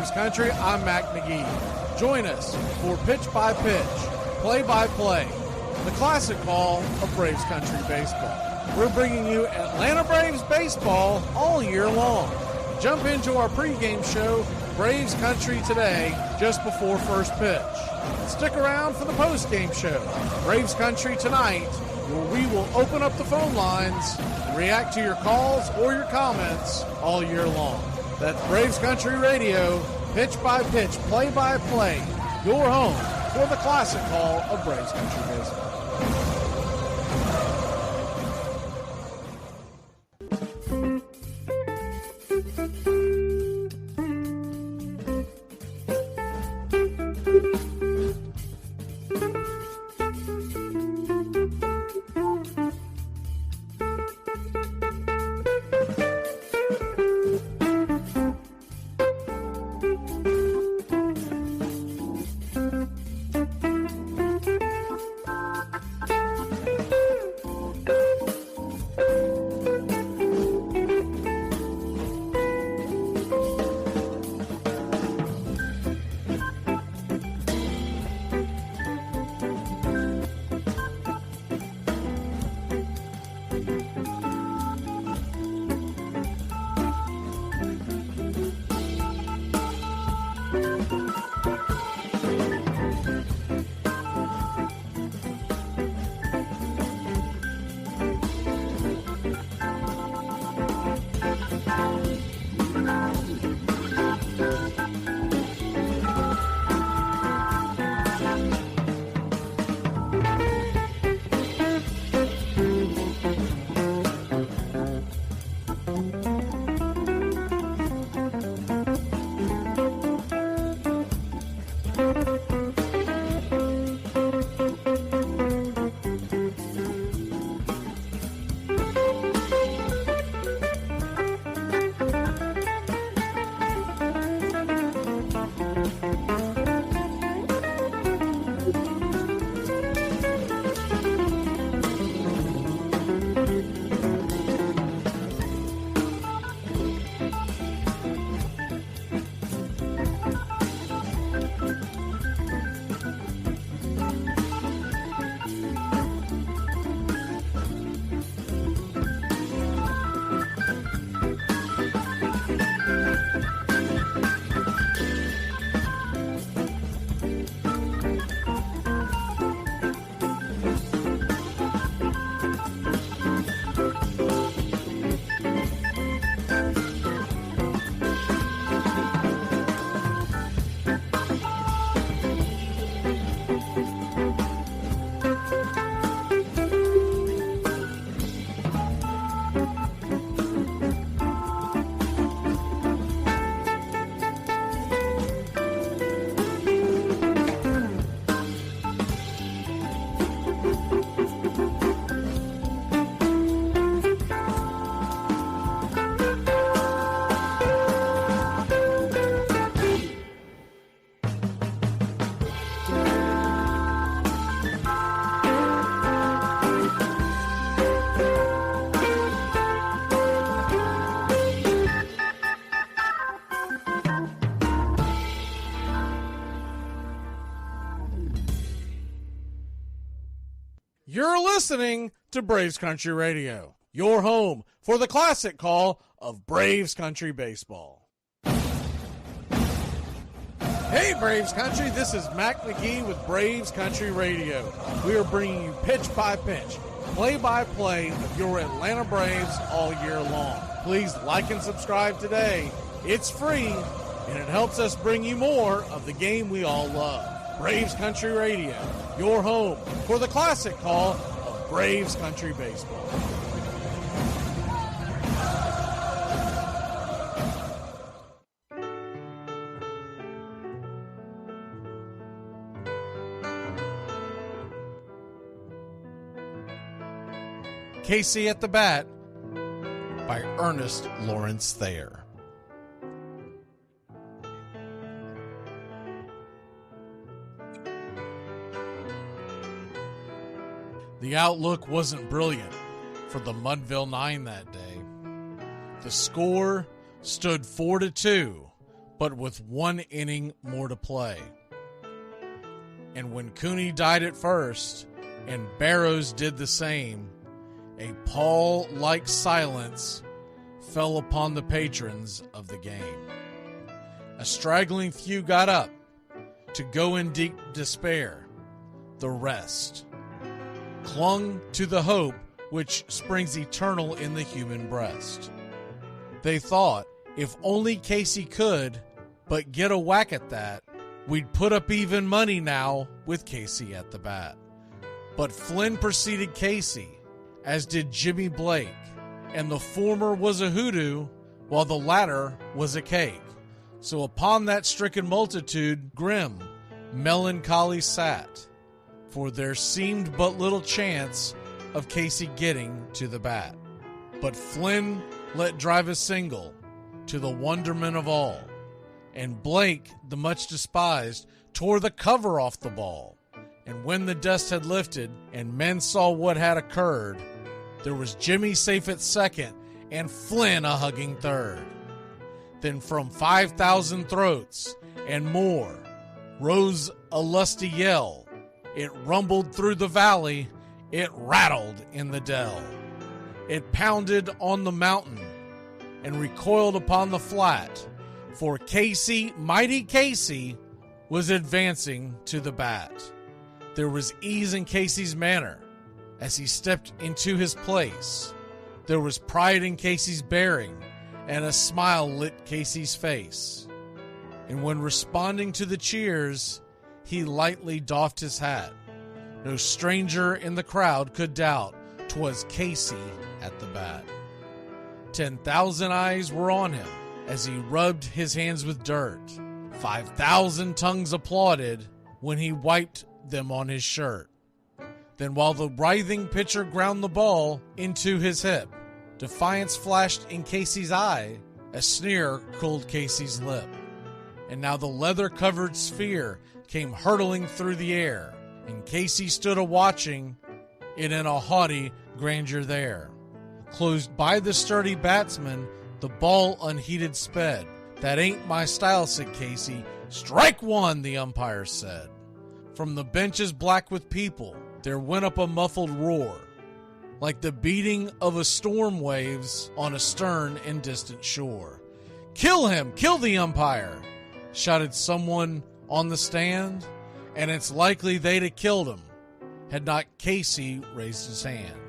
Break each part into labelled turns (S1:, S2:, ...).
S1: Braves Country, I'm Mac Magee. Join us for Pitch by Pitch, Play by Play, the classic call of Braves Country baseball. We're bringing you Atlanta Braves baseball all year long. Jump into our pregame show, Braves Country Today, just before first pitch. Stick around for the postgame show, Braves Country Tonight where we will open up the phone lines and react to your calls or your comments all year long. That's Braves Country Radio, pitch by pitch, play by play, your home for the classic call of Braves Country Baseball. You're listening to Braves Country Radio, your home for the classic call of Braves Country Baseball. Hey Braves Country, this is Mac Magee with Braves Country Radio. We are bringing you pitch by pitch, play by play of your Atlanta Braves all year long. Please like and subscribe today. It's free and it helps us bring you more of the game we all love. Braves Country Radio, your home for the classic call of Braves Country Baseball. Casey at the Bat by Ernest Lawrence Thayer. The outlook wasn't brilliant for the Mudville Nine that day. The score stood 4-2, but with one inning more to play. And when Cooney died at first and Barrows did the same, a pall-like silence fell upon the patrons of the game. A straggling few got up to go in deep despair. The rest clung to the hope which springs eternal in the human breast. They thought, if only Casey could but get a whack at that, we'd put up even money now with Casey at the bat. But Flynn preceded Casey, as did Jimmy Blake, and the former was a hoodoo, while the latter was a cake. So upon that stricken multitude grim, melancholy sat, for there seemed but little chance of Casey getting to the bat. But Flynn let drive a single, to the wonderment of all, and Blake, the much despised, tore the cover off the ball. And when the dust had lifted, and men saw what had occurred, there was Jimmy safe at second, and Flynn a hugging third. Then from 5,000 throats and more rose a lusty yell. It rumbled through the valley, it rattled in the dell. It pounded on the mountain and recoiled upon the flat, for Casey, mighty Casey, was advancing to the bat. There was ease in Casey's manner as he stepped into his place. There was pride in Casey's bearing, and a smile lit Casey's face. And when responding to the cheers, he lightly doffed his hat. No stranger in the crowd could doubt 'twas Casey at the bat. 10,000 eyes were on him as he rubbed his hands with dirt. 5,000 tongues applauded when he wiped them on his shirt. Then while the writhing pitcher ground the ball into his hip, defiance flashed in Casey's eye, a sneer curled Casey's lip. And now the leather-covered sphere came hurtling through the air, and Casey stood a-watching it in a haughty grandeur there. Closed by the sturdy batsman, the ball unheeded sped. That ain't my style, said Casey. Strike one, the umpire said. From the benches black with people, there went up a muffled roar, like the beating of a storm waves on a stern and distant shore. Kill him! Kill the umpire! Shouted someone on the stand, and it's likely they'd have killed him had not Casey raised his hand.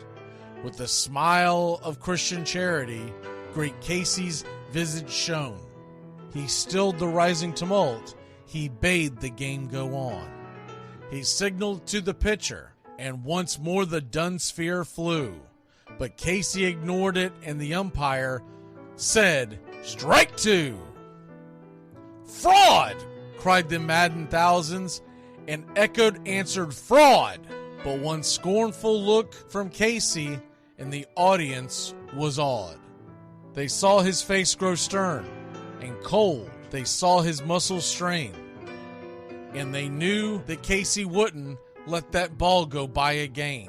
S1: With a smile of Christian charity, great Casey's visage shone. He stilled the rising tumult, he bade the game go on. He signaled to the pitcher, and once more the dun sphere flew. But Casey ignored it, and the umpire said, "Strike two!" "Fraud!" cried the maddened thousands, and echoed answered, "Fraud!" But one scornful look from Casey, and the audience was awed. They saw his face grow stern and cold. They saw his muscles strain, and they knew that Casey wouldn't let that ball go by again.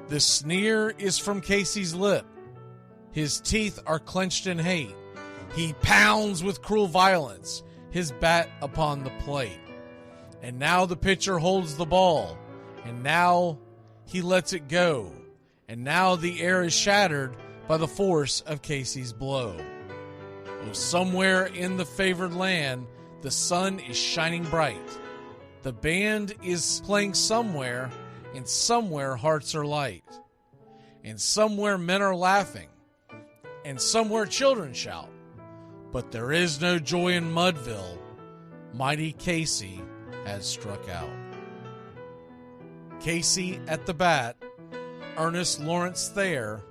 S1: The sneer is from Casey's lip. His teeth are clenched in hate. He pounds with cruel violence his bat upon the plate. And now the pitcher holds the ball, and now he lets it go, and now the air is shattered by the force of Casey's blow. Oh, somewhere in the favored land, the sun is shining bright. The band is playing somewhere, and somewhere hearts are light. And somewhere men are laughing, and somewhere children shout. But there is no joy in Mudville. Mighty Casey has struck out. Casey at the Bat, Ernest Lawrence Thayer,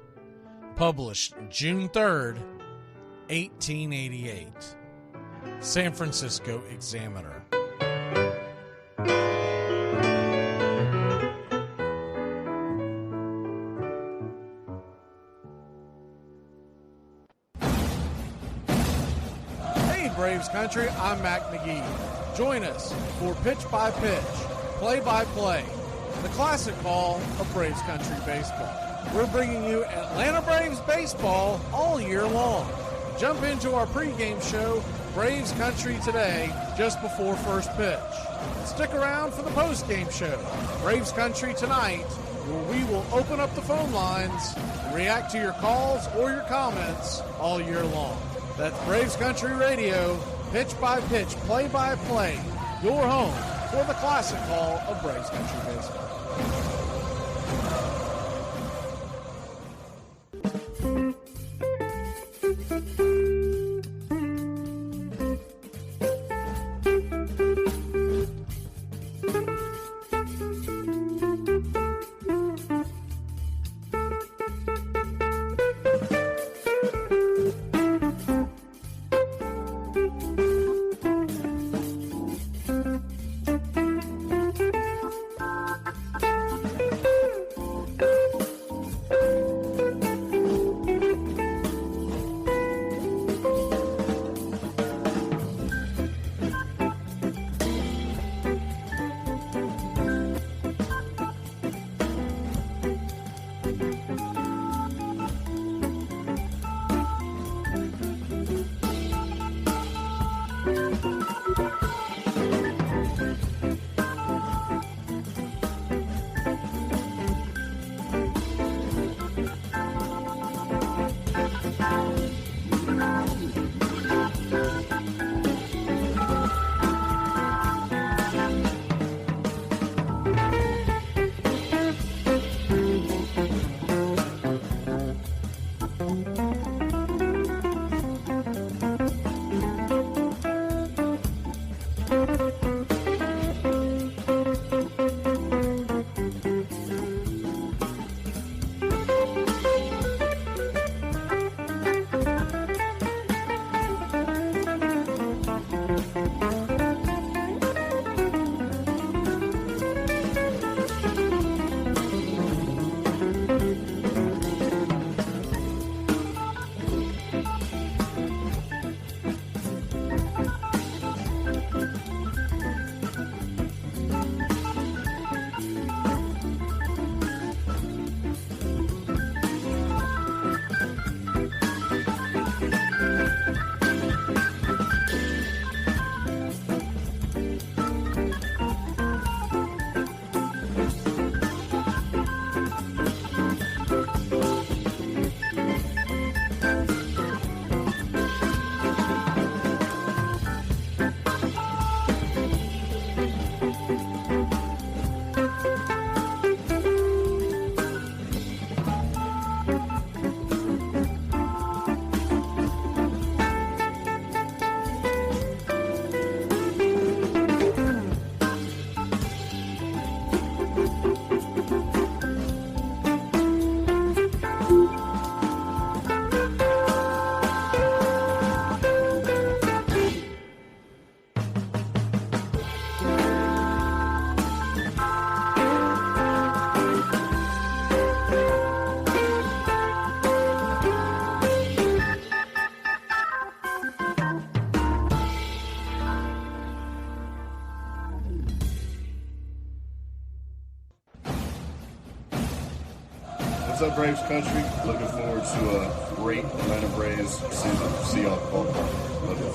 S1: published June 3rd, 1888. San Francisco Examiner. Hey Braves Country, I'm Mac Magee. Join us for Pitch by Pitch, Play by Play, the classic call of Braves Country baseball. We're bringing you Atlanta Braves baseball all year long. Jump into our pregame show, Braves Country Today, just before first pitch. Stick around for the postgame show, Braves Country Tonight, where we will open up the phone lines and react to your calls or your comments all year long. That's Braves Country Radio, pitch by pitch, play by play, your home for the classic call of Braves Country baseball.
S2: What's up, Braves Country? Looking forward to a great Atlanta Braves season. See y'all at the ballpark. Love you.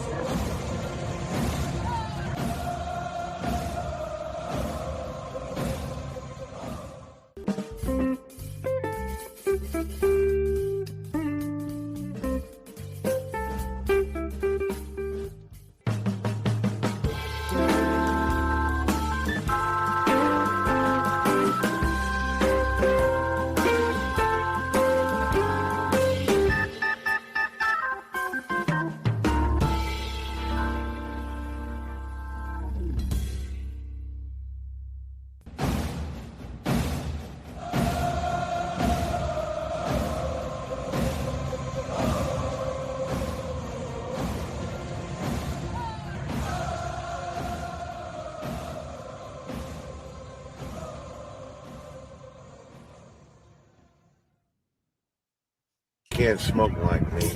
S3: Can't smoke like me.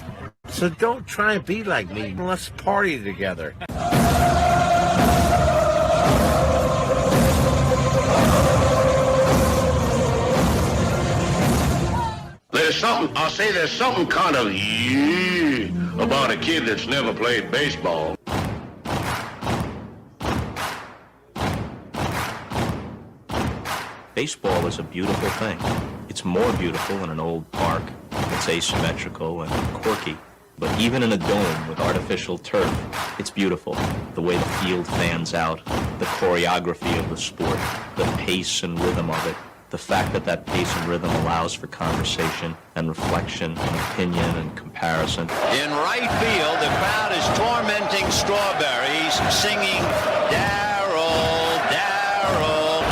S3: So don't try and be like me. Let's party together.
S4: There's something kind of about a kid that's never played baseball.
S5: Baseball is a beautiful thing. It's more beautiful in an old park. It's asymmetrical and quirky. But even in a dome with artificial turf, it's beautiful. The way the field fans out, the choreography of the sport, the pace and rhythm of it, the fact that that pace and rhythm allows for conversation and reflection and opinion and comparison.
S6: In right field, the crowd is tormenting Strawberries, singing Darryl, Darryl.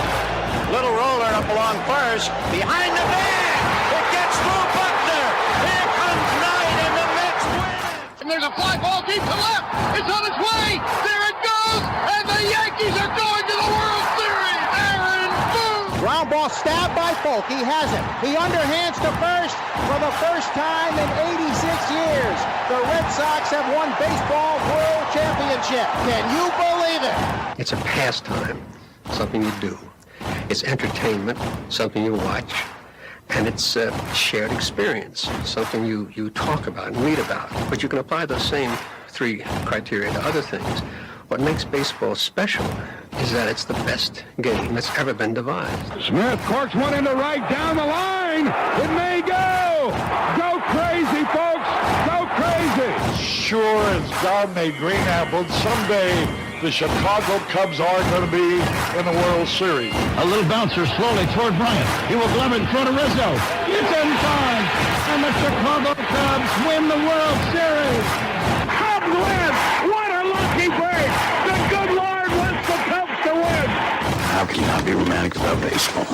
S6: Little roller up along first, behind the bag. It gets through Buckner. Here comes Knight, and the Mets win. And there's a fly ball deep to left. It's on its way. There it goes, and the Yankees are going to the World Series. Aaron Boone.
S7: Ground ball stabbed by Folk. He has it. He underhands to first for the first time in 86 years. The Red Sox have won baseball world championship. Can you believe it?
S8: It's a pastime, something you do. It's entertainment, something you watch. And it's a shared experience, something you talk about and read about. But you can apply those same three criteria to other things. What makes baseball special is that it's the best game that's ever been devised.
S9: Smith corks one into right, down the line. It may go. Go crazy, folks. Go crazy.
S10: Sure as God made green apples, someday the Chicago Cubs are going to be in the World Series.
S9: A little bouncer slowly toward Bryant. He will glove it in front of Rizzo. It's in time. And the Chicago Cubs win the World Series. Cubs win. What a lucky break. The good Lord wants the Cubs to win.
S4: How can you not be romantic about baseball?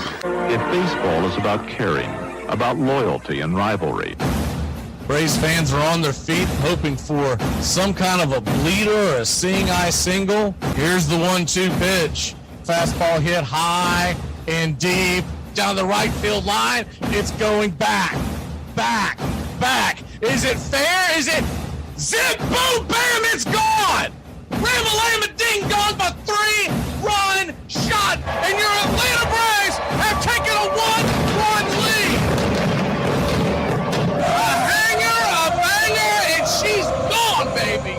S11: If baseball is about caring, about loyalty and rivalry.
S1: Braves fans are on their feet hoping for some kind of a bleeder or a seeing-eye single. Here's the 1-2 pitch. Fastball hit high and deep down the right field line. It's going back, back, back. Is it fair? Is it zip, boom, bam, it's gone! Ram-a-lam-a ding dong, a 3-run shot, and your Atlanta Braves have taken a 1-run lead. She's gone, baby!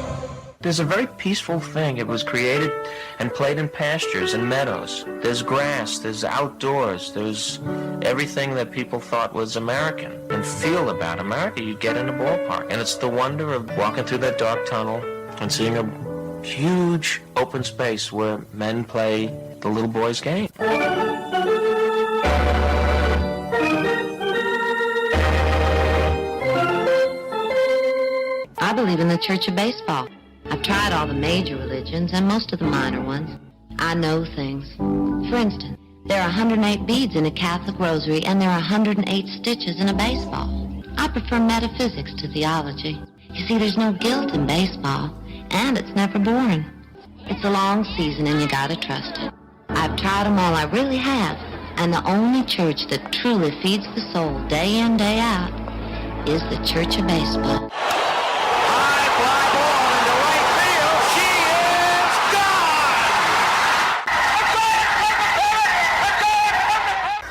S12: There's a very peaceful thing. It was created and played in pastures and meadows. There's grass, there's outdoors, there's everything that people thought was American and feel about America. You get in a ballpark, and it's the wonder of walking through that dark tunnel and seeing a huge open space where men play the little boy's game.
S13: I believe in the Church of Baseball. I've tried all the major religions and most of the minor ones. I know things. For instance, there are 108 beads in a Catholic rosary and there are 108 stitches in a baseball. I prefer metaphysics to theology. You see, there's no guilt in baseball, and it's never boring. It's a long season and you gotta trust it. I've tried them all, I really have. And the only church that truly feeds the soul day in, day out is the Church of Baseball.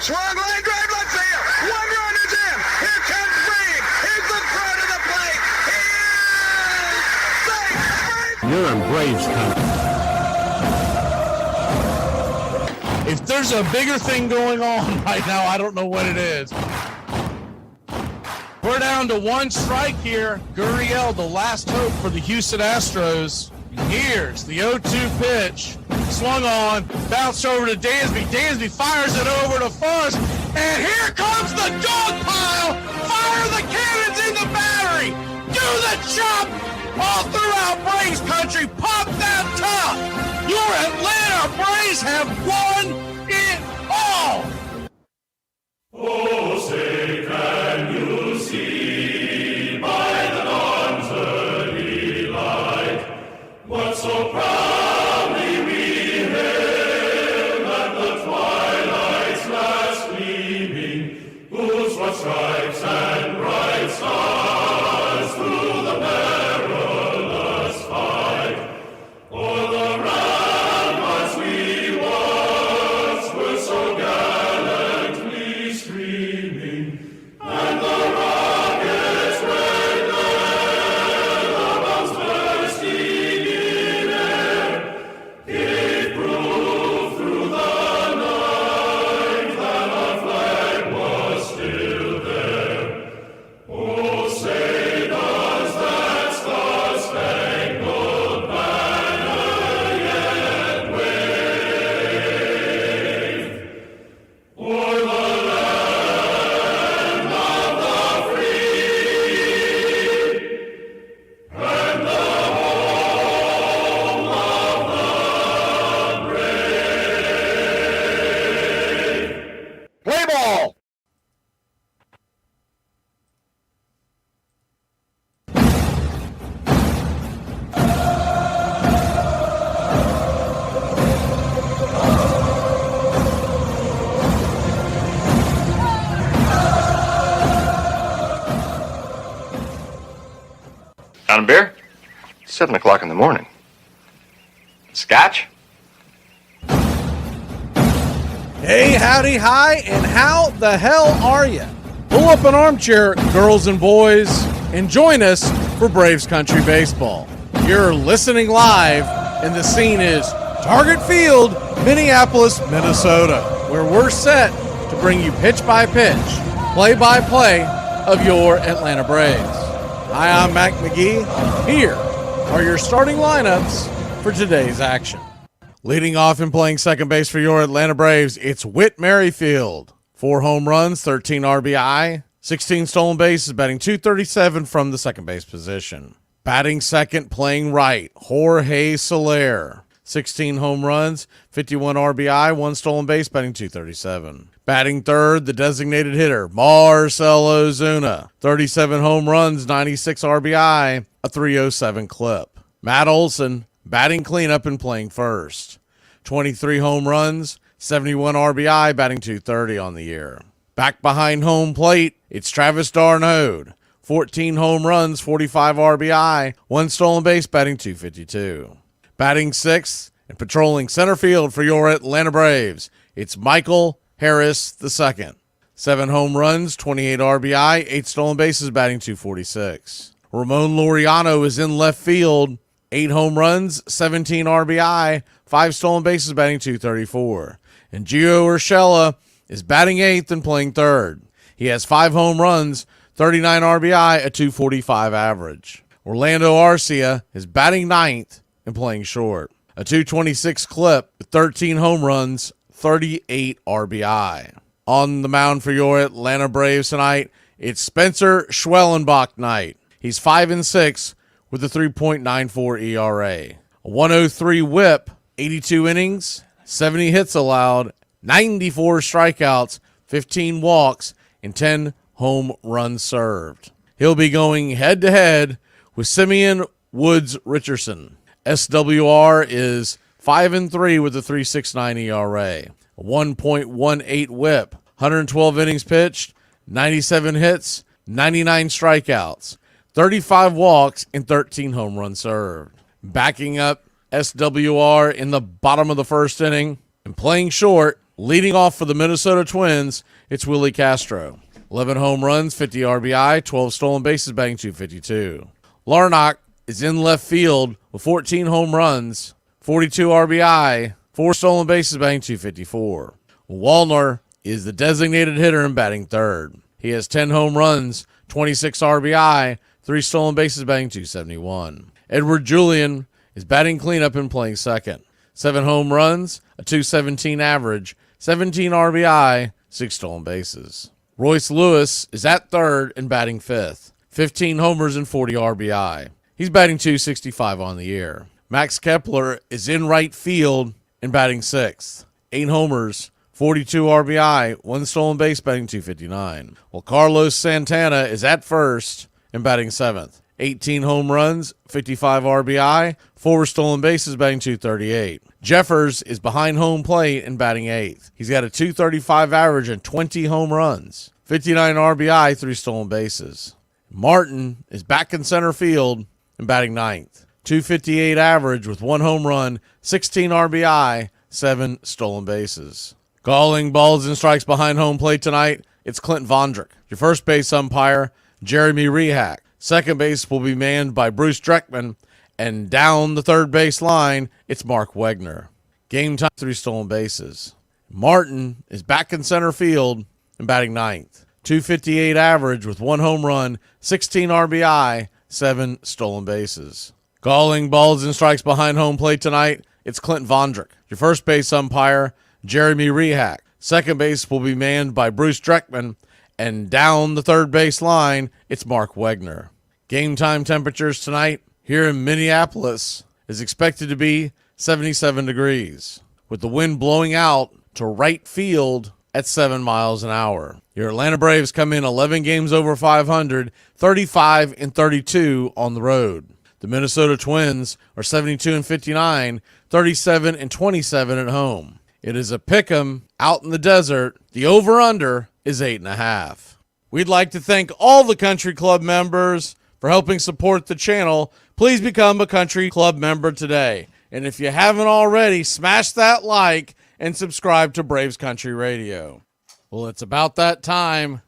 S4: Swung line drive left field. 1 run is in.
S3: You're in Braves country.
S1: If there's a bigger thing going on right now, I don't know what it is. We're down to one strike here. Gurriel, the last hope for the Houston Astros. Here's the 0-2 pitch. Swung on, bounced over to Dansby. Dansby fires it over to Fuss. And here comes the dog pile. Fire the cannons in the battery. Do the chop all throughout Braves country. Pop that top. Your Atlanta Braves have won it all.
S14: Oh, say can you see by the dawn's early light what so proudly we hailed at the twilight's last gleaming, whose what stripes and bright stars through the perilous fight o'er the ramparts we once were so gallantly streaming, and the rockets red glare, the bombs bursting in air, gave proof through the night that our flag was still there. Oh, say does that star-spangled banner yet wave o'er the land of the free and the home of the brave?
S10: Play ball!
S15: On a beer? 7 o'clock in the morning. Scotch?
S1: Hey, howdy, hi, and how the hell are you? Pull up an armchair, girls and boys, and join us for Braves Country Baseball. You're listening live, and the scene is Target Field, Minneapolis, Minnesota, where we're set to bring you pitch-by-pitch, play-by-play of your Atlanta Braves. Hi, I'm Mac Magee. Here are your starting lineups for today's action. Leading off and playing second base for your Atlanta Braves, it's Whit Merrifield. 4 home runs, 13 RBI, 16 stolen bases, batting .237 from the second base position. Batting second, playing right, Jorge Soler. 16 home runs, 51 RBI, 1 stolen base, batting .237. Batting third, the designated hitter, Marcell Ozuna. 37 home runs, 96 RBI, a .307 clip. Matt Olson, batting cleanup and playing first. 23 home runs, 71 RBI, batting .230 on the year. Back behind home plate, it's Travis d'Arnaud. 14 home runs, 45 RBI, 1 stolen base, batting .252. Batting sixth and patrolling center field for your Atlanta Braves, it's Michael Harris II. 7 home runs, 28 RBI, 8 stolen bases, batting .246. Ramon Laureano is in left field. 8 home runs, 17 RBI, 5 stolen bases, batting .234. And Gio Urshela is batting 8th and playing third. He has 5 home runs, 39 RBI, a .245 average. Orlando Arcia is batting 9th and playing short. A .226 clip with 13 home runs, 38 RBI. On the mound for your Atlanta Braves tonight, it's Spencer Schwellenbach night. He's 5-6 with a 3.94 ERA. A 103 whip, 82 innings, 70 hits allowed, 94 strikeouts, 15 walks, and 10 home runs served. He'll be going head-to-head with Simeon Woods Richardson. SWR is 5-3 with a 3.69 ERA. A 1.18 whip, 112 innings pitched, 97 hits, 99 strikeouts, 35 walks, and 13 home runs served. Backing up SWR in the bottom of the first inning and playing short, leading off for the Minnesota Twins, it's Willie Castro. 11 home runs, 50 RBI, 12 stolen bases, batting .252. Larnach is in left field with 14 home runs, 42 RBI, 4 stolen bases, batting .254. Wallner is the designated hitter and batting third. He has 10 home runs, 26 RBI, 3 stolen bases, batting .271. Edward Julian is batting cleanup and playing second. 7 home runs, a .217 average, 17 RBI, 6 stolen bases. Royce Lewis is at third and batting fifth. 15 homers and 40 RBI. He's batting .265 on the year. Max Kepler is in right field and batting sixth. 8 homers, 42 RBI, 1 stolen base, batting .259. While Carlos Santana is at first and batting seventh. 18 home runs, 55 RBI, 4 stolen bases, batting .238. Jeffers is behind home plate and batting eighth. He's got a .235 average and 20 home runs, 59 RBI, 3 stolen bases. Martin is back in center field and batting ninth. .258 average with 1 home run, 16 RBI, 7 stolen bases. Calling balls and strikes behind home plate tonight, it's Clint Vondrick. Your first base umpire, Jeremy Rehak. Second base will be manned by Bruce Dreckman. And down the third base line, it's Mark Wegner. Game time, 3 stolen bases. Martin is back in center field and batting ninth. .258 average with 1 home run, 16 RBI, 7 stolen bases. Calling balls and strikes behind home plate tonight, it's Clint Vondrick. Your first base umpire, Jeremy Rehak. Second base will be manned by Bruce Dreckman. And down the third base line, it's Mark Wegner. Game time temperatures tonight here in Minneapolis is expected to be 77 degrees, with the wind blowing out to right field at 7 miles an hour. Your Atlanta Braves come in 11 games over 500, 35-32 on the road. The Minnesota Twins are 72-59, 37-27 at home. It is a pick'em out in the desert. The over-under is 8.5. We'd like to thank all the Country Club members for helping support the channel. Please become a Country Club member today. And if you haven't already, smash that like and subscribe to Braves Country Radio. Well, it's about that time.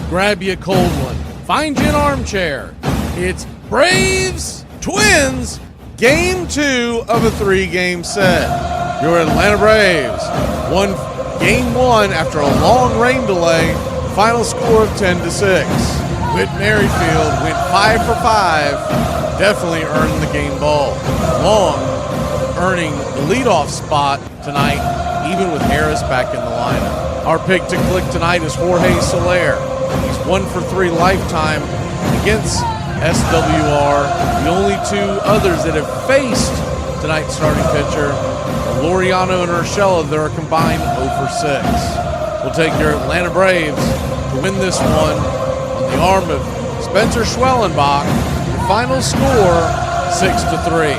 S1: Grab you a cold one. Find you an armchair. It's Braves Twins, Game 2 of a 3-game set. Your Atlanta Braves won Game 1 after a long rain delay. Final score of 10-6. Whit Merrifield went 5 for 5. Definitely earned the game ball. Long earning the leadoff spot tonight, even with Harris back in the lineup. Our pick to click tonight is Jorge Soler. He's 1 for 3 lifetime against SWR. The only 2 others that have faced tonight's starting pitcher are Laureano and Urshela. They're a combined 0 for 6. We'll take your Atlanta Braves to win this one on the arm of Spencer Schwellenbach. Your final score, 6-3.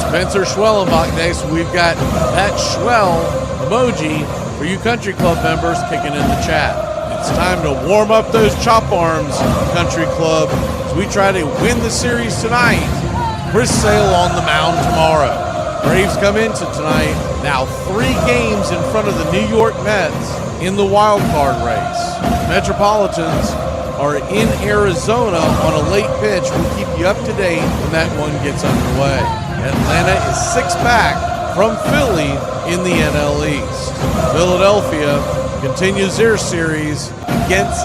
S1: Spencer Schwellenbach next. We've got that Schwell emoji for you Country Club members kicking in the chat. It's time to warm up those chop arms, Country Club, as we try to win the series tonight. Chris Sale on the mound tomorrow. Braves come into tonight now 3 games in front of the New York Mets in the wild card race. Metropolitans are in Arizona on a late pitch. We'll keep you up to date when that one gets underway. Atlanta is 6 back from Philly in the NL East. Philadelphia continues their series against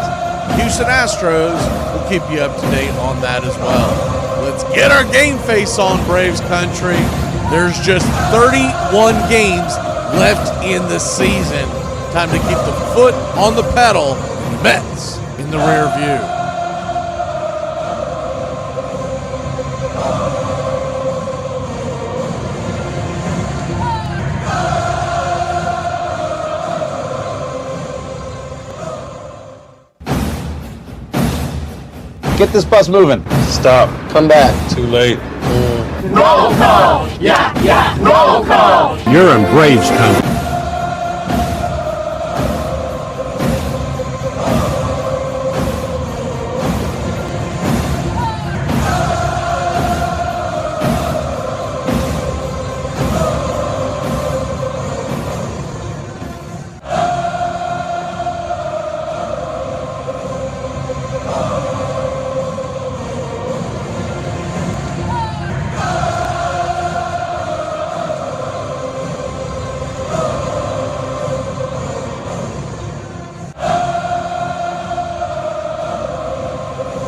S1: Houston Astros. We'll keep you up to date on that as well. Let's get our game face on, Braves Country. There's just 31 games left in the season. Time to keep the foot on the pedal. The Mets in the rear view.
S16: Get this bus moving. Stop. Come back. Too late.
S14: Roll call! Yeah, roll call!
S11: You're in Braves country.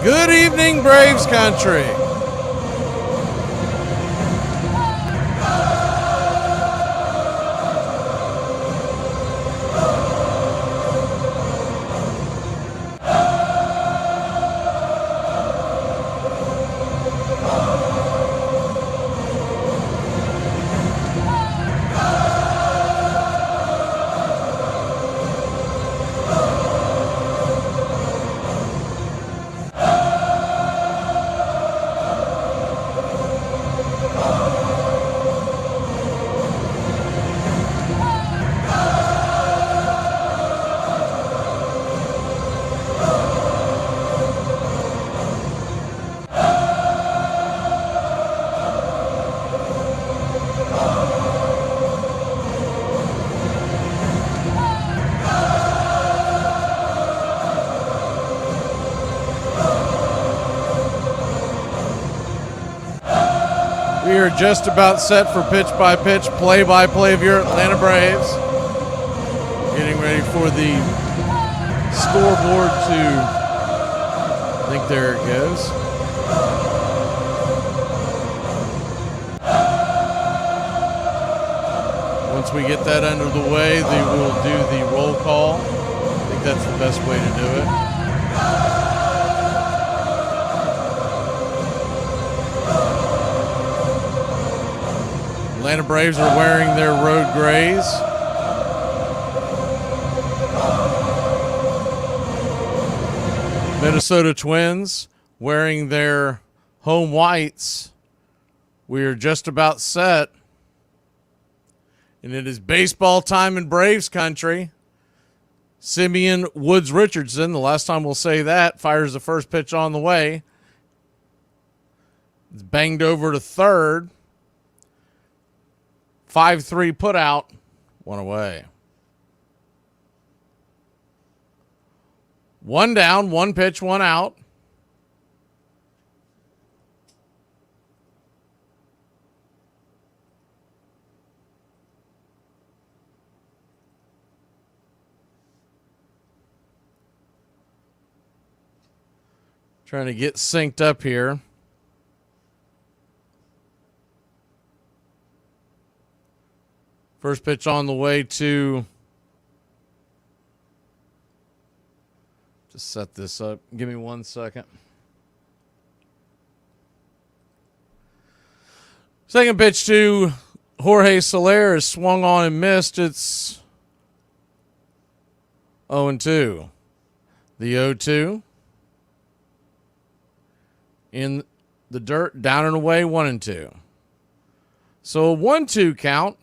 S1: Good evening, Braves country. We are just about set for pitch-by-pitch, play-by-play of your Atlanta Braves. Getting ready for the scoreboard to, I think there it goes. Once we get that under the way, they will do the roll call. I think that's the best way to do it. Atlanta Braves are wearing their road grays. Minnesota Twins wearing their home whites. We are just about set. And it is baseball time in Braves country. Simeon Woods Richardson, the last time we'll say that, fires the first pitch on the way. It's banged over to third. 5-3 put out, one away. One down, one pitch, one out. Trying to get synced up here. First pitch on the way to, just set this up. Give me 1 second. Second pitch to Jorge Soler is swung on and missed. It's 0-2. The 0-2 in the dirt, down and away, 1-2. So a 1-2 count.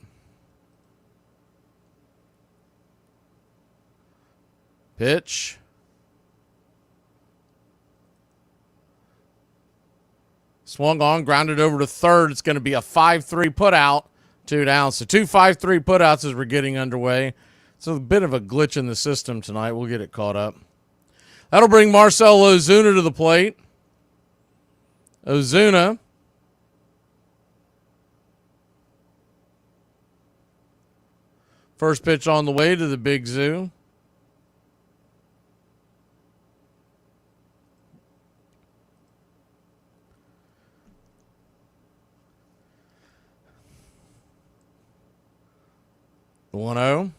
S1: Pitch. Swung on, grounded over to third. It's going to be a 5-3 put out, 2 down. So 2 5-3 put outs as we're getting underway. It's a bit of a glitch in the system tonight. We'll get it caught up. That'll bring Marcell Ozuna to the plate. Ozuna. First pitch on the way to the Big Zoo. The 1-0.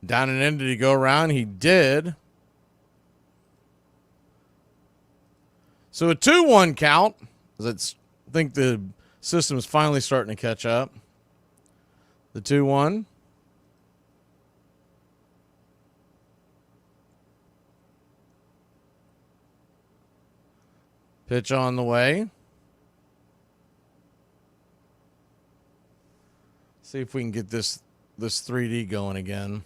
S1: Down and in, did he go around? He did. So a 2-1 count. I think the system is finally starting to catch up. The 2-1. Pitch on the way. See if we can get this 3D going again.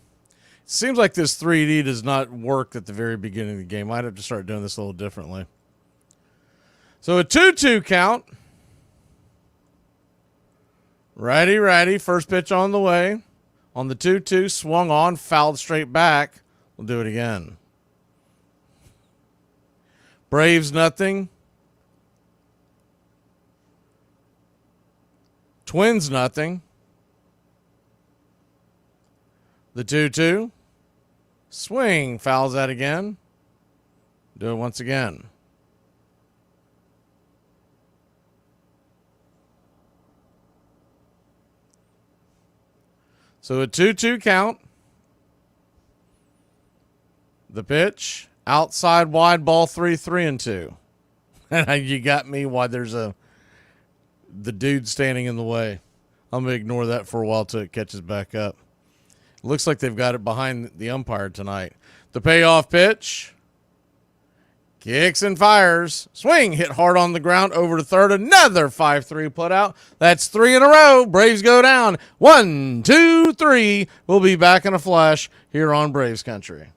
S1: It seems like this 3D does not work at the very beginning of the game. Might have to start doing this a little differently. So a 2-2 count. Righty. First pitch on the way. On the 2-2, swung on, fouled straight back. We'll do it again. Braves nothing. Twins nothing. The 2-2. Swing. Fouls that again. Do it once again. So a 2-2 count. The pitch, outside wide ball 3-3-2. And you got me why there's the dude standing in the way. I'm going to ignore that for a while till it catches back up. Looks like they've got it behind the umpire tonight. The payoff pitch. Kicks and fires. Swing, hit hard on the ground, over to third. Another 5-3 put out. That's 3 in a row. Braves go down. 1, 2, 3. We'll be back in a flash here on Braves Country.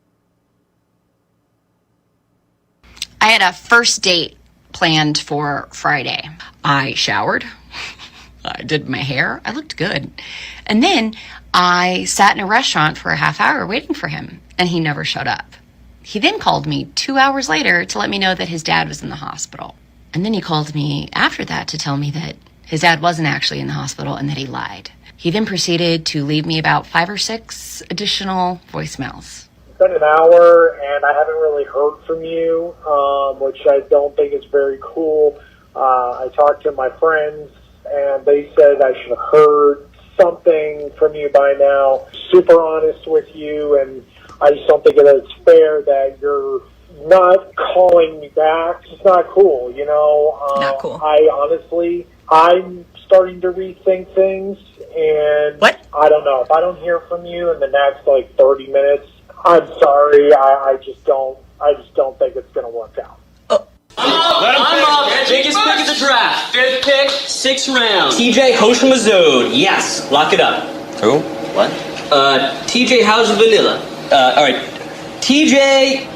S17: I had a first date planned for Friday. I showered. I did my hair. I looked good. And then I sat in a restaurant for a half hour waiting for him, and he never showed up. He then called me 2 hours later to let me know that his dad was in the hospital. And then he called me after that to tell me that his dad wasn't actually in the hospital and that he lied. He then proceeded to leave me about 5 or 6 additional voicemails.
S18: It's been an hour, and I haven't really heard from you, which I don't think is very cool. I talked to my friends, and they said I should have heard something from you by now. Super honest with you, and I just don't think that it's fair that you're not calling me back. It's not cool, you know.
S17: Not cool.
S18: I'm starting to rethink things, and
S17: what?
S18: I don't know. If I don't hear from you in the next 30 minutes, I'm sorry. I just don't think it's going to work out.
S19: I'm up. Biggest pick of the draft. 5th pick, 6th round. TJ Hoshimazode. Yes, lock it up.
S20: Who?
S19: What? TJ House Vanilla. All right. TJ,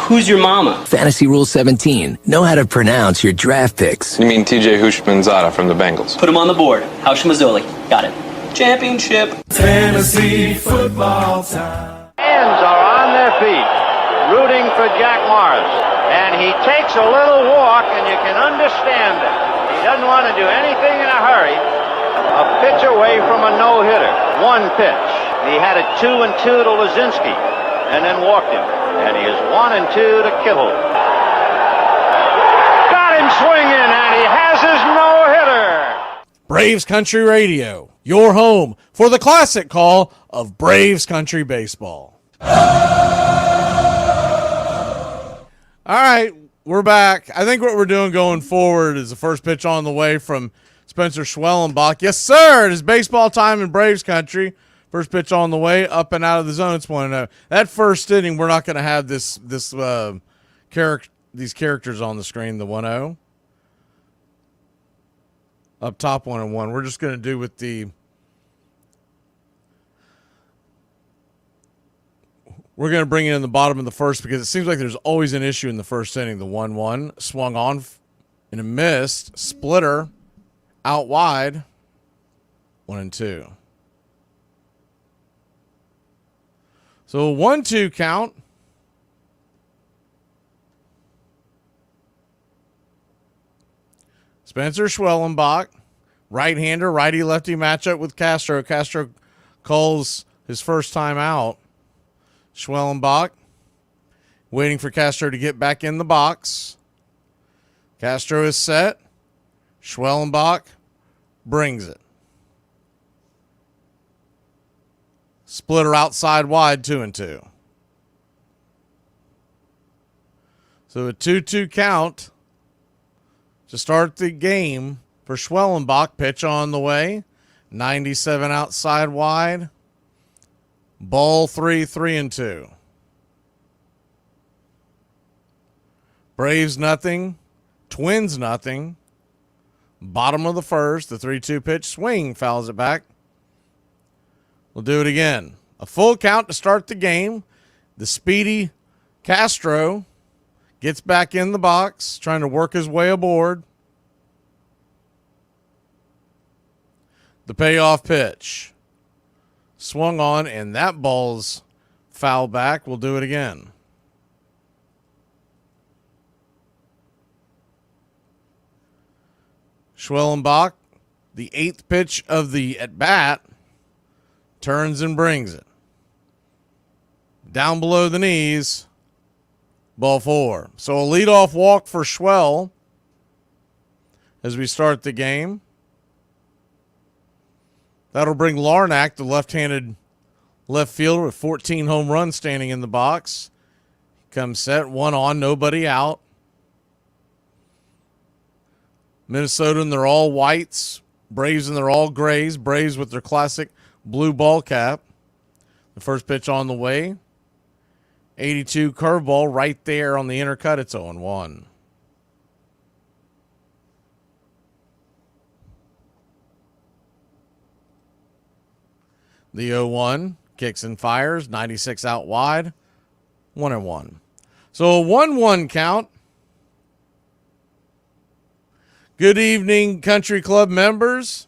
S19: who's your mama?
S21: Fantasy Rule 17. Know how to pronounce your draft picks.
S20: You mean TJ Hushmanzada from the Bengals?
S19: Put him on the board. Hoshimazoli. Got it. Championship.
S14: Tennessee football time.
S6: Fans are on their feet, rooting for Jack Morris. And he takes a little walk, and you can understand it. He doesn't want to do anything in a hurry. A pitch away from a no-hitter. 1 pitch. He had a 2-2 to Lazinski, and then walked him. And he is 1-2 to Kittle. Got him swinging, and he has his no-hitter.
S1: Braves Country Radio, your home for the classic call of Braves Country Baseball. All right, we're back. I think what we're doing going forward is the first pitch on the way from Spencer Schwellenbach. Yes, sir, it is baseball time in Braves Country. First pitch on the way, up and out of the zone. It's 1-0. That first inning, we're not going to have these characters on the screen, the 1-0. Up top 1-1. We're just going to do with the... We're going to bring it in the bottom of the first because it seems like there's always an issue in the first inning. The 1-1 swung on and a missed. Splitter out wide. 1-2. So a 1-2 count. Spencer Schwellenbach, right-hander, righty-lefty matchup with Castro. Castro calls his first time out. Schwellenbach waiting for Castro to get back in the box. Castro is set. Schwellenbach brings it. Splitter outside wide, 2-2. So a 2-2 count to start the game for Schwellenbach. Pitch on the way. 97 outside wide. Ball 3-2. Braves nothing. Twins nothing. Bottom of the first. The 3-2 pitch swing fouls it back. We'll do it again. A full count to start the game. The speedy Castro gets back in the box, trying to work his way aboard. The payoff pitch. Swung on, and that ball's foul back. We'll do it again. Schwellenbach, the 8th pitch of the at-bat, turns and brings it. Down below the knees, ball 4. So a leadoff walk for Schwell as we start the game. That'll bring Larnack, the left-handed left fielder with 14 home runs standing in the box. Comes set, one on, nobody out. Minnesota, and they're all whites. Braves, and they're all grays. Braves with their classic blue ball cap. The first pitch on the way. 82 curveball right there on the inner cut. It's 0-1. The 0-1 kicks and fires. 96 out wide. 1-1. So a 1-1 count. Good evening, Country Club members.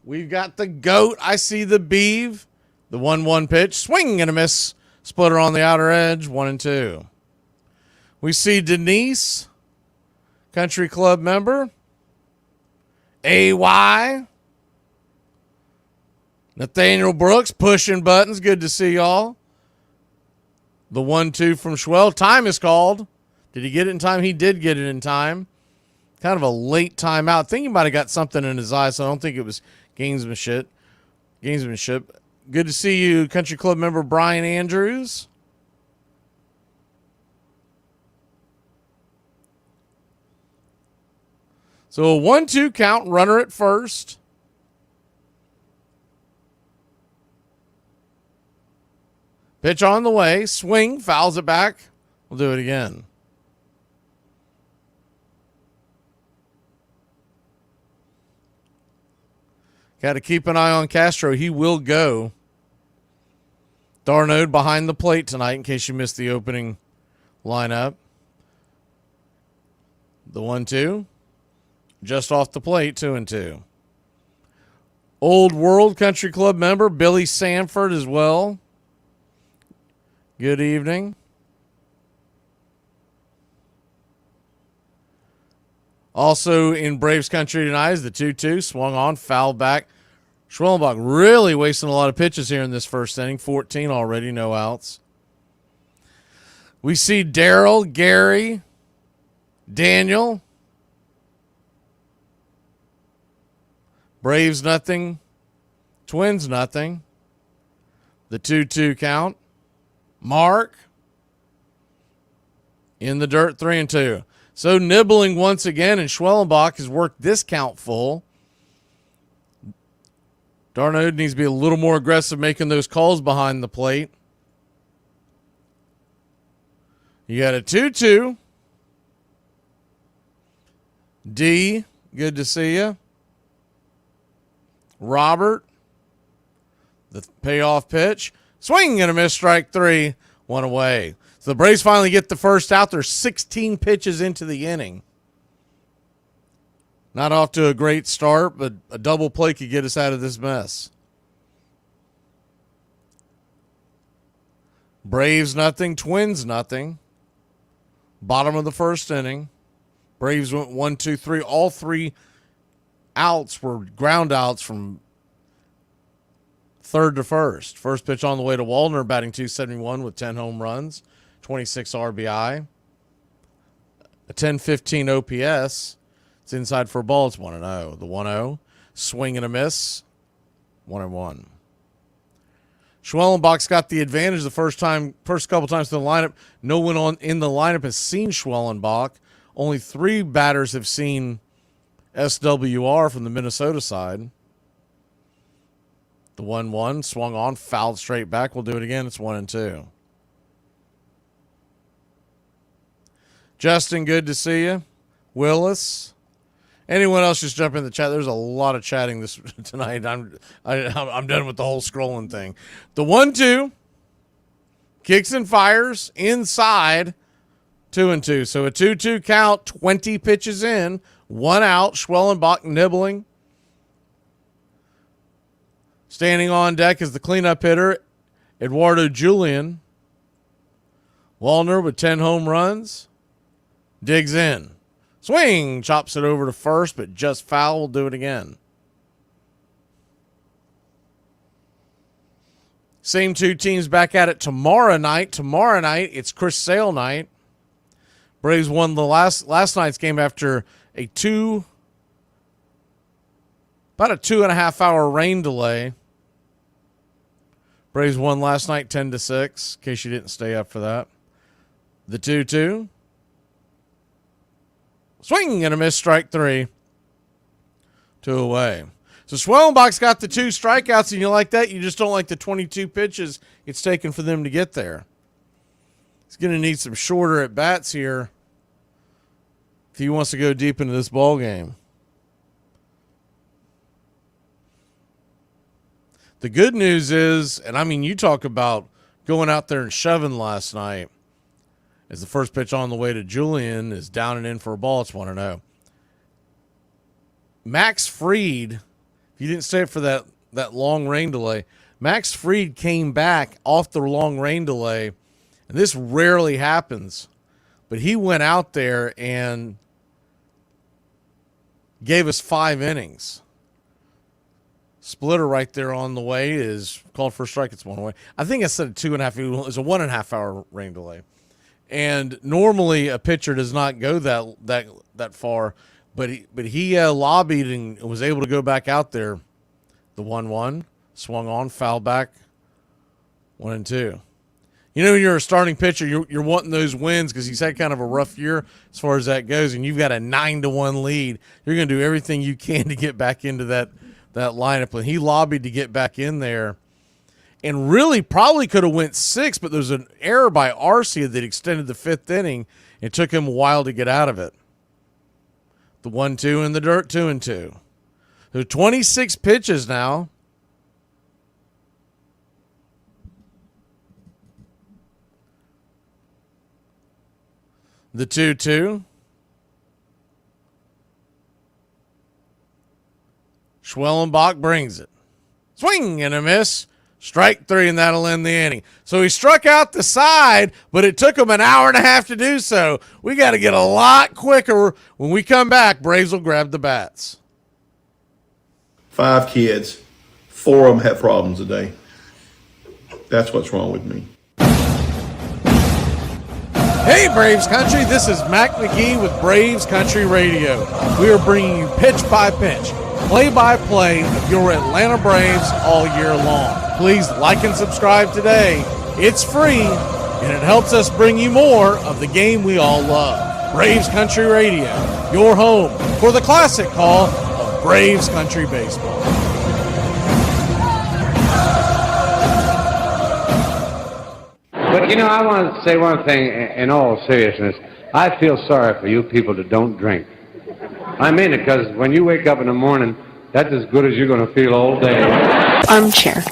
S1: We've got the GOAT. I see the Beeve. The 1-1 pitch. Swing and a miss. Splitter on the outer edge. 1-2. We see Denise, Country Club member. AY. Nathaniel Brooks pushing buttons. Good to see y'all. The 1-2 from Schwell. Time is called. Did he get it in time? He did get it in time. Kind of a late timeout. I think he might have got something in his eye, so I don't think it was gamesmanship. Good to see you, Country Club member Brian Andrews. So a 1-2 count, runner at first. Pitch on the way, swing, fouls it back. We'll do it again. Got to keep an eye on Castro. He will go. Darnode behind the plate tonight in case you missed the opening lineup. The 1-2. Just off the plate, 2-2. Old World Country Club member Billy Sanford as well. Good evening. Also in Braves Country tonight is the 2-2. Swung on, fouled back. Schwellenbach really wasting a lot of pitches here in this first inning. 14 already, no outs. We see Daryl, Gary, Daniel. Braves nothing. Twins nothing. The 2-2 count. Mark. In the dirt, 3-2. So nibbling once again, and Schwellenbach has worked this count full. Darnode needs to be a little more aggressive making those calls behind the plate. You got a 2-2. D, good to see you. Robert, the payoff pitch. Swing and a miss, strike 3, one away. So the Braves finally get the first out. They're 16 pitches into the inning. Not off to a great start, but a double play could get us out of this mess. Braves nothing, Twins nothing. Bottom of the first inning. Braves went 1, 2, 3. All 3 outs were ground outs from third to first. First pitch on the way to Wallner, batting .271 with 10 home runs, 26 RBI, a 10-15 OPS. It's inside for a ball. It's 1-0. The 1-0. Swing and a miss. 1-1. Schwellenbach's got the advantage the first couple times in the lineup. No one in the lineup has seen Schwellenbach. Only 3 batters have seen SWR from the Minnesota side. The 1-1. Swung on. Fouled straight back. We'll do it again. It's 1-2. Justin, good to see you. Willis. Anyone else just jump in the chat? There's a lot of chatting tonight. I'm done with the whole scrolling thing. The 1-2 kicks and fires inside, 2-2. So a 2-2 count, 20 pitches in, 1 out. Schwellenbach nibbling. Standing on deck is the cleanup hitter, Eduardo Julian. Wallner with 10 home runs. Digs in. Swing, chops it over to first, but just foul. We'll do it again. Same 2 teams back at it tomorrow night. Tomorrow night, it's Chris Sale night. Braves won the last night's game after a 2 About a 2.5-hour rain delay. Braves won last night 10-6, in case you didn't stay up for that. The 2-2. Swing and a miss, strike 3. 2 away. So Schwellenbach's got the 2 strikeouts, and you like that? You just don't like the 22 pitches it's taken for them to get there. He's going to need some shorter at-bats here if he wants to go deep into this ball game. The good news is, and I mean, you talk about going out there and shoving last night, as the first pitch on the way to Julian is down and in for a ball. It's 1-0. Max Fried, if you didn't stay for that long rain delay, Max Fried came back off the long rain delay, and this rarely happens, but he went out there and gave us 5 innings. Splitter right there on the way is called for a strike. It's 1 away. I think I said 2.5. It was a 1.5-hour rain delay. And normally a pitcher does not go that far, but he lobbied and was able to go back out there. The 1-1 swung on, foul back, 1-2. You know, when you're a starting pitcher, you're wanting those wins because he's had kind of a rough year as far as that goes, and you've got a 9-1 lead. You're going to do everything you can to get back into that lineup. And he lobbied to get back in there. And really probably could have went 6, but there was an error by Arcia that extended the 5th inning. It took him a while to get out of it. The 1-2 in the dirt, 2-2. There are 26 pitches now. The 2-2. Schwellenbach brings it. Swing and a miss. Strike 3, and that'll end the inning. So he struck out the side, but it took him an hour and a half to do so. We got to get a lot quicker. When we come back, Braves will grab the bats.
S2: 5 kids, 4 of them have problems today. That's what's wrong with me.
S1: Hey, Braves Country, this is Mac Magee with Braves Country Radio. We are bringing you pitch by pitch, play-by-play of your Atlanta Braves all year long. Please like and subscribe today. It's free, and it helps us bring you more of the game we all love. Braves Country Radio, your home for the classic call of Braves Country Baseball.
S22: But, you know, I want to say one thing in all seriousness. I feel sorry for you people that don't drink. I mean it, because when you wake up in the morning, that's as good as you're going to feel all day.
S23: Armchair.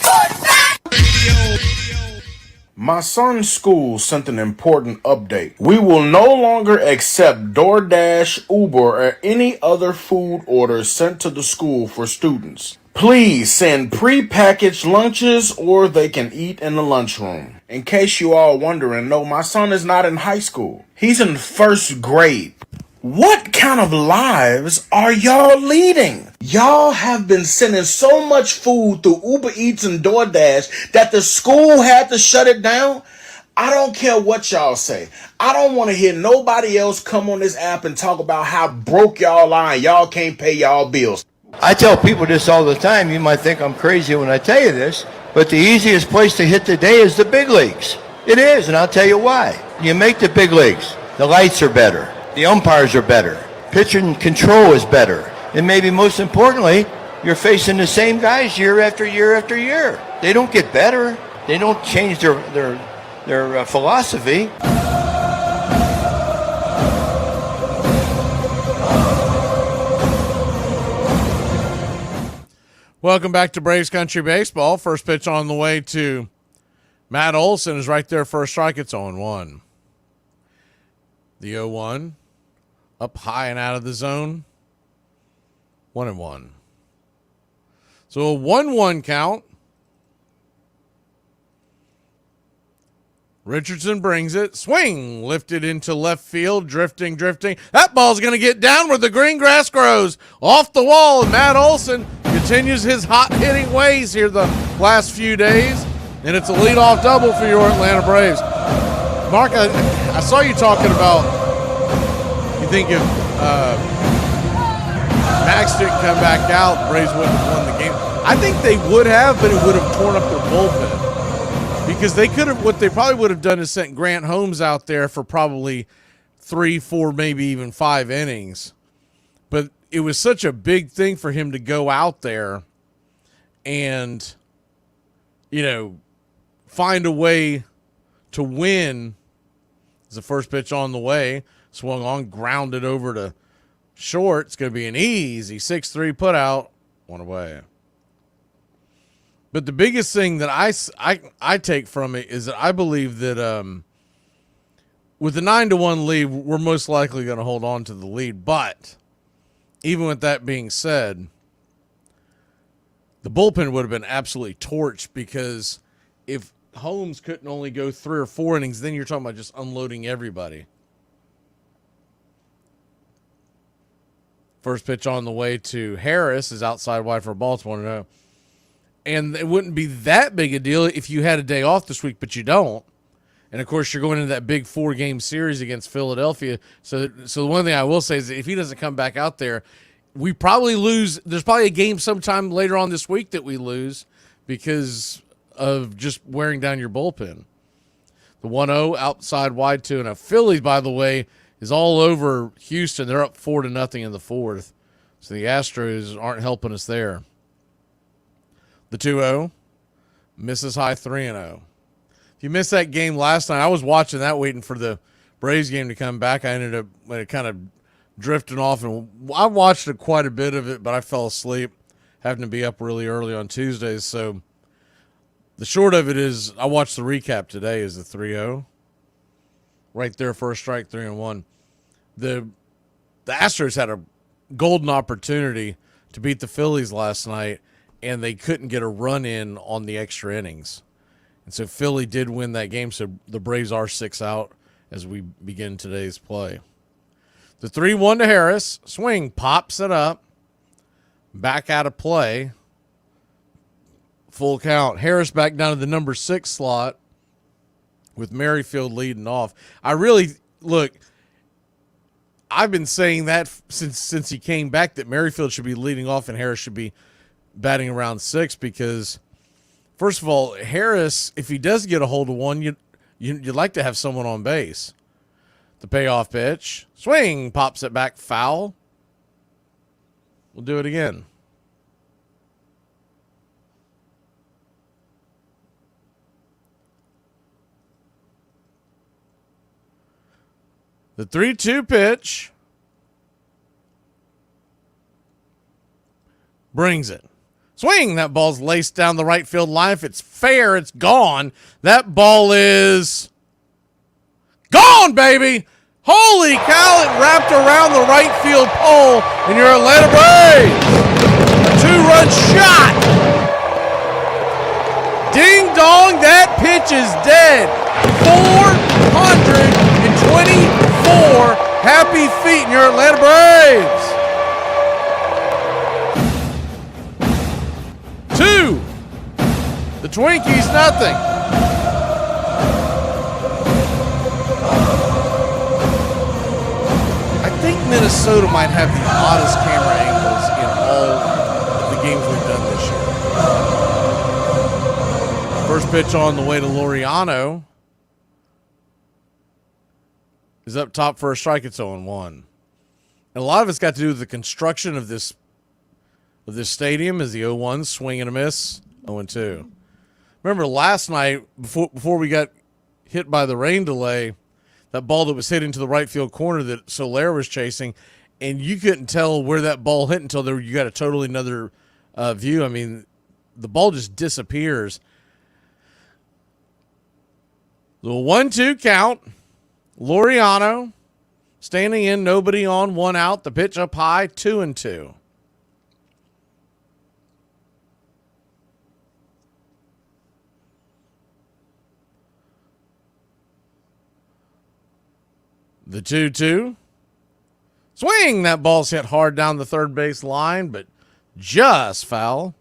S24: My son's school sent an important update. We will no longer accept DoorDash, Uber, or any other food orders sent to the school for students. Please send pre-packaged lunches or they can eat in the lunchroom. In case you all wondering, no, my son is not in high school. He's in 1st grade. What kind of lives are y'all leading? Y'all have been sending so much food through Uber Eats and DoorDash that the school had to shut it down. I don't care what y'all say. I don't want to hear nobody else come on this app and talk about how broke y'all are and y'all can't pay y'all bills.
S25: I tell people this all the time. You might think I'm crazy when I tell you this, but the easiest place to hit the day is the big leagues. It is, and I'll tell you why. You make the big leagues. The lights are better. The umpires are better. Pitching control is better. And maybe most importantly, you're facing the same guys year after year after year. They don't get better. They don't change their philosophy.
S1: Welcome back to Braves Country Baseball. First pitch on the way to Matt Olson is right there for a strike. It's 0-1. The 0-1 up high and out of the zone. 1-1. So a 1-1 count. Richardson brings it. Swing. Lifted into left field. Drifting. That ball's going to get down where the green grass grows. Off the wall. And Matt Olson continues his hot-hitting ways here the last few days. And it's a leadoff double for your Atlanta Braves. Mark, I saw you talking about, you think if Max didn't come back out, the Braves wouldn't have won the game. I think they would have, but it would have torn up their bullpen. Because they could have, what they probably would have done is sent Grant Holmes out there for probably 3, 4, maybe even 5 innings. But it was such a big thing for him to go out there and, find a way to win. As the first pitch on the way, swung on, grounded over to short. It's going to be an easy 6-3 put out, 1 away. But the biggest thing that I take from it is that I believe that with the 9-1 lead, we're most likely going to hold on to the lead. But even with that being said, the bullpen would have been absolutely torched, because if Holmes couldn't only go 3 or 4 innings, then you're talking about just unloading everybody. First pitch on the way to Harris is outside wide for a ball. It's 1-0. And it wouldn't be that big a deal if you had a day off this week, but you don't. And, of course, you're going into that big 4-game series against Philadelphia. So the one thing I will say is that if he doesn't come back out there, we probably lose. There's probably a game sometime later on this week that we lose because of just wearing down your bullpen. The 1-0 outside wide 2-0. Phillies, by the way, is all over Houston. They're up 4-0 in the 4th. So the Astros aren't helping us there. The 2-0 misses high 3-0. If you missed that game last night, I was watching that waiting for the Braves game to come back. I ended up kind of drifting off, and I watched quite a bit of it, but I fell asleep, having to be up really early on Tuesdays. So the short of it is I watched the recap today is the 3-0. Right there, first strike, 3-1. The Astros had a golden opportunity to beat the Phillies last night, and they couldn't get a run in on the extra innings. And so Philly did win that game, so the Braves are 6 out as we begin today's play. The 3-1 to Harris. Swing, pops it up. Back out of play. Full count. Harris back down to the number 6 slot with Merrifield leading off. I've been saying that since he came back, that Merrifield should be leading off and Harris should be batting around 6, because first of all, Harris, if he does get a hold of one, you'd like to have someone on base. The payoff pitch. Swing, pops it back, foul. We'll do it again. The 3-2 pitch brings it. Swing, that ball's laced down the right field line. If it's fair, it's gone. That ball is gone, baby. Holy cow, it wrapped around the right field pole, and you're Atlanta Braves. A 2-run shot. Ding dong, that pitch is dead. 424 happy feet, and you're Atlanta Braves. 2. The Twinkies, nothing. I think Minnesota might have the oddest camera angles in all of the games we've done this year. First pitch on the way to Laureano is up top for a strike. It's 0-1. And a lot of it's got to do with the construction of this stadium. Is the 0-1 swing and a miss, 0-2. Remember last night, before we got hit by the rain delay, that ball that was hit into the right field corner that Soler was chasing, and you couldn't tell where that ball hit until you got a totally another view. I mean, the ball just disappears. The 1-2 count. Laureano standing in, nobody on, 1 out. The pitch up high, 2-2. The 2-2. Swing! That ball's hit hard down the third base line, but just foul.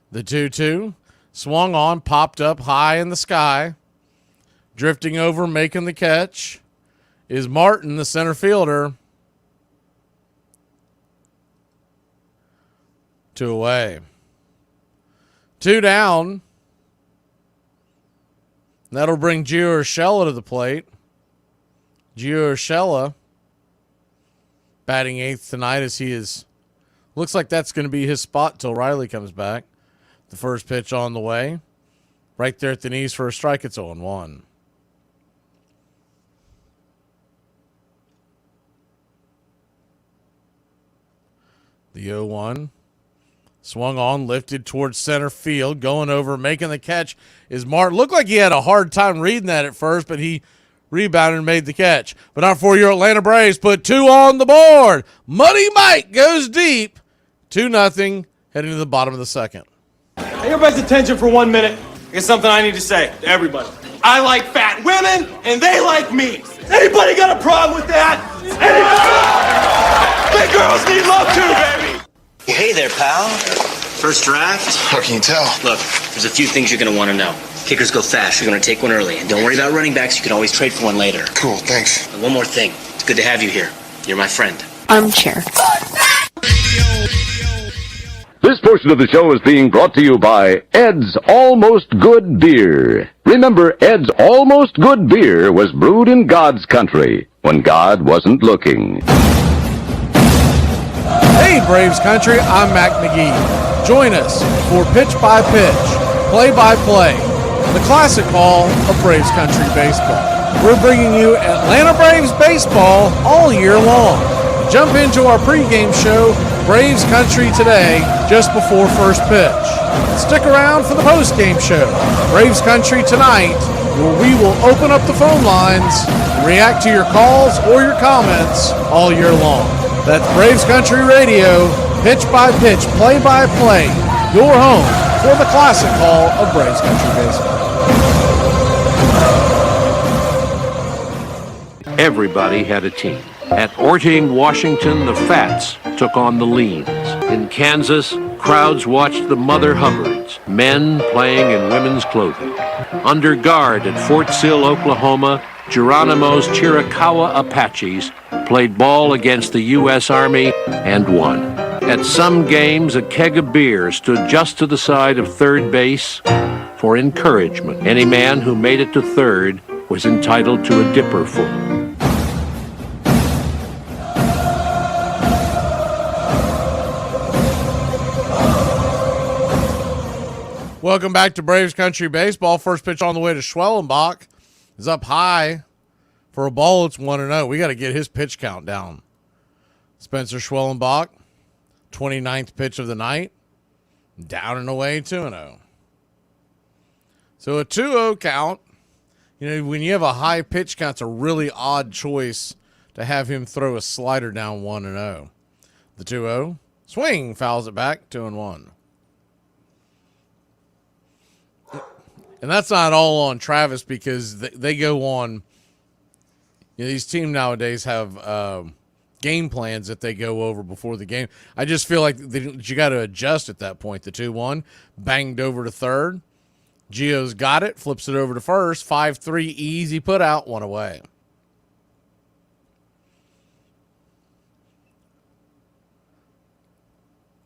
S1: The 2-2. Swung on, popped up high in the sky. Drifting over, making the catch is Martin, the center fielder. 2 away. 2 down. That'll bring Gio Urshela to the plate. Gio Urshela batting 8th tonight as he is. Looks like that's going to be his spot till Riley comes back. The first pitch on the way. Right there at the knees for a strike. It's 0-1. The 0-1. Swung on, lifted towards center field. Going over, making the catch is Martin. Looked like he had a hard time reading that at first, but he rebounded and made the catch. But not for your Atlanta Braves. Put 2 on the board. Muddy Mike goes deep. 2-0, heading to the bottom of the second.
S5: Everybody's attention for 1 minute. Here's something I need to say to everybody. I like fat women, and they like me. Anybody got a problem with that? Anybody? Big girls need love too, baby.
S6: Hey there, pal. First draft?
S15: How can you tell?
S6: Look, there's a few things you're going to want to know. Kickers go fast. You're going to take one early. And don't worry about running backs. You can always trade for one later.
S15: Cool, thanks.
S6: And one more thing. It's good to have you here. You're my friend.
S17: Armchair.
S11: This portion of the show is being brought to you by Ed's Almost Good Beer. Remember, Ed's Almost Good Beer was brewed in God's country when God wasn't looking.
S1: Hey, Braves Country, I'm Mac Magee. Join us for Pitch by Pitch, Play by Play, the classic call of Braves Country baseball. We're bringing you Atlanta Braves baseball all year long. Jump into our pregame show, Braves Country Today, just before first pitch. Stick around for the postgame show, Braves Country Tonight, where we will open up the phone lines and react to your calls or your comments all year long. That's Braves Country Radio, pitch by pitch, play by play, your home for the classic call of Braves Country baseball.
S3: Everybody had a team. At Orting, Washington, the Fats took on the Leans. In Kansas, crowds watched the Mother Hubbards, men playing in women's clothing. Under guard at Fort Sill, Oklahoma, Geronimo's Chiricahua Apaches played ball against the U.S. Army and won. At some games, a keg of beer stood just to the side of third base for encouragement. Any man who made it to third was entitled to a dipperful.
S1: Welcome back to Braves Country Baseball. First pitch on the way to Schwellenbach is up high for a ball. It's 1-0. We got to get his pitch count down. Spencer Schwellenbach, 29th pitch of the night, down and away, 2-0. So a 2-0 count. You know, when you have a high pitch count, it's a really odd choice to have him throw a slider down 1-0. The 2-0 swing, fouls it back, 2-1. And that's not all on Travis because they go on. You know, these teams nowadays have game plans that they go over before the game. I just feel like you got to adjust at that point. The 2-1 banged over to third. Gio's got it, flips it over to first. 5-3 easy put out, 1 away.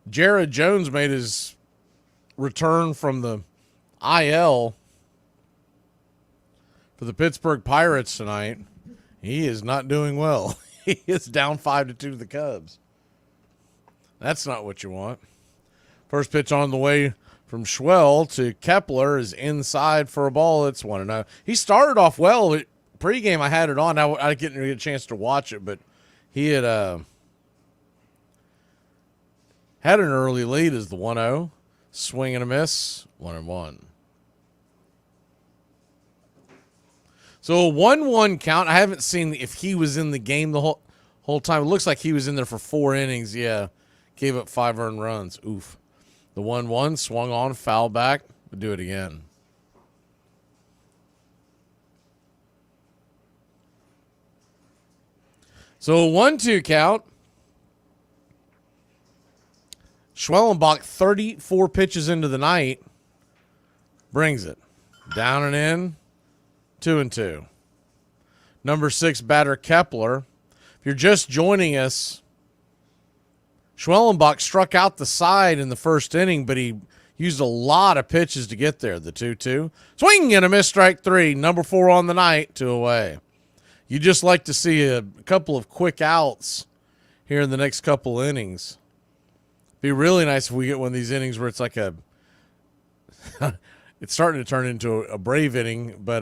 S1: Jared Jones made his return from the IL for the Pittsburgh Pirates tonight. He is not doing well. He is down 5-2 to the Cubs. That's not what you want. First pitch on the way from Schwell to Kepler is inside for a ball. It's 1-0. He started off well. Pregame, I had it on. I didn't get a chance to watch it, but he had had an early lead as the 1-0. Swing and a miss, 1-1. So a 1-1 count. I haven't seen if he was in the game the whole time. It looks like he was in there for 4 innings. Yeah, gave up 5 earned runs. Oof. The 1-1 swung on, foul back. We'll do it again. So a 1-2 count. Schwellenbach 34 pitches into the night. Brings it. Down and in. 2-2. Number 6 batter Kepler. If you're just joining us, Schwellenbach struck out the side in the first inning, but he used a lot of pitches to get there. The 2-2. Swing and a miss, strike 3. Number 4 on the night, 2 away. You just like to see a couple of quick outs here in the next couple innings. Be really nice if we get one of these innings where it's like a it's starting to turn into a Brave inning, but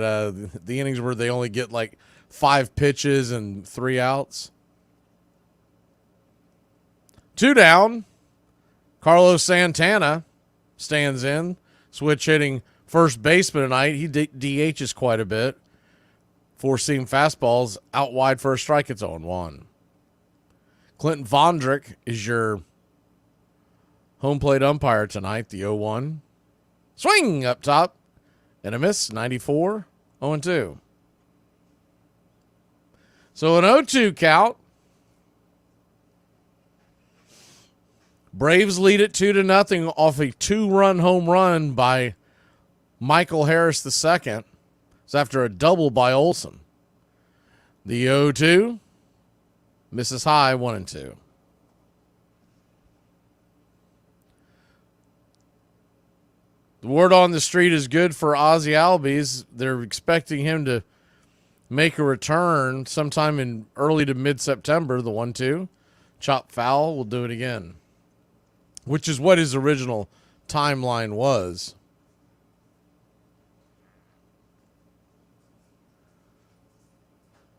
S1: the innings where they only get like 5 pitches and 3 outs. 2 down. Carlos Santana stands in. Switch hitting first baseman tonight. He DHs quite a bit. 4-seam fastballs out wide for a strike. It's 0-1. Clinton Vondrick is your home plate umpire tonight, the 0-1. Swing up top and a miss, 94, 0-2. So an 0-2 count. Braves lead it 2-0 off a 2-run home run by Michael Harris II. It's after a double by Olson. The 0-2 misses high, 1-2. The word on the street is good for Ozzie Albies. They're expecting him to make a return sometime in early to mid-September. The 1-2. Chop foul. We'll do it again. Which is what his original timeline was.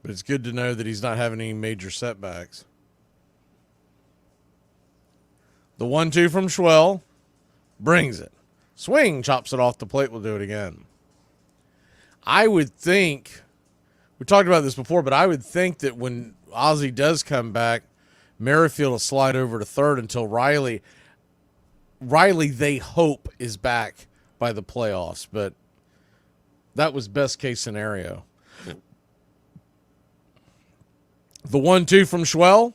S1: But it's good to know that he's not having any major setbacks. The 1-2 from Schwell. Brings it. Swing, chops it off the plate. We'll do it again. I would think, we talked about this before, but I would think that when Ozzie does come back, Merrifield will slide over to third until Riley, they hope, is back by the playoffs. But that was best case scenario. The 1-2 from Schwell.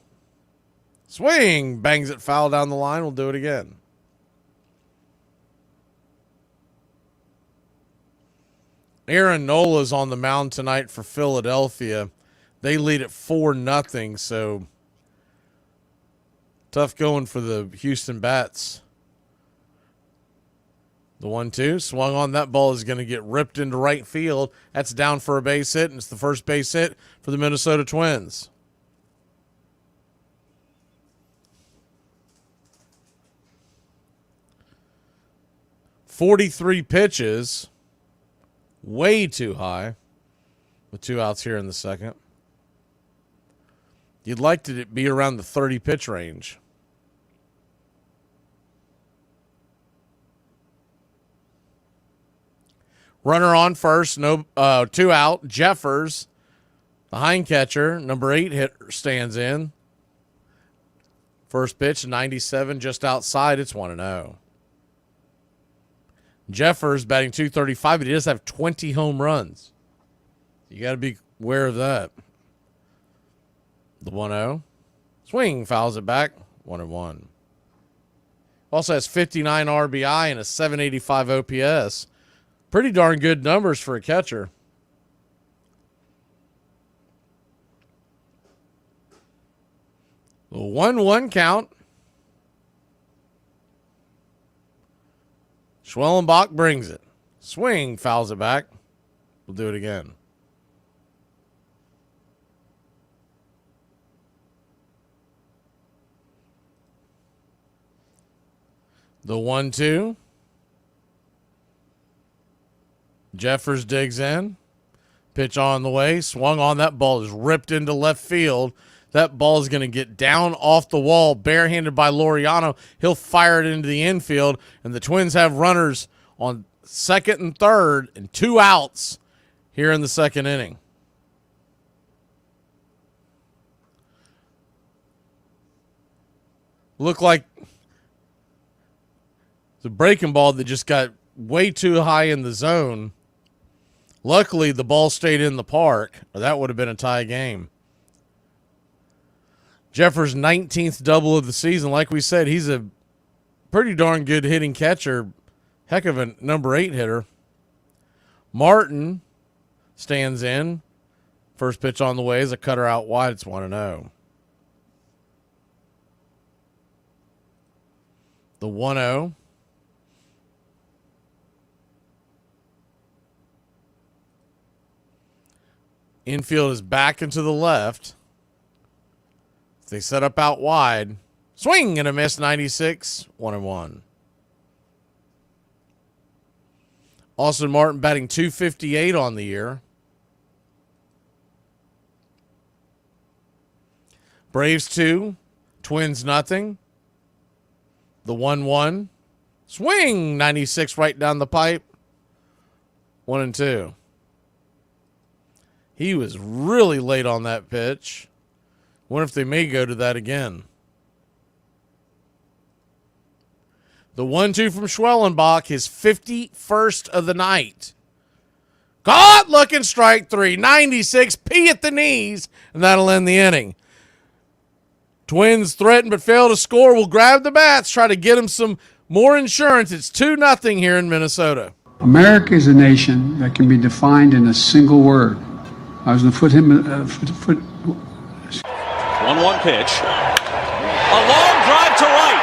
S1: Swing, bangs it foul down the line. We'll do it again. Aaron Nola's on the mound tonight for Philadelphia. They lead at 4-0, so tough going for the Houston Bats. The 1-2 swung on. That ball is going to get ripped into right field. That's down for a base hit, and it's the first base hit for the Minnesota Twins. .43 pitches. Way too high with 2 outs here in the second. You'd like to be around the 30 pitch range. Runner on first, 2 out. Jeffers, the hind catcher, number 8 hitter, stands in. First pitch, 97, just outside. It's 1-0. Jeffers batting .235, but he does have 20 home runs. You got to be aware of that. The 1-0. Swing, fouls it back. 1-1. Also has 59 RBI and a 785 OPS. Pretty darn good numbers for a catcher. The 1-1 count. Schwellenbach brings it. Swing, fouls it back. We'll do it again. The 1-2. Jeffers digs in. Pitch on the way. Swung on. That ball is ripped into left field. That ball is going to get down off the wall, barehanded by Laureano. He'll fire it into the infield, and the Twins have runners on second and third and 2 outs here in the second inning. Looked like the breaking ball that just got way too high in the zone. Luckily, the ball stayed in the park, or that would have been a tie game. Jeffers' 19th double of the season. Like we said, he's a pretty darn good hitting catcher. Heck of a number 8 hitter. Martin stands in. First pitch on the way is a cutter out wide. It's 1-0. The 1-0. Infield is back and to the left. They set up out wide. Swing and a miss, 96, 1-1. Austin Martin batting .258 on the year. Braves 2, Twins nothing. The 1-1. Swing, 96 right down the pipe. 1-2. He was really late on that pitch. Wonder if they may go to that again. The 1-2 from Schwellenbach, his 51st of the night. Caught, looking, strike 3. 96, P at the knees, and that'll end the inning. Twins threaten but fail to score. Will grab the bats, try to get him some more insurance. It's 2-0 here in Minnesota.
S7: America is a nation that can be defined in a single word. I was going to put him
S8: 1-1 pitch. A long drive to right.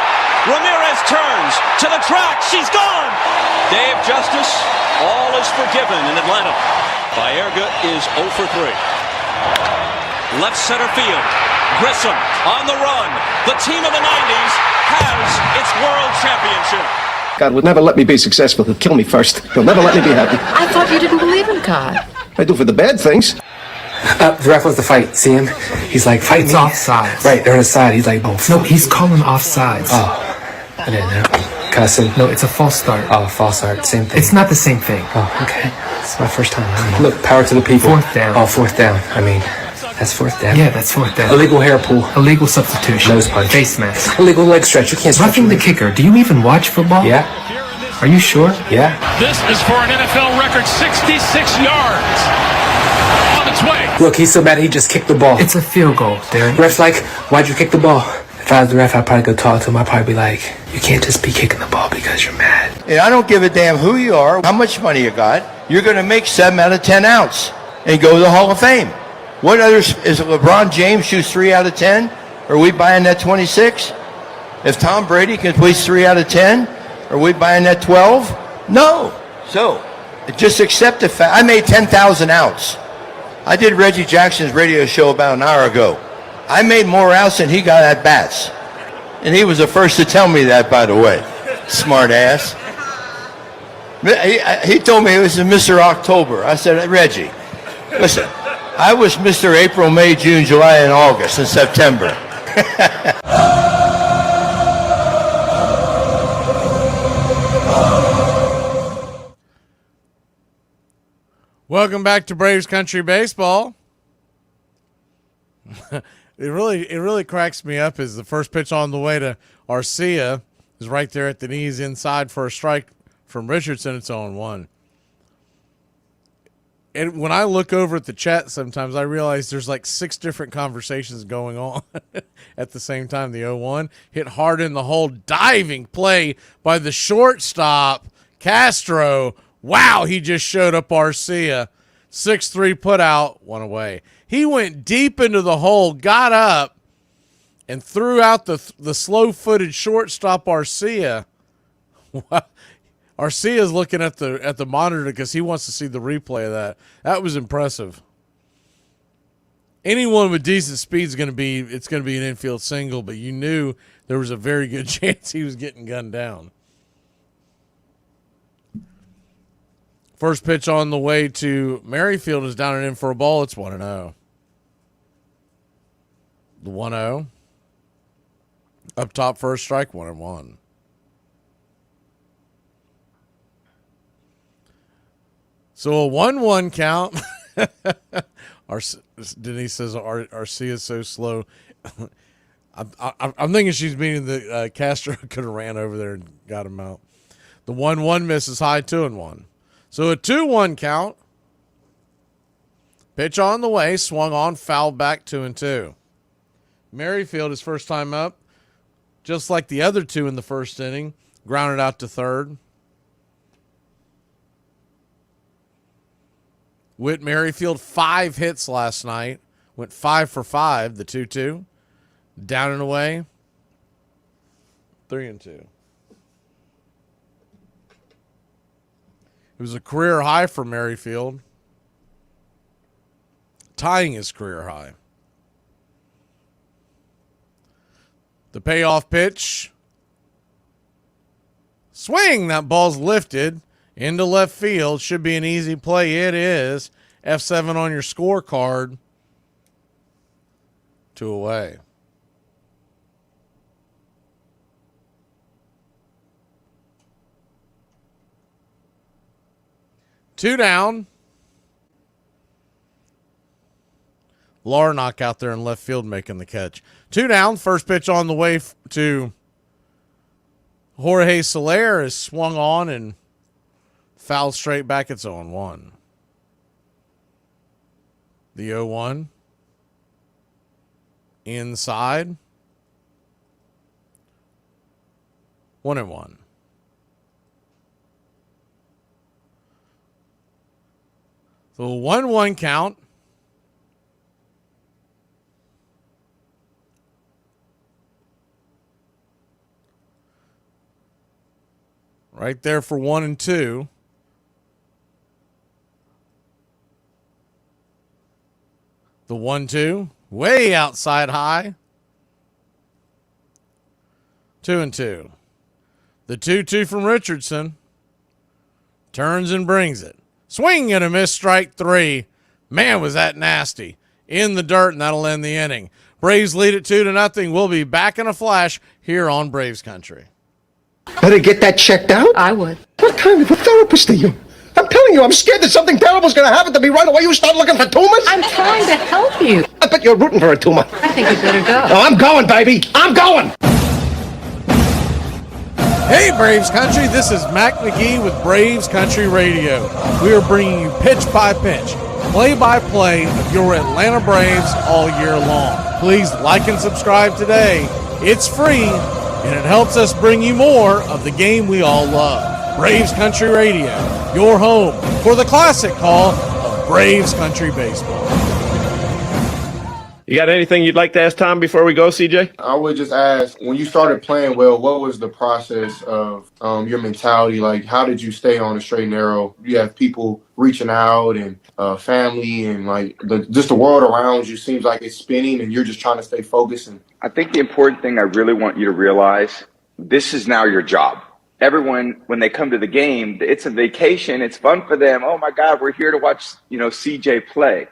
S8: Ramirez turns to the track. She's gone. Dave Justice, all is forgiven in Atlanta. Baerga is 0 for 3. Left center field. Grissom on the run. The team of the 90s has its world championship.
S9: God would never let me be successful. He'll kill me first. He'll never let me be happy.
S12: I thought you didn't believe in God.
S9: I do for the bad things.
S23: The ref wants to fight. See him? He's like, fight
S12: It's
S23: me.
S12: offsides.
S23: Right, they're on his side. He's like, oh.
S12: No, he's calling offsides.
S23: Oh. I didn't know. Cussing.
S12: No, it's a false start.
S23: Oh, false start. Same thing.
S12: It's not the same thing.
S23: Oh, okay. It's my first time. I mean, look, power to the people.
S12: Fourth down.
S23: Oh, fourth down. I mean, that's fourth down.
S12: Yeah, that's fourth down.
S23: Illegal hair pull.
S12: Illegal substitution.
S23: Nose punch.
S12: Face mask.
S23: Illegal leg stretch. You can't stretch.
S12: Roughing the kicker. Do you even watch football?
S23: Yeah.
S12: Are you sure?
S23: Yeah.
S26: This is for an NFL record 66 yards. On its way.
S23: Look, he's so bad he just kicked the ball.
S12: It's a field goal, Darren.
S23: Ref's like, why'd you kick the ball? If I was the ref, I'd probably go talk to him. I'd probably be like, you can't just be kicking the ball because you're mad.
S25: And I don't give a damn who you are, how much money you got. You're going to make 7 out of 10 outs and go to the Hall of Fame. What others, is LeBron James shoots 3 out of 10? Are we buying that 26? If Tom Brady can place 3 out of 10, are we buying that 12? No. So, just accept the fact. I made 10,000 outs. I did Reggie Jackson's radio show about an hour ago. I made more outs than he got at bats. And he was the first to tell me that, by the way. Smart ass. He told me it was Mr. October. I said, Reggie, listen, I was Mr. April, May, June, July, and August, and September.
S1: Welcome back to Braves Country Baseball. It really cracks me up is the first pitch on the way to Arcia is right there at the knees inside for a strike from Richardson. It's 0-1. And when I look over at the chat sometimes, I realize there's like 6 different conversations going on at the same time. The 0-1 hit hard in the hole, diving play by the shortstop, Castro. Wow, he just showed up Arcia. 6-3 put out, 1 away. He went deep into the hole, got up, and threw out the slow-footed shortstop Arcia. Arcia's looking at the monitor because he wants to see the replay of that. That was impressive. Anyone with decent speed is going to be an infield single, but you knew there was a very good chance he was getting gunned down. First pitch on the way to Merrifield is down and in for a ball. It's 1-0. The 1-0. Up top, first strike, 1-1. So a 1-1 count. Denise says Arcia is so slow. I'm thinking she's meaning that Castro could have ran over there and got him out. The 1-1 misses high, 2-1. So a 2-1 count. Pitch on the way, swung on, fouled back, 2-2. Merrifield, his first time up, just like the other 2 in the first inning, grounded out to third. Whit Merrifield, 5 hits last night. Went 5 for 5, the 2-2. Down and away, 3-2. It was a career high for Merrifield, tying his career high. The payoff pitch. Swing! That ball's lifted into left field. Should be an easy play. It is. F7 on your scorecard. 2 away. Two down. Larnock out there in left field making the catch. 2 down. First pitch on the way to Jorge Soler is swung on and fouled straight back. It's 0-1. The 0-1. Inside. 1-1. So 1-1 count. Right there for 1 and 2. The 1-2. Way outside high. 2 and 2. The 2-2 from Richardson. Turns and brings it. Swing and a miss, strike 3. Man, was that nasty. In the dirt, and that'll end the inning. Braves lead it 2-0. We'll be back in a flash here on Braves Country.
S9: Better get that checked out?
S4: I would.
S9: What kind of a therapist are you? I'm telling you, I'm scared that something terrible is going to happen to me right away. You start looking for tumors?
S4: I'm trying to help you.
S9: I bet you're rooting for a tumor.
S4: I think you better go.
S9: Oh, I'm going, baby. I'm going.
S1: Hey, Braves Country. This is Mac Magee with Braves Country Radio. We are bringing you pitch by pitch, play-by-play of your Atlanta Braves all year long. Please like and subscribe today. It's free, and it helps us bring you more of the game we all love. Braves Country Radio, your home for the classic call of Braves Country Baseball.
S10: You got anything you'd like to ask Tom before we go, CJ?
S13: I would just ask, when you started playing well, what was the process of your mentality? Like, how did you stay on the straight and narrow? You have people reaching out and family and like just the world around you seems like it's spinning and you're just trying to stay focused. And
S16: I think the important thing I really want you to realize, this is now your job. Everyone, when they come to the game, it's a vacation. It's fun for them. Oh my God, we're here to watch, CJ play.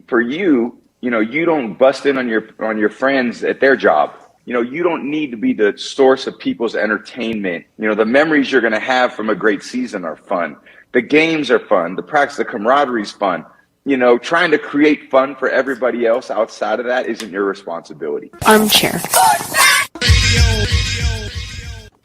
S16: For you, you don't bust in on your friends at their job. You don't need to be the source of people's entertainment. The memories you're going to have from a great season are fun. The games are fun. The practice, the camaraderie is fun. Trying to create fun for everybody else outside of that isn't your responsibility.
S4: Armchair.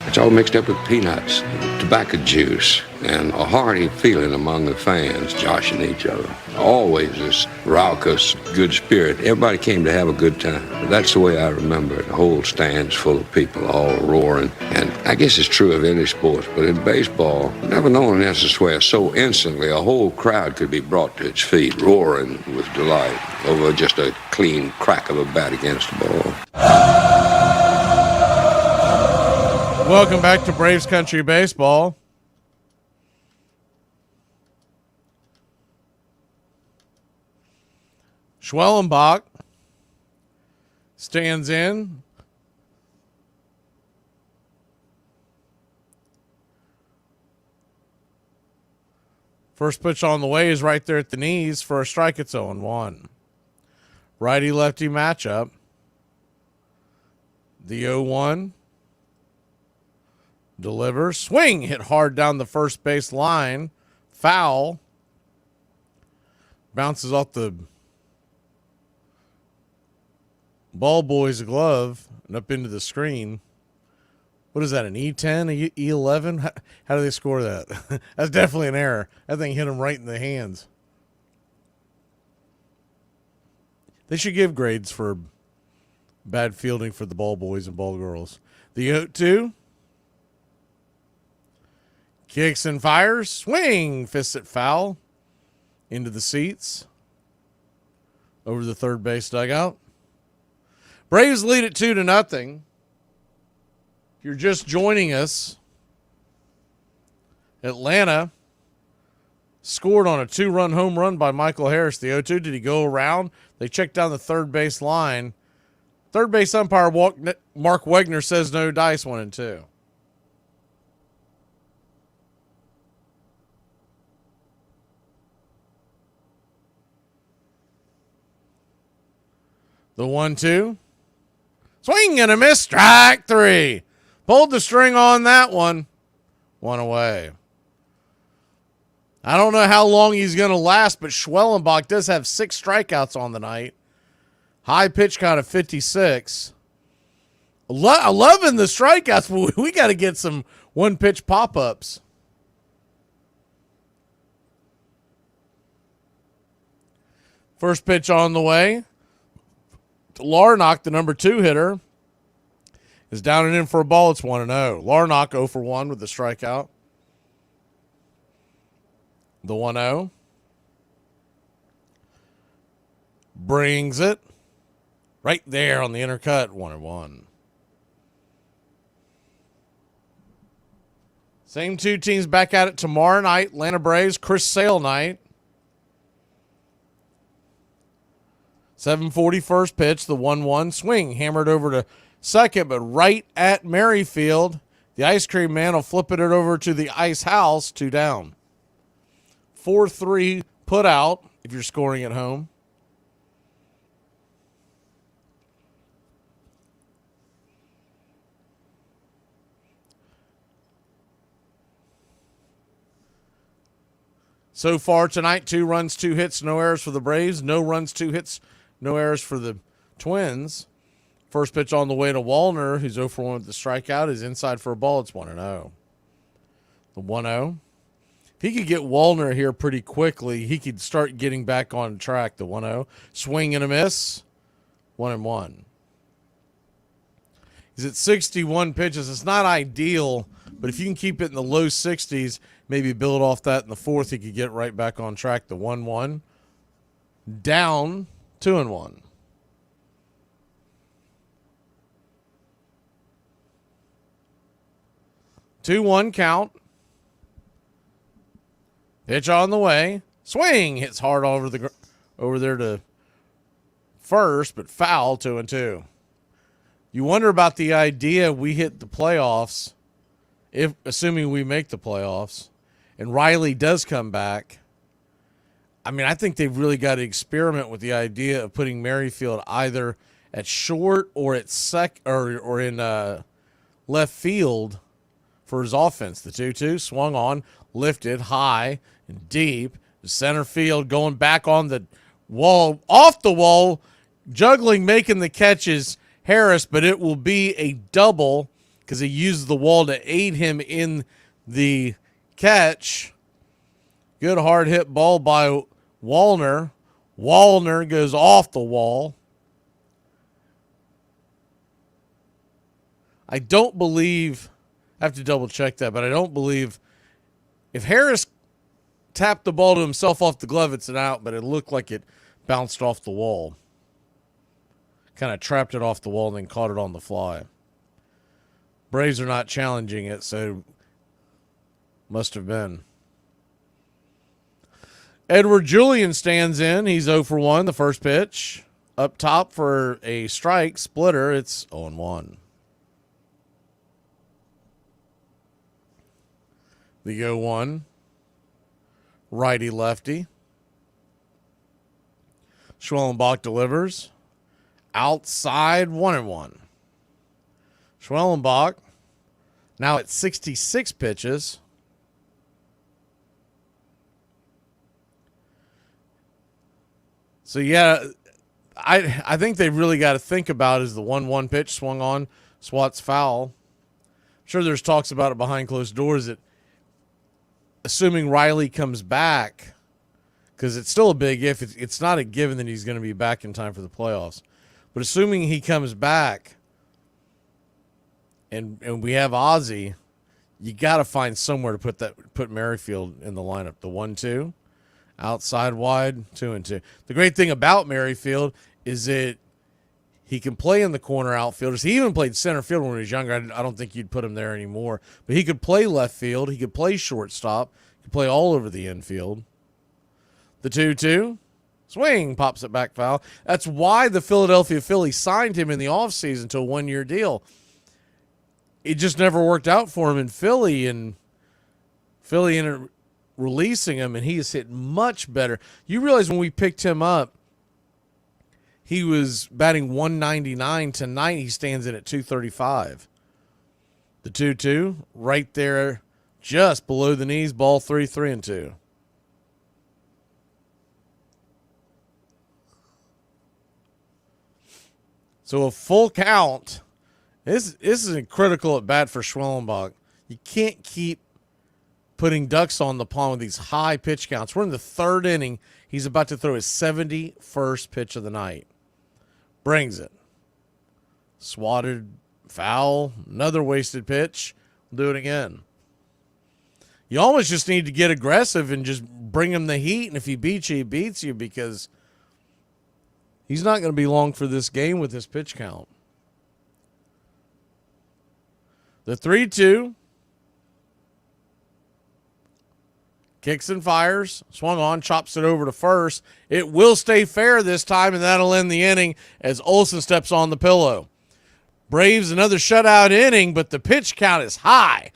S18: It's all mixed up with peanuts, tobacco juice, and a hearty feeling among the fans joshing each other. Always this raucous, good spirit. Everybody came to have a good time. That's the way I remember it. The whole stand's full of people all roaring. And I guess it's true of any sport, but in baseball, I've never known an instance where so instantly a whole crowd could be brought to its feet, roaring with delight over just a clean crack of a bat against the ball.
S1: Welcome back to Braves Country Baseball. Schwellenbach stands in. First pitch on the way is right there at the knees for a strike. It's 0-1. Righty-lefty matchup. The 0-1. Delivers. Swing. Hit hard down the first base line. Foul. Bounces off the ball boy's glove and up into the screen. What is that, an E10, E11? How do they score that? That's definitely an error. That thing hit him right in the hands. They should give grades for bad fielding for the ball boys and ball girls. The 0-2. Kicks and fires. Swing. Fists it foul. into the seats over the third base dugout. Braves lead it 2-0. If you're just joining us, Atlanta scored on a 2-run home run by Michael Harris. The 0-2, did he go around? They checked down the third base line. Third base umpire Mark Wegner says no dice, 1-2. The 1-2. Swing and a miss. Strike 3. Pulled the string on that one. One away. I don't know how long he's going to last, but Schwellenbach does have 6 strikeouts on the night. High pitch count of 56. 11 the strikeouts, but we got to get some one-pitch pop-ups. First pitch on the way. Larnach, the number 2 hitter, is down and in for a ball. It's 1-0. Larnach 0 for 1 with the strikeout. The 1-0. Brings it right there on the intercut. 1-1. Same 2 teams back at it tomorrow night. Atlanta Braves, Chris Sale night. 7:40 first pitch, the 1-1 swing. Hammered over to second, but right at Merrifield. The ice cream man will flip it over to the ice house, 2 down. 4-3 put out if you're scoring at home. So far tonight, 2 runs, 2 hits, no errors for the Braves. No runs, 2 hits, no errors for the Twins. First pitch on the way to Wallner, who's 0 for 1 with the strikeout, is inside for a ball. It's 1-0. The 1-0. If he could get Wallner here pretty quickly, he could start getting back on track. The 1-0. Swing and a miss. 1-1. He's at 61 pitches. It's not ideal, but if you can keep it in the low 60s, maybe build off that in the 4th, he could get right back on track. The 1-1. Down 2-1. Two 1 count. Pitch on the way. Swing hits hard over there to first, but foul. 2-2. You wonder about the idea we hit the playoffs, if assuming we make the playoffs, and Riley does come back. I mean, I think they've really got to experiment with the idea of putting Merrifield either at short or at or in left field for his offense. The 2-2 swung on, lifted high and deep. The center field going back on the wall, off the wall, juggling, making the catches, Harris, but it will be a double because he used the wall to aid him in the catch. Good hard hit ball by Wallner. Wallner goes off the wall. I don't believe, I have to double check that, but I don't believe if Harris tapped the ball to himself off the glove, it's an out, but it looked like it bounced off the wall. Kind of trapped it off the wall and then caught it on the fly. Braves are not challenging it, so must have been. Edward Julian stands in. He's 0 for 1, the first pitch. Up top for a strike, splitter. It's 0-1. The 0-1. Righty-lefty. Schwellenbach delivers. Outside, 1-1. Schwellenbach now at 66 pitches. So, yeah, I think they've really got to think about is the 1-1 pitch swung on, swats foul. I'm sure there's talks about it behind closed doors that assuming Riley comes back, because it's still a big if, it's not a given that he's going to be back in time for the playoffs. But assuming he comes back and we have Ozzie, you got to find somewhere to put Merrifield in the lineup. The 1-2 Outside wide, 2-2. The great thing about Merrifield is that he can play in the corner outfielders. He even played center field when he was younger. I don't think you'd put him there anymore. But he could play left field. He could play shortstop. He could play all over the infield. The 2-2. Swing, pops it back foul. That's why the Philadelphia Phillies signed him in the offseason to a one-year deal. It just never worked out for him in Philly, and Philly ended up releasing him, and he has hit much better. You realize when we picked him up, he was batting 199. Tonight he stands in at 235. The 2-2, right there, just below the knees, ball 3, 3-2. So a full count. This is critical at bat for Schwellenbach. You can't keep putting ducks on the pond with these high pitch counts. We're in the third inning. He's about to throw his 71st pitch of the night. Brings it. Swatted, foul, another wasted pitch. We'll do it again. You almost just need to get aggressive and just bring him the heat, and if he beats you, he beats you, because he's not going to be long for this game with this pitch count. The 3-2. Kicks and fires. Swung on, chops it over to first. It will stay fair this time, and that'll end the inning as Olsen steps on the pillow. Braves another shutout inning, but the pitch count is high.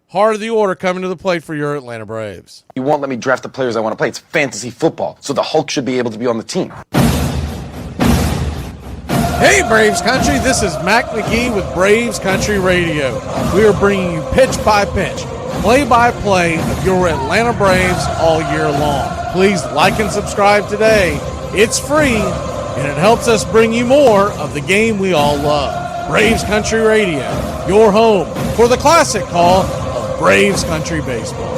S1: Heart of the order coming to the plate for your Atlanta Braves.
S2: You won't let me draft the players I want to play. It's fantasy football, so the Hulk should be able to be on the team.
S1: Hey, Braves Country, this is Mac Magee with Braves Country Radio. We are bringing you pitch by pitch, play-by-play of your Atlanta Braves all year long. Please like and subscribe today. It's free, and it helps us bring you more of the game we all love. Braves Country Radio, your home for the classic call of Braves Country Baseball.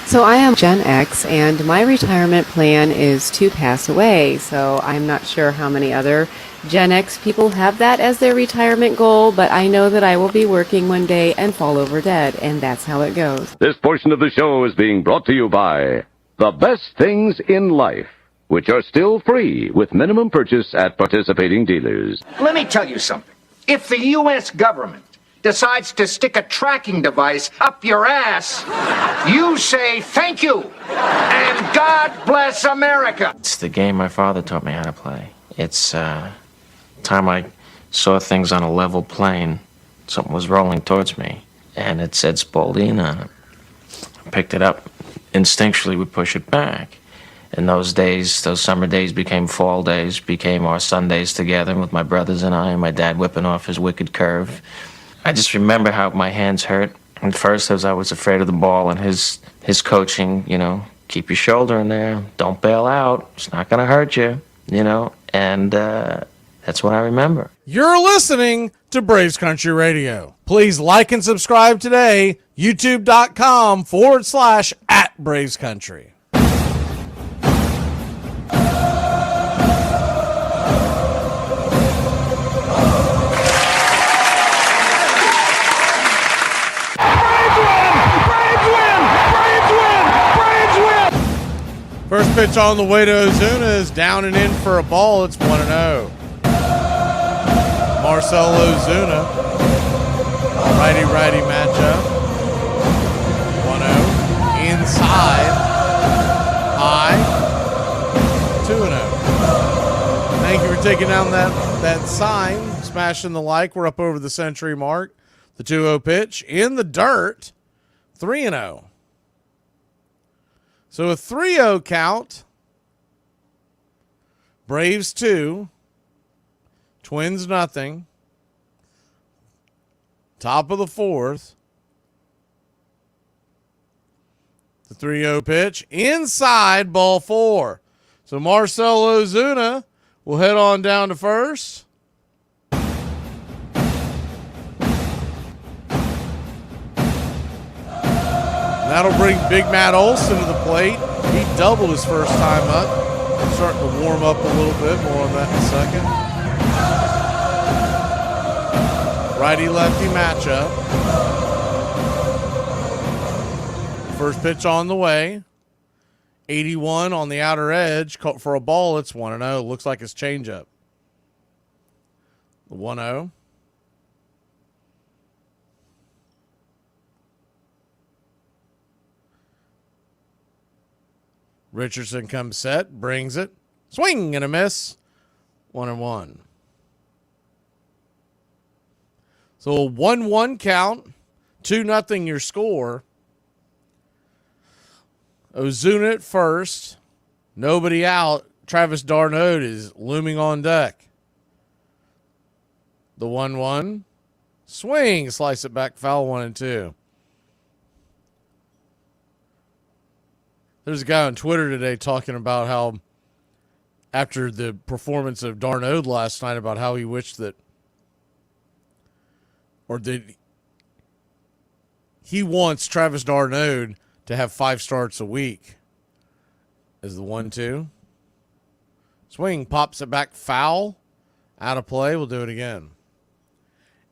S14: So I am Gen X, and my retirement plan is to pass away. So I'm not sure how many other Gen X people have that as their retirement goal, but I know that I will be working one day and fall over dead, and that's how it goes.
S11: This portion of the show is being brought to you by The Best Things in Life, which are still free with minimum purchase at participating dealers.
S19: Let me tell you something. If the U.S. government decides to stick a tracking device up your ass, you say thank you and God bless America.
S20: It's the game my father taught me how to play. It's time I saw things on a level plane. Something was rolling towards me, and it said Spalding on it. I picked it up. Instinctually, we push it back. And those days, those summer days became fall days, became our Sundays together with my brothers and I, and my dad whipping off his wicked curve. I just remember how my hands hurt. At first, as I was afraid of the ball, and his coaching, keep your shoulder in there, don't bail out, it's not going to hurt you, and that's what I remember.
S1: You're listening to Braves Country Radio. Please like and subscribe today, youtube.com/@Braves Country. First pitch on the way to Ozuna is down and in for a ball. It's 1-0. Marcell Ozuna. Righty-righty matchup. 1-0. Inside. High. 2-0. Thank you for taking down that sign. Smashing the like. We're up over the century mark. The 2-0 pitch. In the dirt. 3-0. So a 3-0 count. Braves 2. Twins nothing. Top of the fourth. The 3-0 pitch. Inside, ball 4. So Marcell Ozuna will head on down to first. That'll bring Big Matt Olson to the plate. He doubled his first time up. Starting to warm up a little bit. More on that in a second. Righty-lefty matchup. First pitch on the way. 81 on the outer edge. Caught for a ball. It's 1-0. Looks like it's changeup. The 1-0. Richardson comes set, brings it. Swing and a miss. 1-1. So a 1-1 count. 2-0 your score. Ozuna at first. Nobody out. Travis d'Arnaud is looming on deck. The 1-1. Swing. Slice it back. Foul 1-2. There's a guy on Twitter today talking about how after the performance of d'Arnaud last night about how he wished that he wants Travis d'Arnaud to have 5 starts a week. Is the 1-2. Swing, pops it back, foul, out of play. We'll do it again.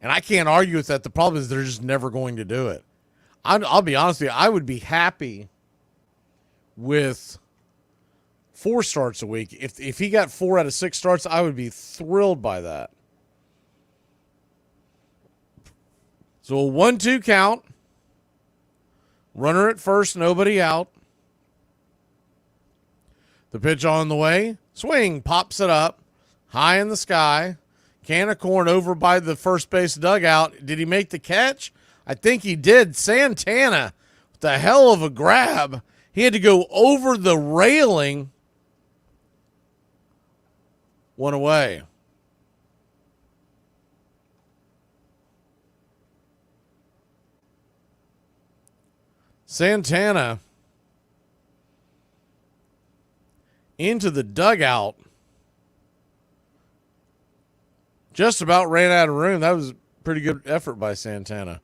S1: And I can't argue with that. The problem is they're just never going to do it. I'll be honest with you. I would be happy with 4 starts a week. If he got 4 out of 6 starts, I would be thrilled by that. So a 1-2 count. Runner at first, nobody out. The pitch on the way. Swing, pops it up. High in the sky. Can of corn over by the first base dugout. Did he make the catch? I think he did. Santana, with the hell of a grab. He had to go over the railing. 1 away. Santana into the dugout. Just about ran out of room. That was a pretty good effort by Santana.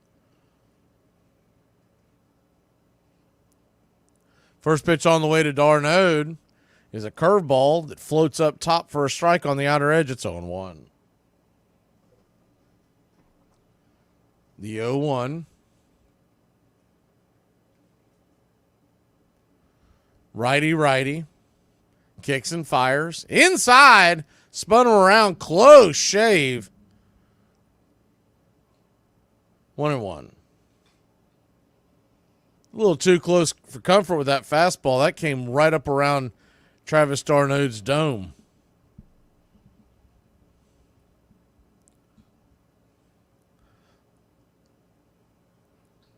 S1: First pitch on the way to d'Arnaud is a curveball that floats up top for a strike on the outer edge. It's 0-1. The 0-1. Righty. Kicks and fires. Inside. Spun him around. Close shave. 1-1. A little too close for comfort with that fastball. That came right up around Travis d'Arnaud's dome.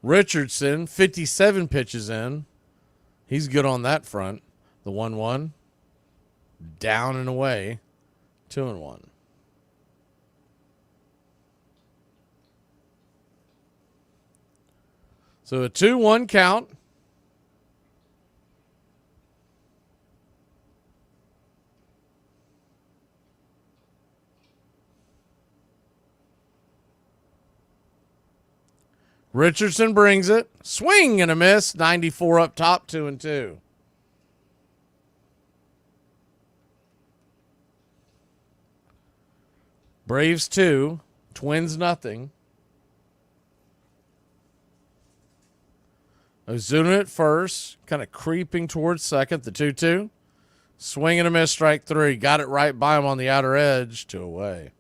S1: Richardson, 57 pitches in. He's good on that front. The 1-1. Down and away. 2-1. So a 2-1 count. Richardson brings it. Swing and a miss. 94 up top, 2-2. Braves 2, Twins nothing. Ozuna at first, kind of creeping towards second. The 2-2. Swing and a miss, strike 3. Got it right by him on the outer edge. 2 away.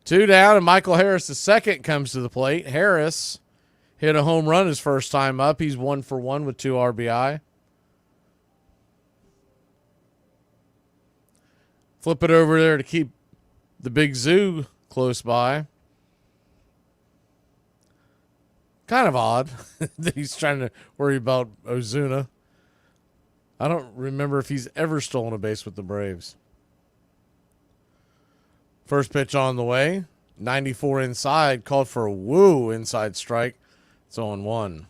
S1: Two down, and Michael Harris, the second, comes to the plate. Harris hit a home run his first time up. He's 1 for 1 with 2 RBI. Flip it over there to keep the big zoo close by. Kind of odd that he's trying to worry about Ozuna. I don't remember if he's ever stolen a base with the Braves. First pitch on the way. 94 inside. Called for a woo inside strike. It's 0-1.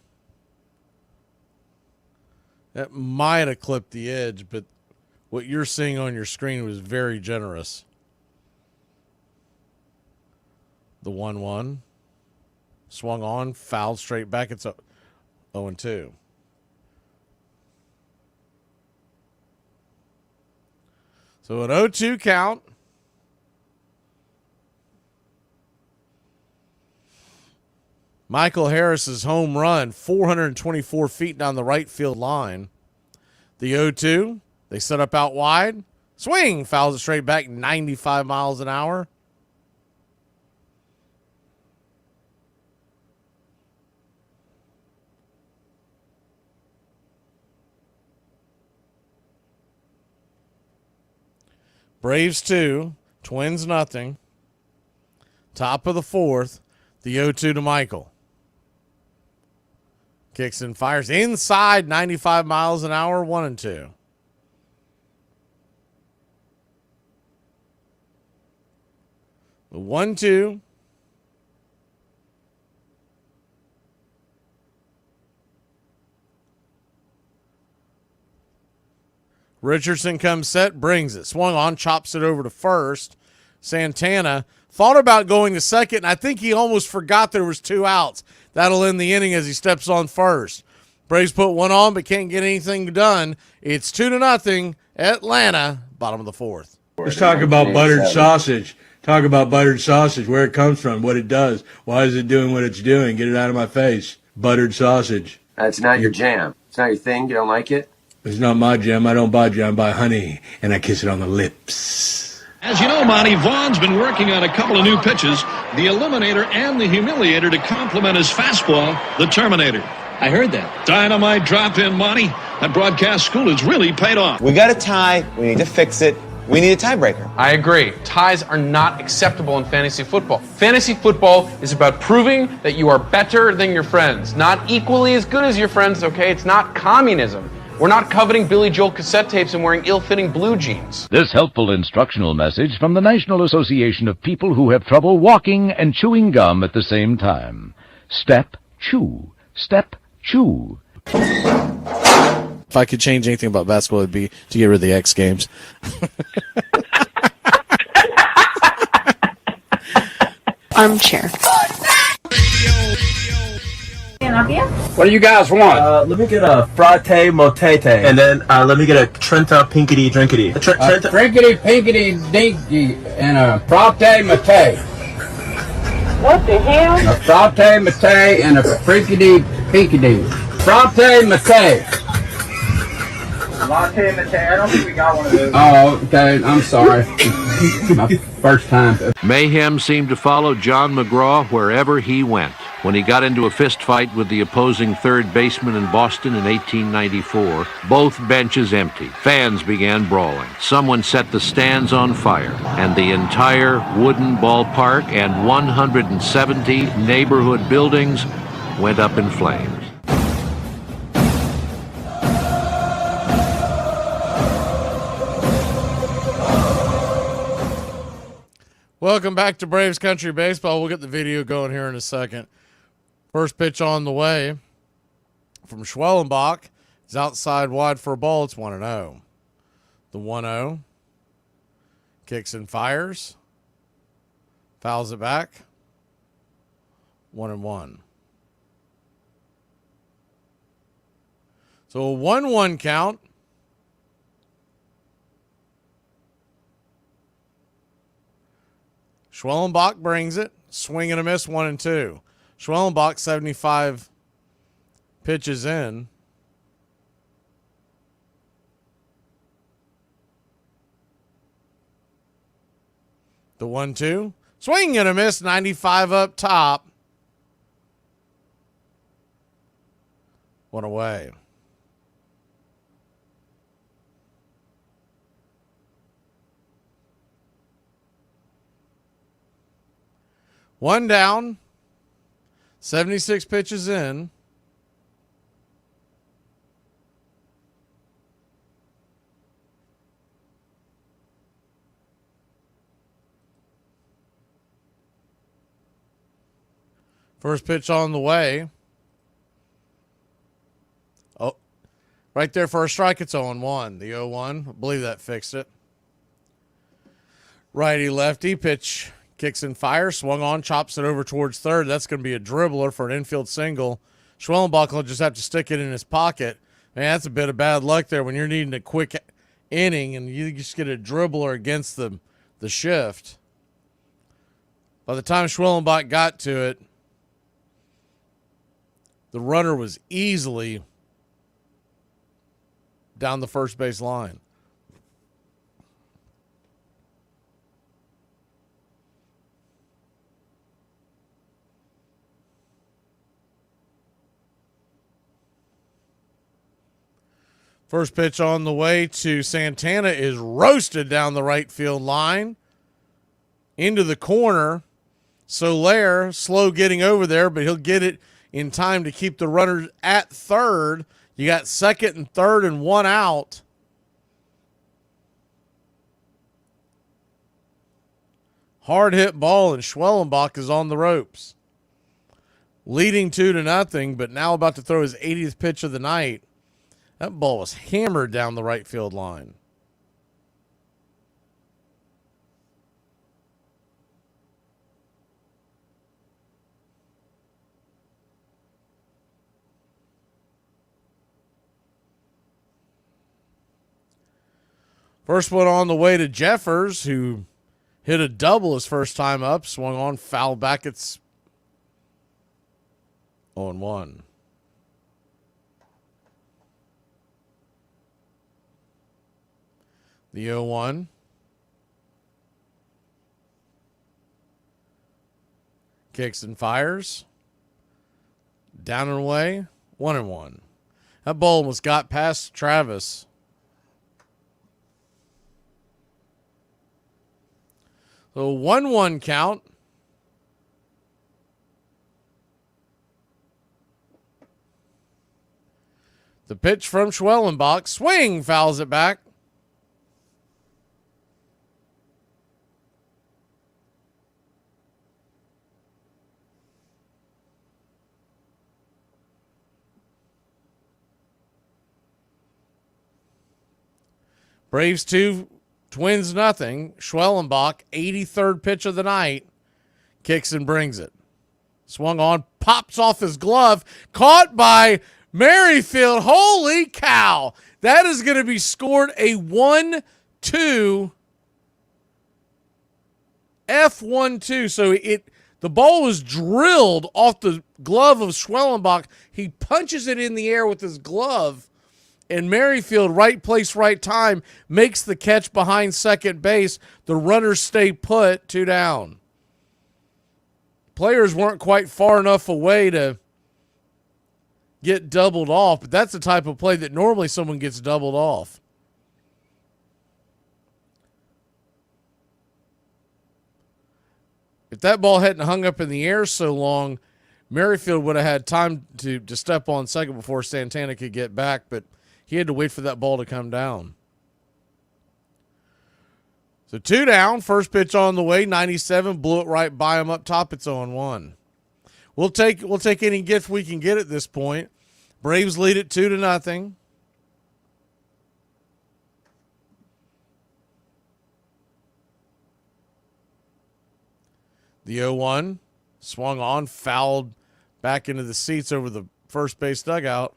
S1: That might have clipped the edge, but what you're seeing on your screen was very generous. The 1-1. Swung on, fouled straight back. It's 0-2. So an 0-2 count. Michael Harris's home run, 424 feet down the right field line. The 0-2, they set up out wide. Swing, fouls it straight back, 95 miles an hour. Braves 2, Twins nothing. Top of the fourth, the 0-2 to Michael. Kicks and fires inside, 95 miles an hour, 1-2. The 1-2. Richardson comes set, brings it. Swung on, chops it over to first. Santana thought about going to second, and I think he almost forgot there was 2 outs. That'll end the inning as he steps on first. Braves put one on, but can't get anything done. It's 2-0, Atlanta, bottom of the fourth.
S5: Let's talk about buttered sausage. Talk about buttered sausage, where it comes from, what it does. Why is it doing what it's doing? Get it out of my face. Buttered sausage.
S6: That's not your jam. It's not your thing. You don't like it?
S5: It's not my jam. I don't buy jam. I buy honey, and I kiss it on the lips.
S26: As you know, Monty, Vaughn's been working on a couple of new pitches, the Eliminator and the Humiliator, to complement his fastball, the Terminator. I heard that. Dynamite drop in, Monty. That broadcast school has really paid off.
S15: We got a tie. We need to fix it. We need a tiebreaker.
S21: I agree. Ties are not acceptable in fantasy football. Fantasy football is about proving that you are better than your friends, not equally as good as your friends, okay? It's not communism. We're not coveting Billy Joel cassette tapes and wearing ill-fitting blue jeans.
S11: This helpful instructional message from the National Association of People Who Have Trouble Walking and Chewing Gum at the Same Time. Step, chew. Step, chew.
S1: If I could change anything about basketball, it'd be to get rid of the X Games.
S22: Armchair.
S24: What do you guys want?
S15: Let me get a fratte motete. And then let me get a Trenta pinkity drinkity.
S24: Drinkity, pinkity, dinky, and a fratte mate.
S22: What the hell?
S24: A fratte mate and a frinkity, pinkity. Fratte mate.
S15: Latte mate. I don't think we got one of those.
S24: Oh, okay. I'm sorry. My first time.
S3: Mayhem seemed to follow John McGraw wherever he went. When he got into a fist fight with the opposing third baseman in Boston in 1894, both benches emptied. Fans began brawling. Someone set the stands on fire, and the entire wooden ballpark and 170 neighborhood buildings went up in flames.
S1: Welcome back to Braves Country Baseball. We'll get the video going here in a second. First pitch on the way from Schwellenbach. It's outside wide for a ball. It's 1-0. The 1-0. Kicks and fires. Fouls it back. 1-1. So a 1-1 count. Schwellenbach brings it. Swing and a miss, 1-2. Schwellenbach, 75 pitches in. The 1-2. Swing and a miss, 95 up top. One away. One down. 76 pitches in. First pitch on the way. Oh, right there for a strike. It's 0-1. The 0-1. I believe that fixed it. Righty lefty pitch. Kicks and fires, swung on, chops it over towards third. That's going to be a dribbler for an infield single. Schwellenbach will just have to stick it in his pocket. Man, that's a bit of bad luck there when you're needing a quick inning, and you just get a dribbler against the shift. By the time Schwellenbach got to it, the runner was easily down the first base line. First pitch on the way to Santana is roasted down the right field line into the corner. Soler, slow getting over there, but he'll get it in time to keep the runners at third. You got second and third and one out. Hard hit ball, and Schwellenbach is on the ropes. Leading 2-0, but now about to throw his 80th pitch of the night. That ball was hammered down the right field line. First one on the way to Jeffers, who hit a double his first time up, swung on, foul back. It's 0-1. The 0-1. Kicks and fires. Down and away. 1-1. That ball almost got past Travis. So 1-1 count. The pitch from Schwellenbach. Swing, fouls it back. Braves 2, Twins nothing. Schwellenbach, 83rd pitch of the night, kicks and brings it. Swung on, pops off his glove, caught by Merrifield. Holy cow. That is going to be scored a 1-2 F1-2. So the ball was drilled off the glove of Schwellenbach. He punches it in the air with his glove. And Merrifield, right place, right time, makes the catch behind second base. The runners stay put, 2 down. Players weren't quite far enough away to get doubled off, but that's the type of play that normally someone gets doubled off. If that ball hadn't hung up in the air so long, Merrifield would have had time to step on second before Santana could get back, but he had to wait for that ball to come down. So 2 down, first pitch on the way, 97, blew it right by him up top. It's 0-1. We'll take any gift we can get at this point. Braves lead it 2-0. The 0-1 swung on, fouled back into the seats over the first base dugout.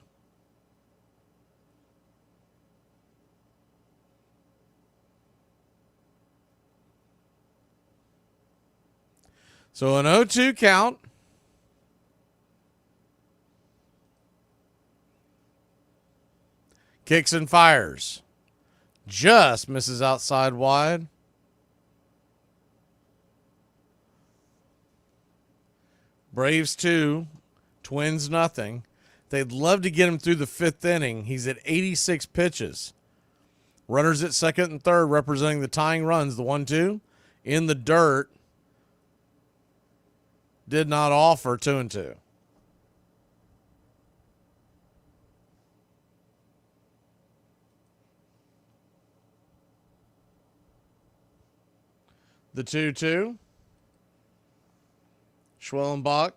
S1: So an 0-2 count. Kicks and fires. Just misses outside wide. Braves 2, Twins nothing. They'd love to get him through the 5th inning. He's at 86 pitches. Runners at second and third representing the tying runs. The 1-2 in the dirt. Did not offer. 2-2. The 2-2. Schwellenbach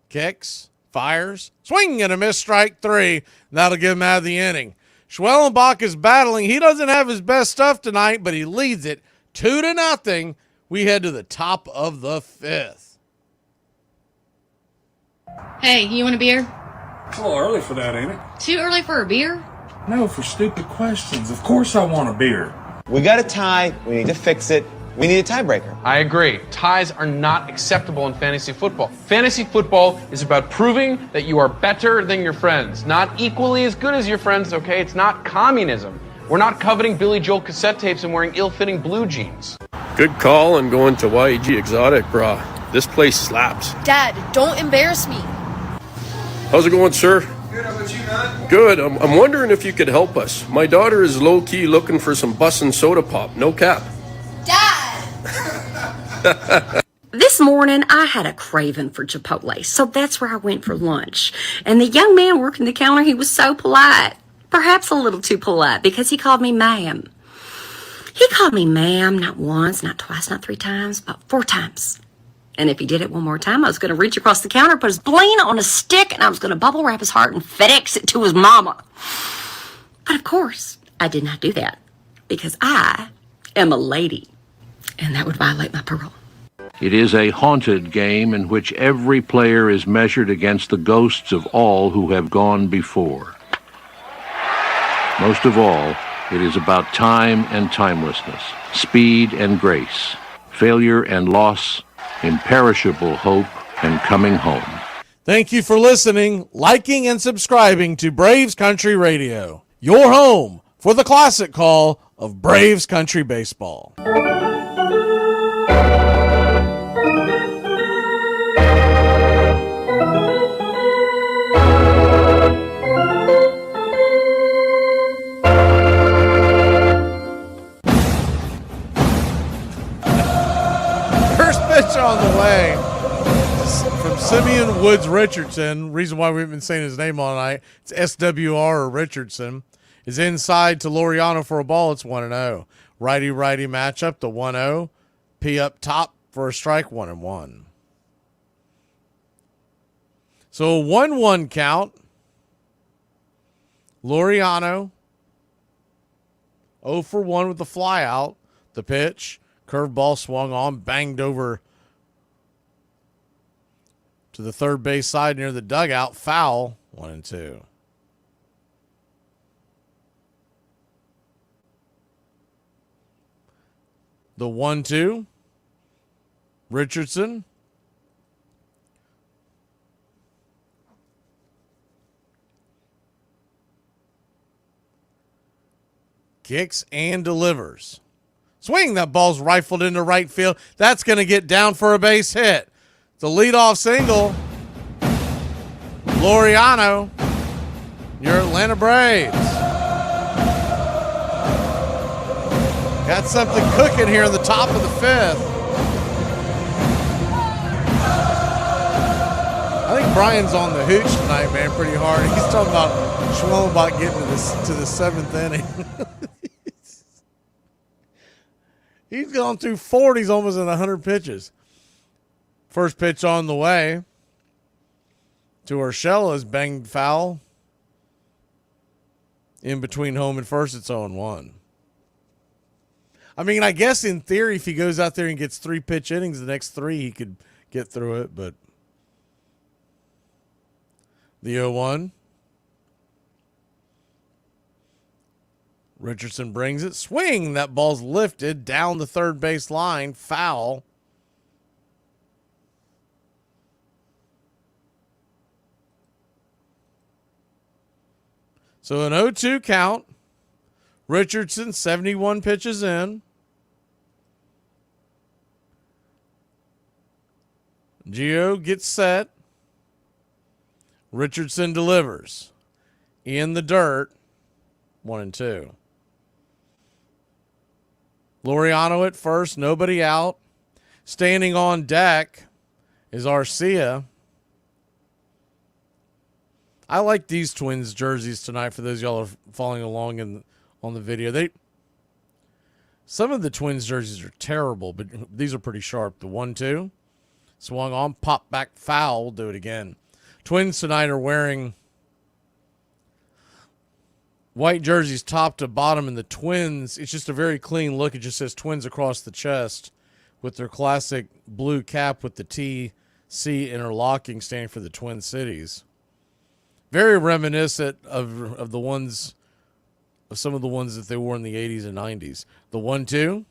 S1: kicks, fires, swing and a miss, strike 3. That'll get him out of the inning. Schwellenbach is battling. He doesn't have his best stuff tonight, but he leads it 2-0. We head to the top of the 5th.
S7: Hey, you want a beer?
S8: A little early for that, ain't it?
S7: Too early for a beer?
S5: No, for stupid questions. Of course I want a beer.
S7: We got a tie. We need to fix it. We need a tiebreaker.
S21: I agree. Ties are not acceptable in fantasy football. Fantasy football is about proving that you are better than your friends, not equally as good as your friends, okay? It's not communism. We're not coveting Billy Joel cassette tapes and wearing ill-fitting blue jeans.
S10: Good call on going to YEG Exotic, brah. This place slaps.
S8: Dad, don't embarrass me.
S10: How's it going, sir?
S7: Good, how about you, man?
S10: Good. I'm wondering if you could help us. My daughter is low-key looking for some bussin' soda pop. No cap.
S8: Dad!
S12: This morning, I had a craving for Chipotle, so that's where I went for lunch. And the young man working the counter, he was so polite. Perhaps a little too polite, because he called me ma'am. He called me ma'am not once, not twice, not 3 times, but 4 times. And if he did it one more time, I was going to reach across the counter, put his bling on a stick, and I was going to bubble wrap his heart and FedEx it to his mama. But of course, I did not do that, because I am a lady, and that would violate my parole.
S3: It is a haunted game in which every player is measured against the ghosts of all who have gone before. Most of all, it is about time and timelessness, speed and grace, failure and loss, imperishable hope and coming home.
S1: Thank you for listening, liking, and subscribing to Braves Country Radio, your home for the classic call of Braves Country Baseball. On the way from Simeon Woods Richardson. Reason why we've been saying his name all night, it's SWR or Richardson, is inside to Laureano for a ball. It's 1-0. Righty matchup, the 1-0. P up top for a strike, 1-1. So a 1-1 count. Laureano 0 for 1 with the fly out. The pitch, curveball swung on, banged over to the third base side near the dugout. Foul, 1-2. The 1-2. Richardson. Kicks and delivers. Swing, that ball's rifled into right field. That's going to get down for a base hit. The leadoff single. Laureano, your Atlanta Braves. Got something cooking here in the top of the 5th. I think Brian's on the hooch tonight, man, pretty hard. He's talking about Schwellenbach getting to the 7th inning. He's gone through 40s, almost in 100 pitches. First pitch on the way to Urshela is banged foul. In between home and first, it's 0-1. I mean, I guess in theory, if he goes out there and gets 3 pitch innings, the next 3, he could get through it. But the 0-1. Richardson brings it. Swing. That ball's lifted down the third base line. Foul. So an 0-2 count. Richardson, 71 pitches in. Gio gets set. Richardson delivers. In the dirt. 1-2. Laureano at first, nobody out. Standing on deck is Arcia. I like these Twins jerseys tonight for those y'all are following along on the video. Some of the Twins jerseys are terrible, but these are pretty sharp. The 1-2 swung on, pop back foul. We'll do it again. Twins tonight are wearing white jerseys top to bottom, and the Twins, it's just a very clean look. It just says Twins across the chest with their classic blue cap with the TC interlocking, standing for the Twin Cities. Very reminiscent of the ones of some of the ones that they wore in the 80s and 90s. The 1-2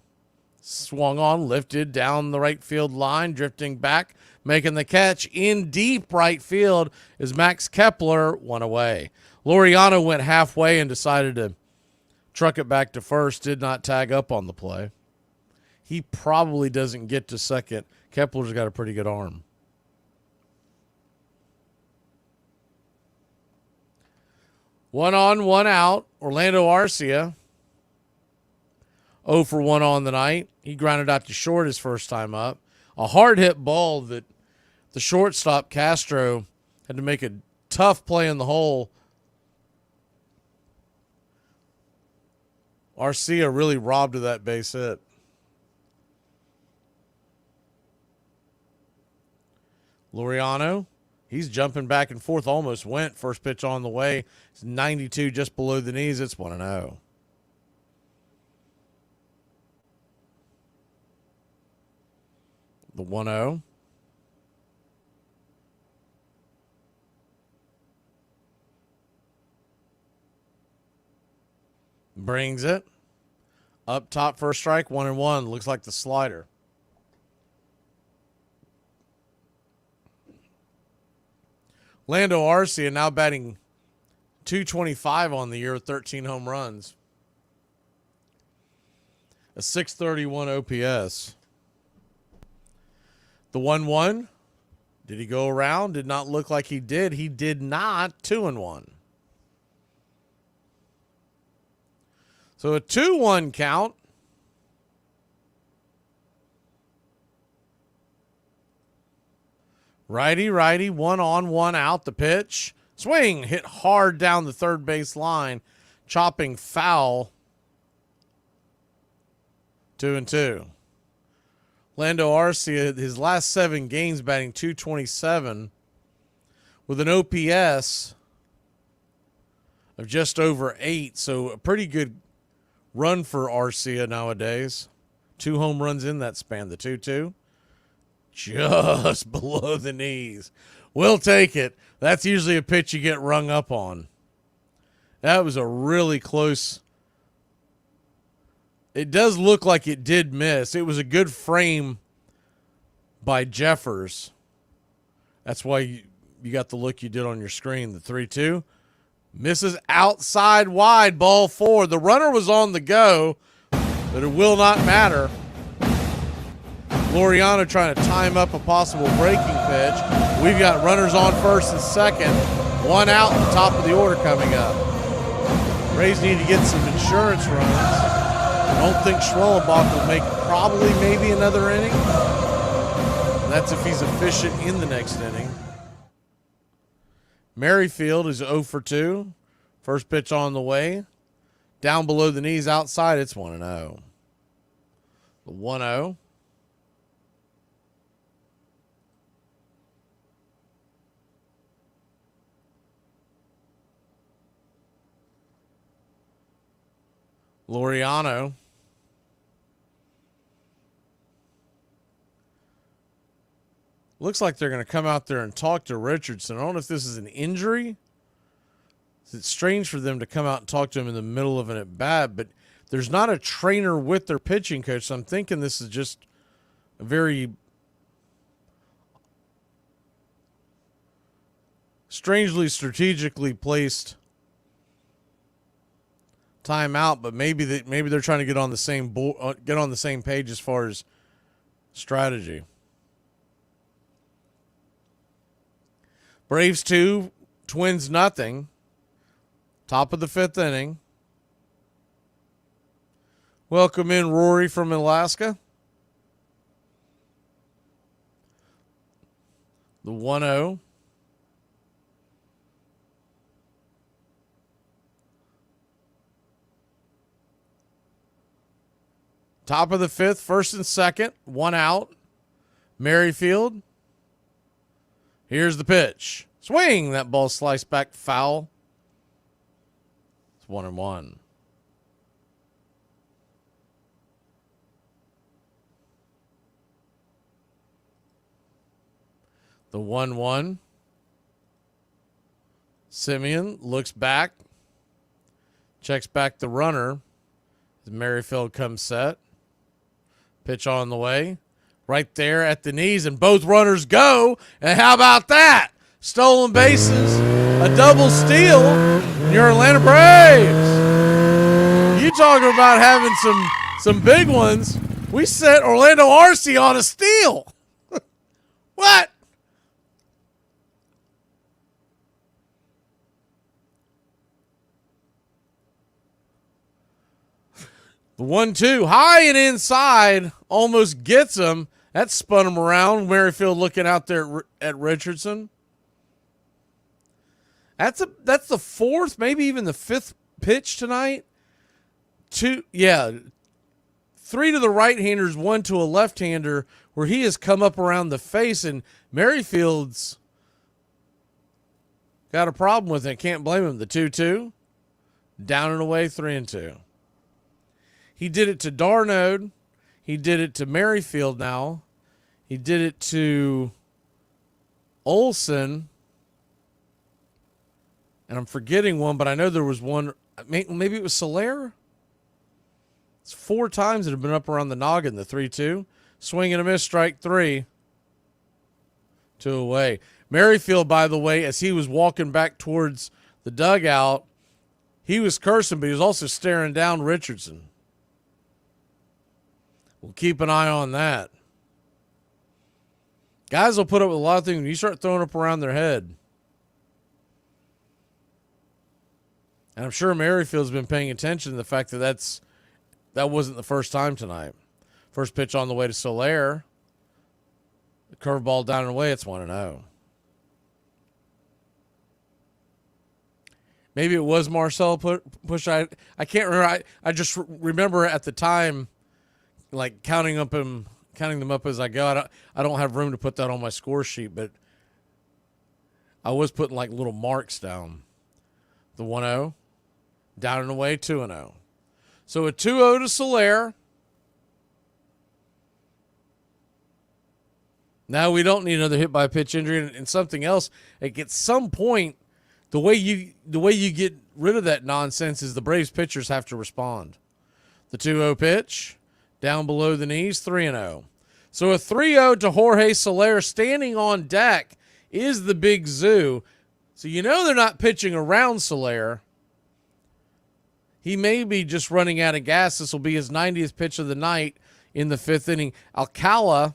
S1: swung on, lifted down the right field line, drifting back, making the catch in deep right field is Max Kepler, one away. Laureano went halfway and decided to truck it back to first, did not tag up on the play. He probably doesn't get to second. Kepler's got a pretty good arm. One on, one out. Orlando Arcia, 0 for 1 on the night. He grounded out to short his first time up. A hard hit ball that the shortstop Castro had to make a tough play in the hole. Arcia really robbed of that base hit. Laureano, he's jumping back and forth, almost went. First pitch on the way. It's 92 just below the knees. It's 1-0. The 1-0. Brings it. Up top, first strike, 1-1. Looks like the slider. Lando Arcia now batting .225 on the year, 13 home runs. A .631 OPS. The 1-1. Did he go around? Did not look like he did. He did not. 2-1. So a 2-1 count. Righty, 1 on, 1 out. The pitch. Swing. Hit hard down the third base line. Chopping foul. 2-2. Lando Arcia, his last 7 games batting .227 with an OPS of just over 8. So a pretty good run for Arcia nowadays. 2 home runs in that span. The 2-2. Just below the knees. We'll take it. That's usually a pitch you get rung up on. That was a really close. It does look like it did miss. It was a good frame by Jeffers. That's why you got the look you did on your screen. The 3-2. Misses outside wide, ball 4. The runner was on the go, but it will not matter. Laureano trying to time up a possible breaking pitch. We've got runners on first and second. 1 out at the top of the order coming up. Rays need to get some insurance runs. I don't think Schwellenbach will make maybe another inning. That's if he's efficient in the next inning. Merrifield is 0 for 2. First pitch on the way. Down below the knees outside, it's 1-0. The 1-0. Laureano. Looks like they're going to come out there and talk to Richardson. I don't know if this is an injury. It's strange for them to come out and talk to him in the middle of an at-bat, but there's not a trainer with their pitching coach, so I'm thinking this is just a very strangely strategically placed timeout, but maybe they're trying to get on the same page as far as strategy. Braves 2, Twins nothing. Top of the 5th inning. Welcome in Rory from Alaska. The 1-0. Top of the 5th, first and second, 1 out. Merrifield. Here's the pitch. Swing. That ball sliced back foul. It's 1-1. The 1-1. Simeon looks back. Checks back the runner. The Merrifield comes set. Pitch on the way. Right there at the knees, and both runners go. And how about that? Stolen bases, a double steal, and your Atlanta Braves. You talking about having some big ones. We set Orlando Arce on a steal. What? The 1-2, high and inside, almost gets him. That spun him around. Merrifield looking out there at Richardson. That's the fourth, maybe even the fifth pitch tonight. 3 to the right-handers, 1 to a left-hander, where he has come up around the face, and Merrifield's got a problem with it. Can't blame him. The 2-2, down and away, 3-2. He did it to Darnode. He did it to Merrifield now. He did it to Olsen. And I'm forgetting one, but I know there was one. Maybe it was Soler. It's 4 times that have been up around the noggin, the 3-2. Swing and a miss, strike 3. 2 away. Merrifield, by the way, as he was walking back towards the dugout, he was cursing, but he was also staring down Richardson. We'll keep an eye on that. Guys will put up with a lot of things when you start throwing up around their head. And I'm sure Merrifield's been paying attention to the fact that that wasn't the first time tonight. First pitch on the way to Soler. The curveball down and away, it's 1-0. Maybe it was Marcel push. I can't remember. I just remember at the time, like counting them up as I go. I don't have room to put that on my score sheet, but I was putting like little marks down. The 1-0, down and away, 2-0. So a 2-0 to Soler. Now we don't need another hit by pitch injury and something else. At some point, the way you get rid of that nonsense is the Braves pitchers have to respond. The 2-0 pitch, down below the knees, 3-0. So a 3-0 to Jorge Soler. Standing on deck is the Big Zoo. So you know they're not pitching around Soler. He may be just running out of gas. This will be his 90th pitch of the night in the 5th inning. Alcala,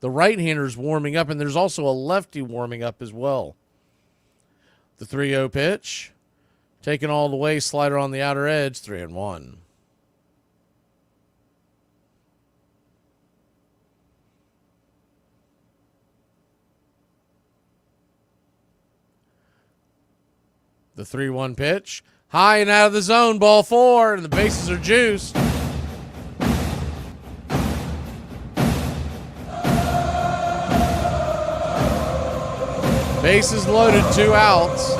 S1: the right-hander, is warming up, and there's also a lefty warming up as well. The 3-0 pitch, taken all the way, slider on the outer edge, 3-1. The 3-1 pitch, high and out of the zone, ball 4, and the bases are juiced. Bases loaded, 2 outs.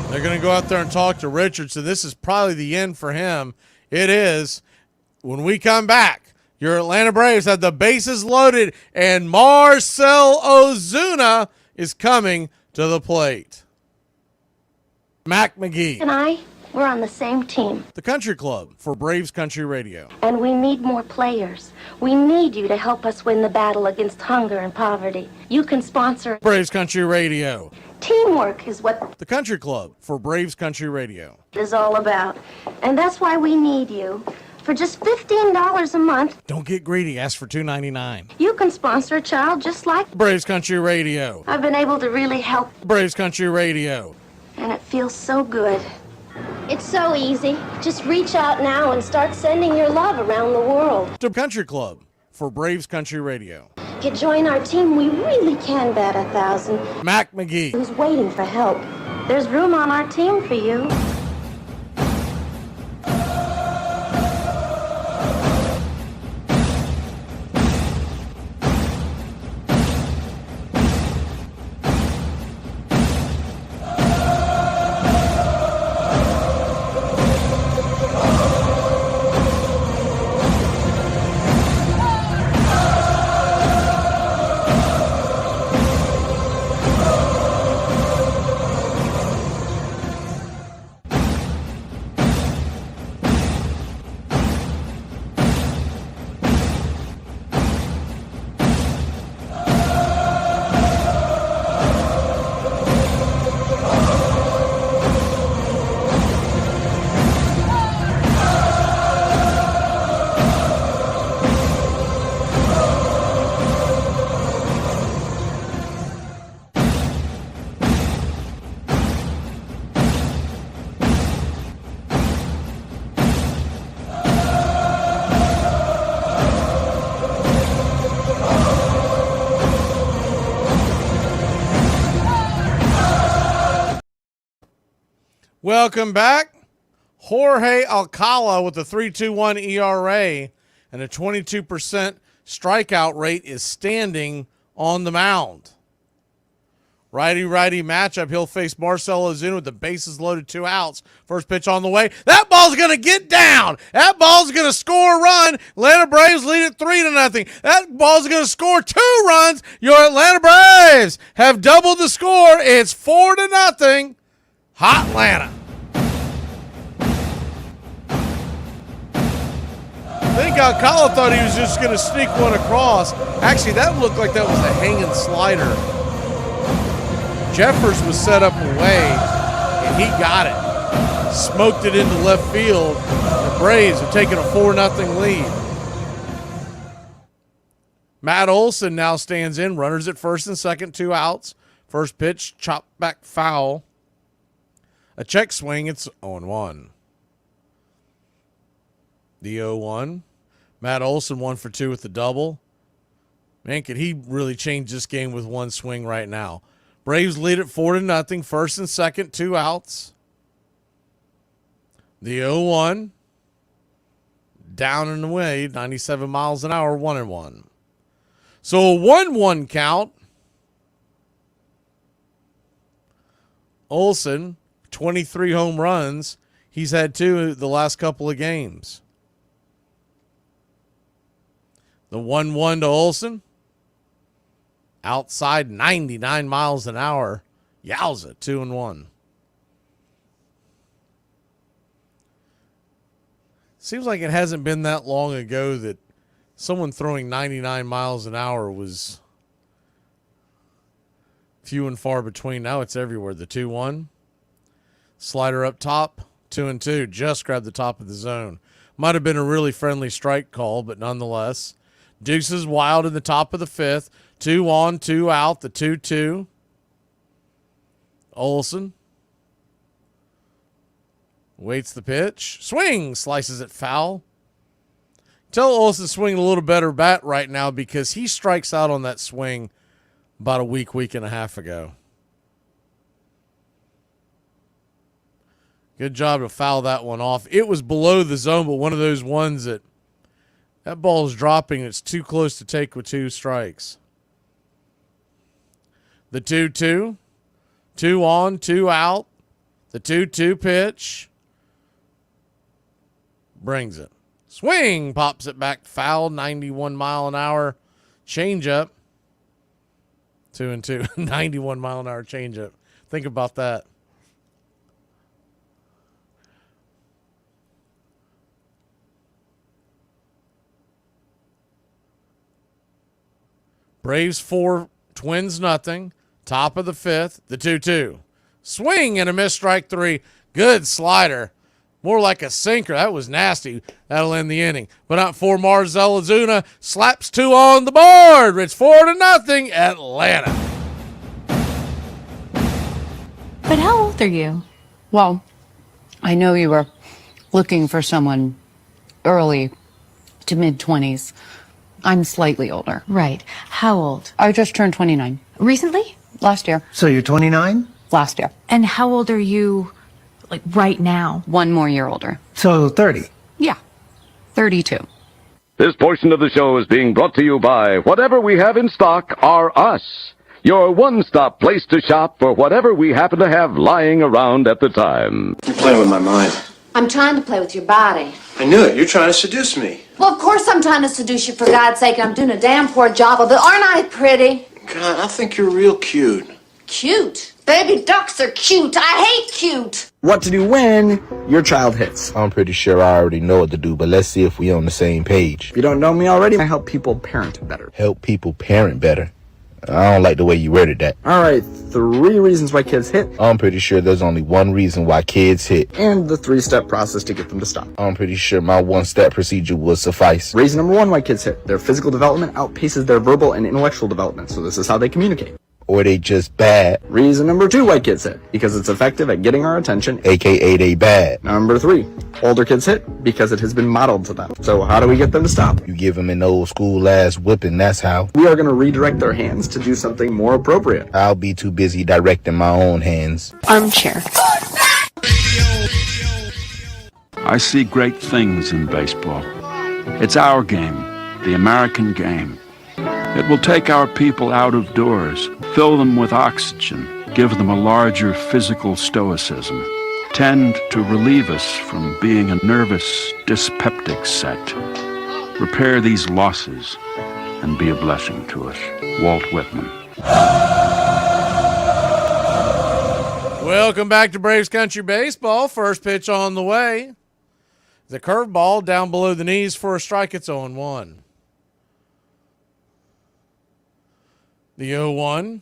S1: They're going to go out there and talk to Richardson. This is probably the end for him. It is. When we come back, your Atlanta Braves have the bases loaded, and Marcell Ozuna is coming to the plate. Mac Magee
S9: and we're on the same team.
S1: The Country Club for Braves Country Radio.
S9: And we need more players. We need you to help us win the battle against hunger and poverty. You can sponsor
S1: Braves Country Radio.
S9: Teamwork is what
S1: the Country Club for Braves Country Radio
S9: is all about. And that's why we need you. For just $15 a month.
S1: Don't get greedy. Ask for $2.99.
S9: You can sponsor a child just like
S1: Braves Country Radio.
S9: I've been able to really help
S1: Braves Country Radio.
S9: And it feels so good. It's so easy. Just reach out now and start sending your love around the world.
S1: The Country Club for Braves Country Radio.
S9: You join our team, we really can bat 1,000.
S1: Mac Magee.
S9: Who's waiting for help. There's room on our team for you.
S1: Welcome back. Jorge Alcala with a 3.21 ERA and a 22% strikeout rate is standing on the mound. Righty-righty matchup. He'll face Marcell Ozuna with the bases loaded, 2 outs. First pitch on the way. That ball's going to get down. That ball's going to score a run. Atlanta Braves lead it 3-0. That ball's going to score 2 runs. Your Atlanta Braves have doubled the score. It's 4-0. Hot Atlanta. I think Alcala thought he was just going to sneak one across. Actually, that looked like that was a hanging slider. Jeffers was set up away, and he got it. Smoked it into left field. The Braves have taken a 4-0 lead. Matt Olson now stands in. Runners at first and second, 2 outs. First pitch, chopped back foul. A check swing, it's 0-1. The 0-1. Matt Olson 1 for 2 with the double. Man, could he really change this game with one swing right now? Braves lead it 4-0. First and second, 2 outs. The 0-1. Down and away, 97 miles an hour, 1-1. So a 1-1 count. Olson, 23 home runs. He's had 2 the last couple of games. The 1-1 to Olson. Outside 99 miles an hour. Yowza, 2-1. Seems like it hasn't been that long ago that someone throwing 99 miles an hour was few and far between. Now it's everywhere. The 2-1. Slider up top, 2-2. Just grabbed the top of the zone. Might have been a really friendly strike call, but nonetheless. Deuces wild in the top of the 5th. 2 on, 2 out, the 2-2. Olson waits the pitch. Swing, slices it foul. Tell Olson swinging a little better bat right now because he strikes out on that swing about a week and a half ago. Good job to foul that one off. It was below the zone, but one of those ones that ball is dropping. It's too close to take with 2 strikes. The 2-2. 2 on, 2 out. The 2-2 pitch. Brings it. Swing. Pops it back. Foul. 91 mile an hour changeup. 2-2. 91 mile an hour changeup. Think about that. Braves 4, Twins nothing. Top of the 5th, the 2-2. Swing and a miss, strike 3. Good slider. More like a sinker. That was nasty. That'll end the inning. But not for Marcell Ozuna. Slaps 2 on the board. It's 4-0 Atlanta.
S4: But how old are you?
S13: Well, I know you were looking for someone early to mid-20s. I'm slightly older.
S4: Right. How old?
S13: I just turned 29.
S4: Recently?
S13: Last year.
S16: So you're 29?
S13: Last year.
S4: And how old are you, like, right now?
S13: 1 more year older.
S16: So 30?
S13: Yeah. 32.
S11: This portion of the show is being brought to you by whatever we have in stock are us. Your one-stop place to shop for whatever we happen to have lying around at the time.
S6: You're playing with my mind.
S9: I'm trying to play with your body.
S6: I knew it. You're trying to seduce me.
S9: Well, of course I'm trying to seduce you, for God's sake. I'm doing a damn poor job of it. Aren't I pretty?
S6: God, I think you're real cute.
S9: Cute? Baby ducks are cute. I hate cute.
S16: What to do when your child hits.
S17: I'm pretty sure I already know what to do, but let's see if we're on the same page.
S16: If you don't know me already, I help people parent better.
S17: Help people parent better? I don't like the way you worded that.
S16: All right, 3 reasons why kids hit.
S17: I'm pretty sure there's only 1 reason why kids hit.
S16: And the 3-step process to get them to stop.
S17: I'm pretty sure my 1-step procedure will suffice.
S16: Reason number 1 why kids hit. Their physical development outpaces their verbal and intellectual development, so this is how they communicate.
S17: Or they just bad.
S16: Reason number 2 why kids hit. Because it's effective at getting our attention.
S17: AKA they bad.
S16: Number 3. Older kids hit because it has been modeled to them. So how do we get them to stop?
S17: You give them an old school ass whipping, that's how.
S16: We are going to redirect their hands to do something more appropriate.
S17: I'll be too busy directing my own hands.
S22: Armchair.
S2: I see great things in baseball. It's our game, the American game. It will take our people out of doors, fill them with oxygen, give them a larger physical stoicism, tend to relieve us from being a nervous, dyspeptic set, repair these losses, and be a blessing to us. Walt Whitman.
S1: Welcome back to Braves Country Baseball. First pitch on the way. The curveball down below the knees for a strike. It's 0-1. The 0-1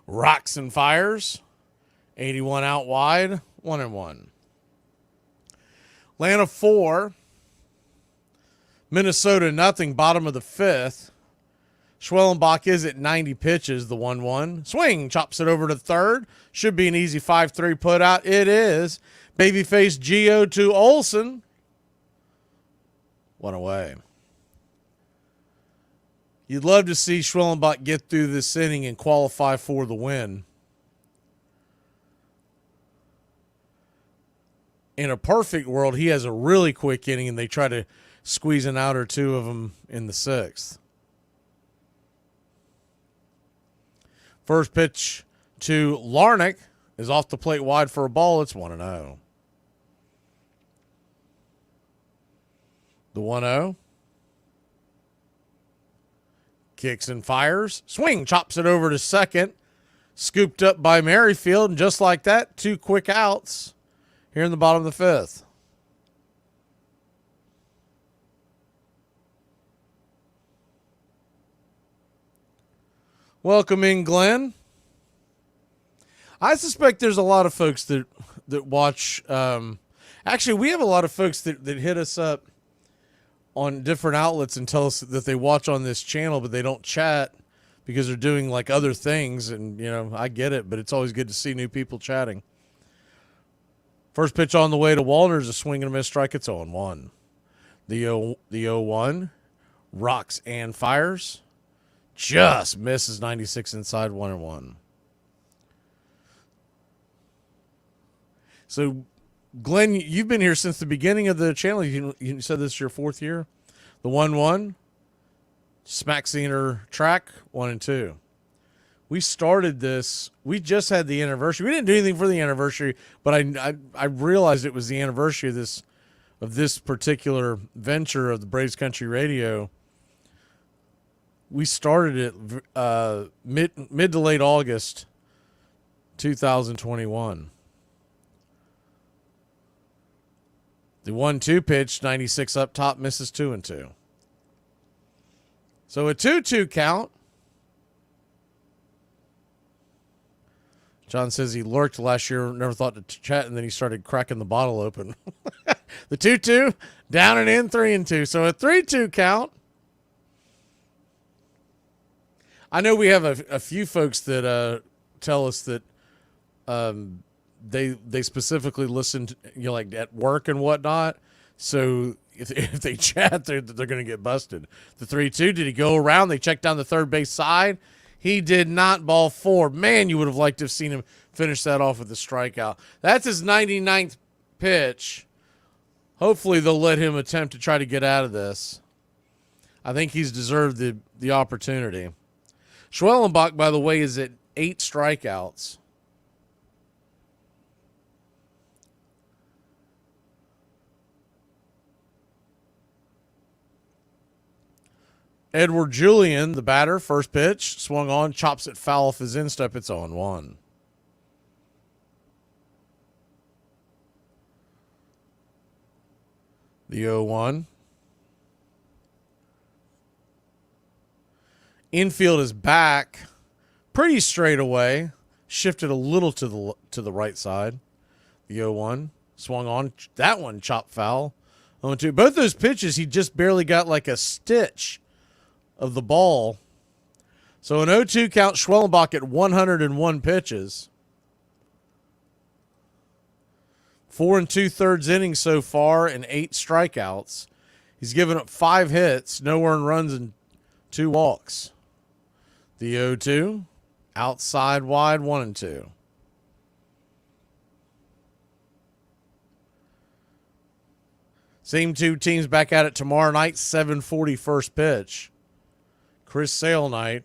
S1: rocks and fires. 81 out wide. 1-1. Atlanta 4. Minnesota nothing. Bottom of the 5th. Schwellenbach is at 90 pitches. The 1-1 swing chops it over to third. Should be an easy 5-3 put out. It is. Babyface Gio to Olsen. One away. You'd love to see Schwellenbach get through this inning and qualify for the win. In a perfect world, he has a really quick inning and they try to squeeze an out or two of them in the 6th. First pitch to Larnach is off the plate wide for a ball. It's 1-0. The 1-0. Kicks and fires. Swing chops it over to second. Scooped up by Merrifield. And just like that, 2 quick outs here in the bottom of the 5th. Welcome in, Glenn. I suspect there's a lot of folks that watch. Actually, we have a lot of folks that hit us up on different outlets and tell us that they watch on this channel, but they don't chat because they're doing like other things. And, you know, I get it, but it's always good to see new people chatting. First pitch on the way to Walner's a swing and a miss strike. It's 0-1. The 0-1 rocks and fires. Just misses 96 inside. 1-1. So, Glenn, you've been here since the beginning of the channel. You said this is your 4th year. The 1-1 smacks the inner track. 1-2. We started this. We just had the anniversary. We didn't do anything for the anniversary, but I realized it was the anniversary of this particular venture of the Braves Country Radio. We started it mid to late August 2021. The 1-2 pitch, 96 up top, misses 2-2. So a 2-2 count. John says he lurked last year, never thought to chat, and then he started cracking the bottle open. The 2-2, down and in, 3-2. So a 3-2 count. I know we have a few folks that tell us that they specifically listen to, you know, like at work and whatnot. So if they chat, they're going to get busted. The 3-2, did he go around? They checked down the third base side. He did not. Ball 4. Man, you would have liked to have seen him finish that off with a strikeout. That's his 99th pitch. Hopefully they'll let him attempt to try to get out of this. I think he's deserved the opportunity. Schwellenbach, by the way, is at 8 strikeouts. Edward Julian, the batter, first pitch, swung on, chops it foul off his instep. It's 0-1. The 0-1. Infield is back, pretty straight away, shifted a little to the right side. The 0-1 swung on, that one chopped foul. 0-2. Both those pitches, he just barely got like a stitch of the ball. So an 0-2 count. Schwellenbach at 101 pitches. 4 2/3 innings so far and 8 strikeouts. He's given up 5 hits, no earned runs, and 2 walks. The 0-2, outside wide, 1-2. Same two teams back at it tomorrow night, 7:40 first pitch. Chris Sale night.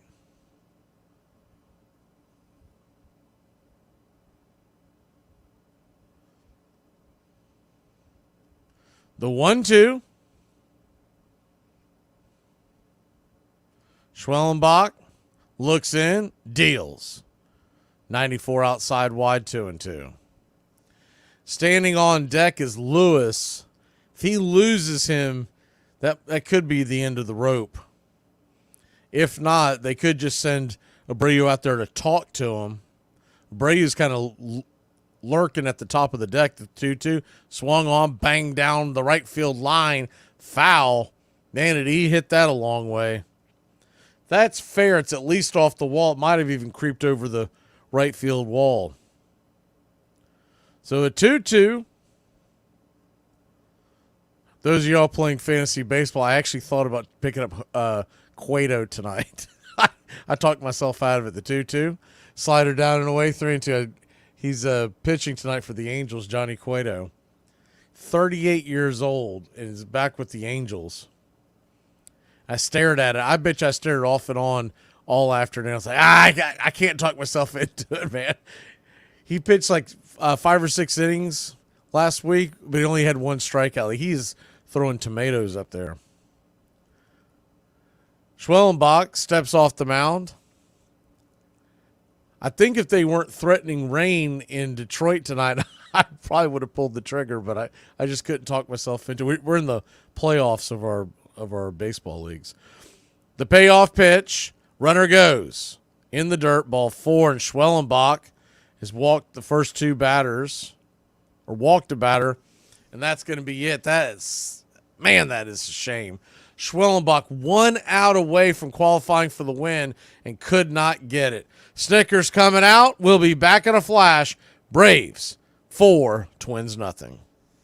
S1: The 1-2. Schwellenbach looks in, deals. 94 outside wide, 2-2. Standing on deck is Lewis. If he loses him, that could be the end of the rope. If not, they could just send Abreu out there to talk to him. Abreu's kind of lurking at the top of the deck. The 2-2 swung on, banged down the right field line. Foul. Man, did he hit that a long way. That's fair. It's at least off the wall. It might have even creeped over the right field wall. So a 2-2. Those of y'all playing fantasy baseball, I actually thought about picking up Cueto tonight. I talked myself out of it. The 2-2. Slider down and away, 3-2. He's pitching tonight for the Angels, Johnny Cueto. 38 years old and is back with the Angels. I stared at it. I bet you I stared off and on all afternoon. I was like, I can't talk myself into it, man. He pitched like 5 or 6 innings last week, but he only had 1 strikeout. Like, he's throwing tomatoes up there. Schwellenbach steps off the mound. I think if they weren't threatening rain in Detroit tonight, I probably would have pulled the trigger, but I just couldn't talk myself into it. We're in the playoffs of our baseball leagues. The payoff pitch, runner goes in the dirt, ball 4, and Schwellenbach has walked the first 2 batters, or walked a batter, and that's going to be it. That is a shame. Schwellenbach 1 out away from qualifying for the win and could not get it. Snickers coming out. We'll be back in a flash. Braves 4, Twins nothing.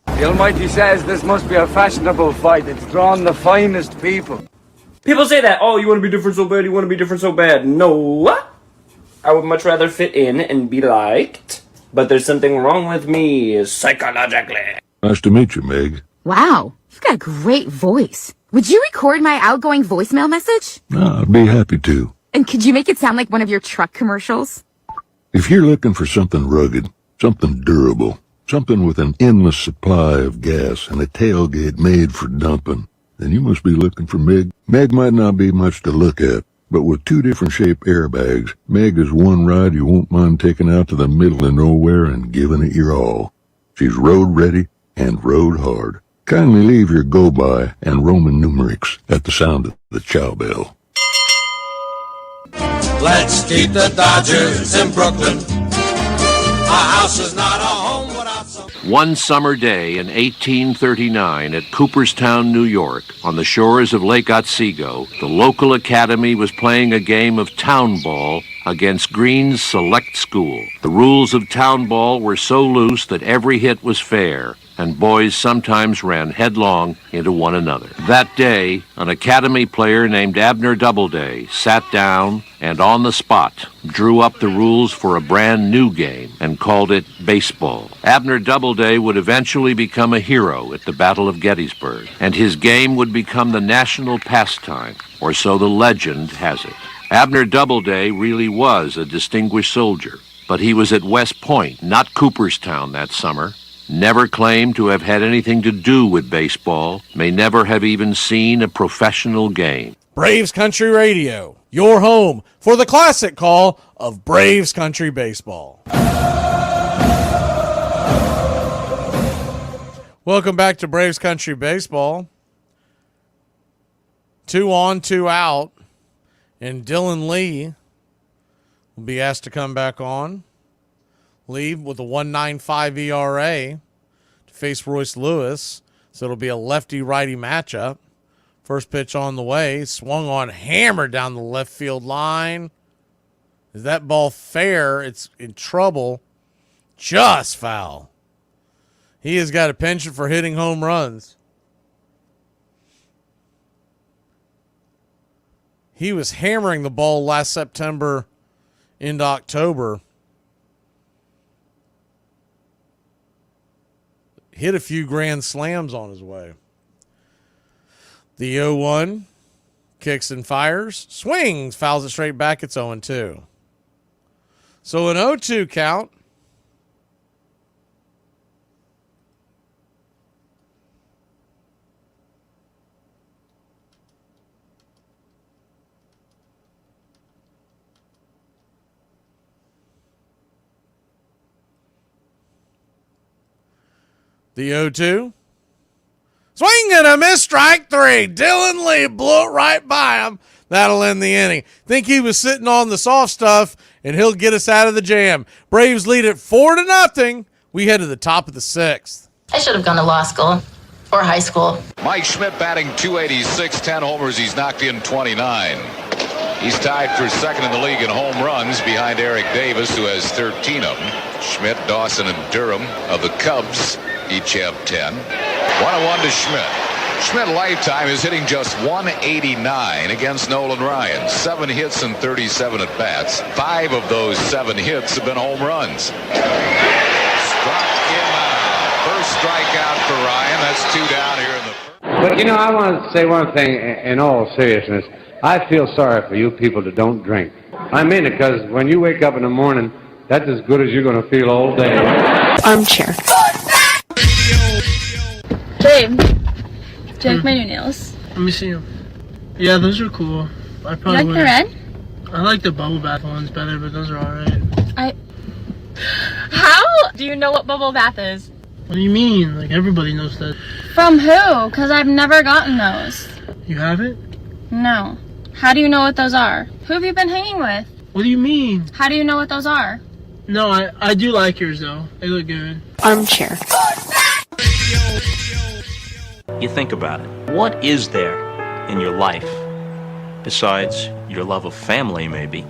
S14: The Almighty says this must be a fashionable fight. It's drawn the finest people.
S18: People say that, oh, you want to be different so bad, you want to be different so bad. No. I would much rather fit in and be liked. But there's something wrong with me psychologically.
S19: Nice to meet you, Meg.
S20: Wow, you've got a great voice. Would you record my outgoing voicemail message?
S19: I'd be happy to.
S20: And could you make it sound like one of your truck commercials?
S19: If you're looking for something rugged, something durable, something with an endless supply of gas and a tailgate made for dumping, then you must be looking for Meg. Meg might not be much to look at, but with 2 different shape airbags, Meg is one ride you won't mind taking out to the middle of nowhere and giving it your all. She's road ready and road hard. Kindly leave your go-by and Roman numerals at the sound of the chow bell.
S23: Let's keep the Dodgers in Brooklyn. A house is not a home without some...
S3: One summer day in 1839 at Cooperstown, New York, on the shores of Lake Otsego, the local academy was playing a game of town ball against Green's Select School. The rules of town ball were so loose that every hit was fair, and boys sometimes ran headlong into one another. That day, an academy player named Abner Doubleday sat down and on the spot drew up the rules for a brand new game and called it baseball. Abner Doubleday would eventually become a hero at the Battle of Gettysburg, and his game would become the national pastime, or so the legend has it. Abner Doubleday really was a distinguished soldier, but he was at West Point, not Cooperstown, that summer. Never claimed to have had anything to do with baseball, may never have even seen a professional game.
S1: Braves Country Radio, your home for the classic call of Braves Country Baseball. Welcome back to Braves Country Baseball. 2 on, 2 out, and Dylan Lee will be asked to come back on. Lee with a 1.95 ERA to face Royce Lewis. So it'll be a lefty-righty matchup. First pitch on the way. Swung on, hammered down the left field line. Is that ball fair? It's in trouble. Just foul. He has got a penchant for hitting home runs. He was hammering the ball last September into October. Hit a few grand slams on his way. The 0-1 kicks and fires, swings, fouls it straight back. It's 0-2. So an 0-2 count. The 0-2. Swing and a miss, strike three. Dylan Lee blew it right by him. That'll end the inning. Think he was sitting on the soft stuff, and he'll get us out of the jam. Braves lead it 4-0. We head to the top of the 6th.
S5: I should have gone to law school or high school.
S15: Mike Schmidt batting .286, 10 homers. He's knocked in 29. He's tied for second in the league in home runs behind Eric Davis, who has 13 of them. Schmidt, Dawson, and Durham of the Cubs each have 10. 1-1 to Schmidt. Schmidt lifetime is hitting just .189 against Nolan Ryan. 7 hits and 37 at bats. 5 of those 7 hits have been home runs. Struck him out. First strikeout for Ryan. That's 2 down here in the first.
S21: But you know, I want to say one thing in all seriousness. I feel sorry for you people that don't drink. I mean it, because when you wake up in the morning, that's as good as you're going to feel all day.
S22: Armchair.
S24: Babe, do you like my new nails?
S25: Let me see them. Yeah, those are cool. I probably
S24: You like the red?
S25: I like the bubble bath ones better, but those are alright.
S24: How do you know what bubble bath is?
S25: What do you mean? Like, everybody knows that.
S24: From who? Because I've never gotten those.
S25: You haven't?
S24: No. How do you know what those are? Who have you been hanging with?
S25: What do you mean?
S24: How do you know what those are?
S25: No, I do like yours, though. They look good.
S22: Armchair.
S26: You think about it. What is there in your life, besides your love of family maybe,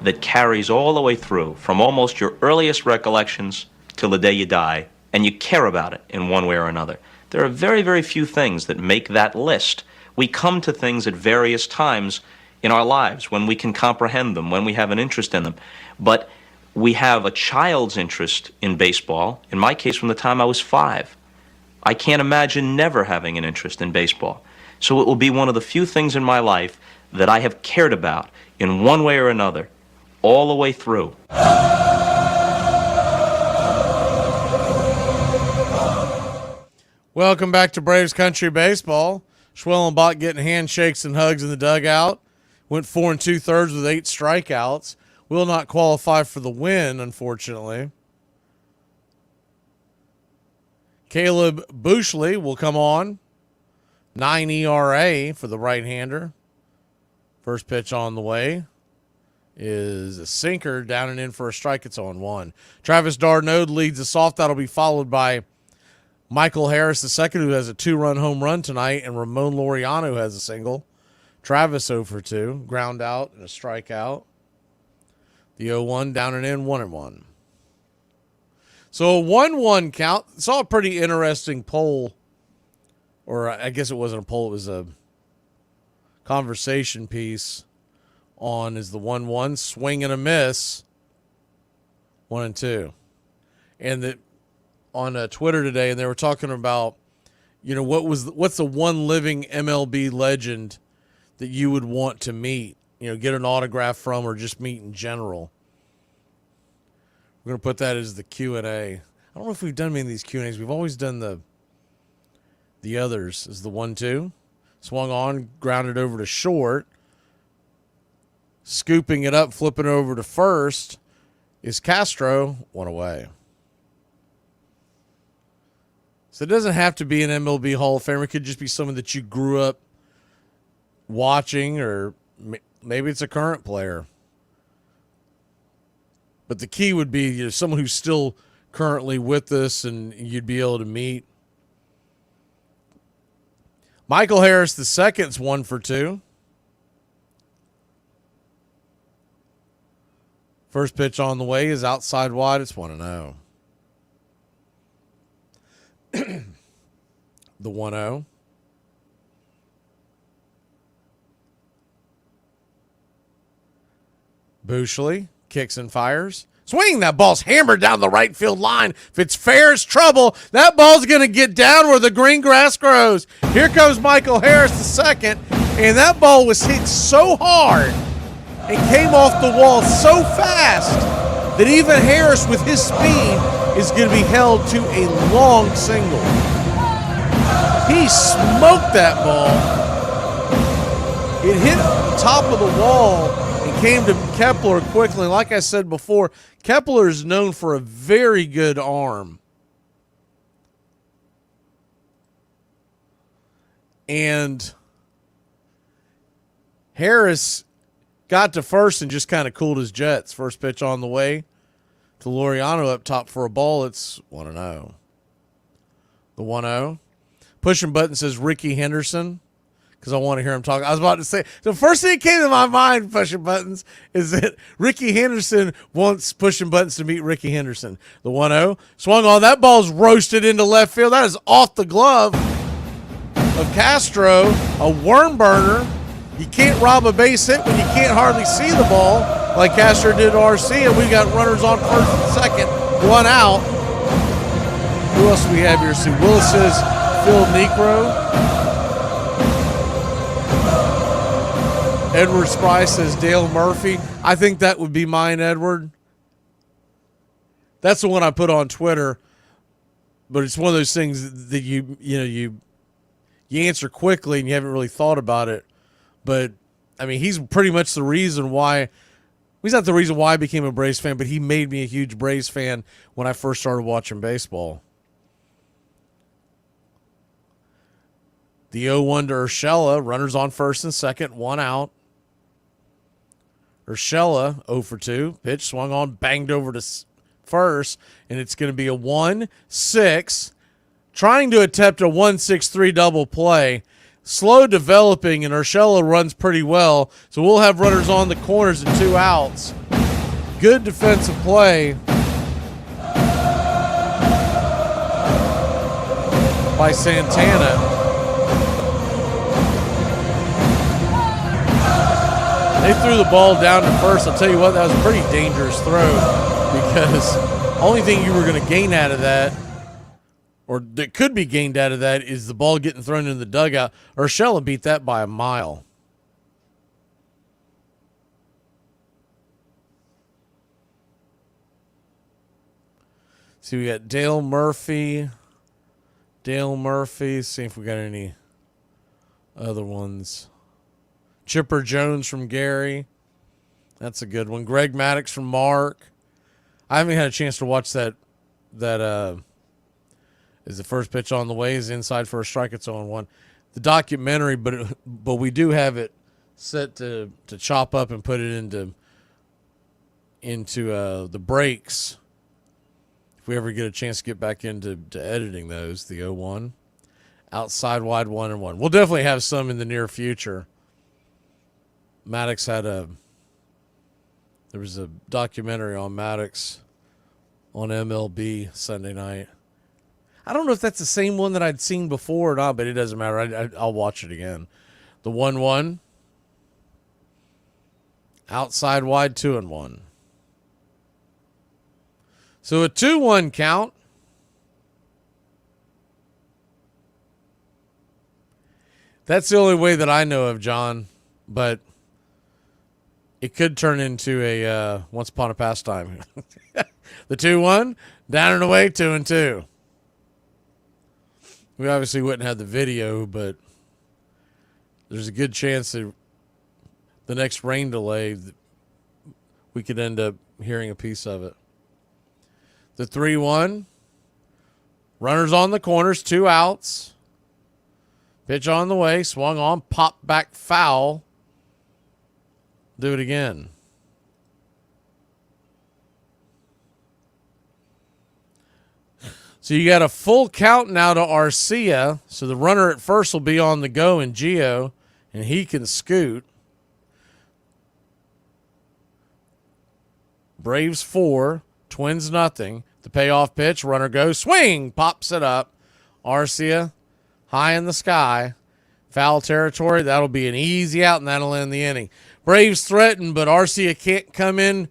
S26: that carries all the way through from almost your earliest recollections till the day you die, and you care about it in one way or another? There are very, very few things that make that list. We come to things at various times in our lives when we can comprehend them, when we have an interest in them. But we have a child's interest in baseball, in my case from the time I was 5. I can't imagine never having an interest in baseball. So it will be one of the few things in my life that I have cared about in one way or another all the way through.
S1: Welcome back to Braves Country Baseball. Schwellenbach getting handshakes and hugs in the dugout. Went 4 2/3 with 8 strikeouts. Will not qualify for the win, unfortunately. Caleb Bushley will come on. 9 ERA for the right-hander. First pitch on the way is a sinker, down and in for a strike. It's 0-1. Travis d'Arnaud leads us off. That'll be followed by Michael Harris II, who has a 2-run home run tonight, and Ramon Laureano has a single. Travis 0 for 2, ground out and a strikeout. The 0-1, down and in, 1-1. So a 1-1 count. Saw a pretty interesting poll, or I guess it wasn't a poll, it was a conversation piece on is the 1-1 swing and a miss, 1-2. And that on Twitter today, and they were talking about, you know, what's the one living MLB legend that you would want to meet, you know, get an autograph from, or just meet in general. We're going to put that as the Q&A. I don't know if we've done many of these Q&As. We've always done the others. Is the 1-2. Swung on, grounded over to short. Scooping it up, flipping over to first is Castro, 1 away. So it doesn't have to be an MLB Hall of Famer. It could just be someone that you grew up watching, or maybe it's a current player. But the key would be, you know, someone who's still currently with us and you'd be able to meet. Michael Harris II's 1 for 2. First pitch on the way is outside wide. It's 1-0. The 1-0. Bushley kicks and fires. Swing. That ball's hammered down the right field line. If it's fair, it's trouble. That ball's going to get down where the green grass grows. Here comes Michael Harris, the second. And that ball was hit so hard and came off the wall so fast that even Harris, with his speed, is going to be held to a long single. He smoked that ball. It hit the top of the wall and came to Kepler quickly. Like I said before, Kepler is known for a very good arm. And Harris got to first and just kind of cooled his jets. First pitch on the way to Laureano up top for a ball. It's 1-0. The 1-0. Pushing button says Ricky Henderson, because I want to hear him talk. I was about to say, the first thing that came to my mind, pushing buttons, is that Ricky Henderson wants pushing buttons to meet Ricky Henderson. The 1-0. Swung on. That ball's roasted into left field. That is off the glove of Castro. A worm burner. You can't rob a base hit when you can't hardly see the ball like Castro did to RC, and we got runners on first and second, one out. Who else do we have here? See, Willis says Phil Necro. Edward Spry says Dale Murphy. I think that would be mine, Edward. That's the one I put on Twitter, but it's one of those things that you answer quickly and you haven't really thought about it. But, I mean, he's pretty much the reason why. He's not the reason why I became a Braves fan, but he made me a huge Braves fan when I first started watching baseball. The 0-1 to Urshela. Runners on first and second, one out. Urshela 0 for 2. Pitch swung on, banged over to first, and it's going to be a 1-6. Trying to attempt a 1-6-3 double play. Slow developing, and Urshela runs pretty well. So we'll have runners on the corners and two outs. Good defensive play by Santana. They threw the ball down to first. I'll tell you what, that was a pretty dangerous throw, because the only thing you were going to gain out of that, or that could be gained out of that, is the ball getting thrown in the dugout. Urshela beat that by a mile. See, we got Dale Murphy. See if we got any other ones. Chipper Jones from Gary. That's a good one. Greg Maddox from Mark. I haven't had a chance to watch that is the first pitch on the way, is inside for a strike, it's 0-1. The documentary, but we do have it set to chop up and put it into the breaks. If we ever get a chance to get back into editing those, the 0-1. Outside wide 1-1. We'll definitely have some in the near future. Maddox there was a documentary on Maddox on MLB Sunday night. I don't know if that's the same one that I'd seen before or not, but it doesn't matter. I'll watch it again. The 1-1. Outside wide 2-1. So a 2-1 count. That's the only way that I know of, John. But it could turn into a once upon a pastime. The 2-1, down and away, 2-2. We obviously wouldn't have the video, but there's a good chance that the next rain delay, we could end up hearing a piece of it. The 3-1, runners on the corners, two outs. Pitch on the way, swung on, popped back foul. Do it again. So you got a full count now to Arcia. So the runner at first will be on the go in Gio, and he can scoot. Braves 4, Twins nothing. The payoff pitch, runner goes, swing, pops it up. Arcia high in the sky. Foul territory, that'll be an easy out, and that'll end the inning. Braves threaten, but Arcia can't come in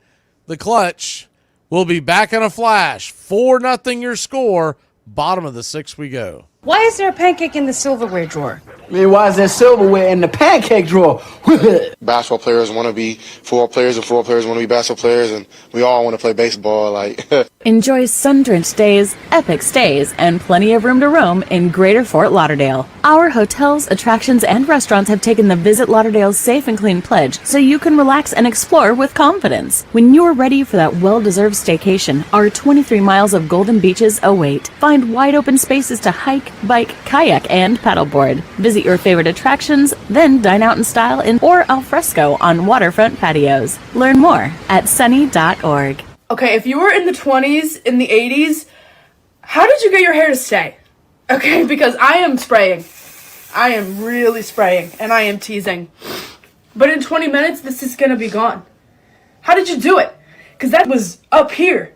S1: the clutch. We'll be back in a flash. 4-0 your score. Bottom of the 6th we go.
S22: Why is there a pancake in the silverware drawer?
S4: I mean, why is there silverware in the pancake drawer?
S7: Basketball players want to be football players, and football players want to be basketball players, and we all want to play baseball.
S8: Enjoy sun-drenched days, epic stays, and plenty of room to roam in Greater Fort Lauderdale. Our hotels, attractions, and restaurants have taken the Visit Lauderdale's Safe and Clean pledge, so you can relax and explore with confidence. When you're ready for that well-deserved staycation, our 23 miles of golden beaches await. Find wide-open spaces to hike, bike, kayak, and paddleboard. Visit your favorite attractions, then dine out in style or al fresco on waterfront patios. Learn more at sunny.org.
S22: Okay, if you were in the 20s, in the 80s, how did you get your hair to stay? Okay, because I am spraying. I am really spraying, and I am teasing. But in 20 minutes, this is going to be gone. How did you do it? Because that was up here.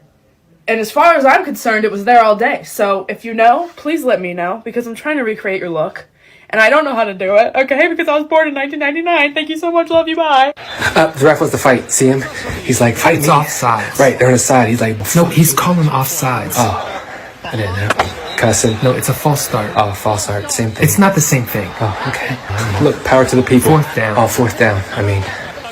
S22: And as far as I'm concerned, it was there all day. So if you know, please let me know, because I'm trying to recreate your look. And I don't know how to do it, okay? Because I was born in 1999. Thank you so much. Love you. Bye.
S10: The ref wants to fight. See him? He's like, fight me.
S12: It's offsides.
S10: Right, they're on his side. He's like...
S12: No, he's calling offsides.
S10: Oh, I didn't know. Cussing.
S12: No, it's a false start.
S10: Oh, false start. Same thing.
S12: It's not the same thing.
S10: Oh, okay. Look, power to the people.
S12: 4th down.
S10: Oh, 4th down. I mean,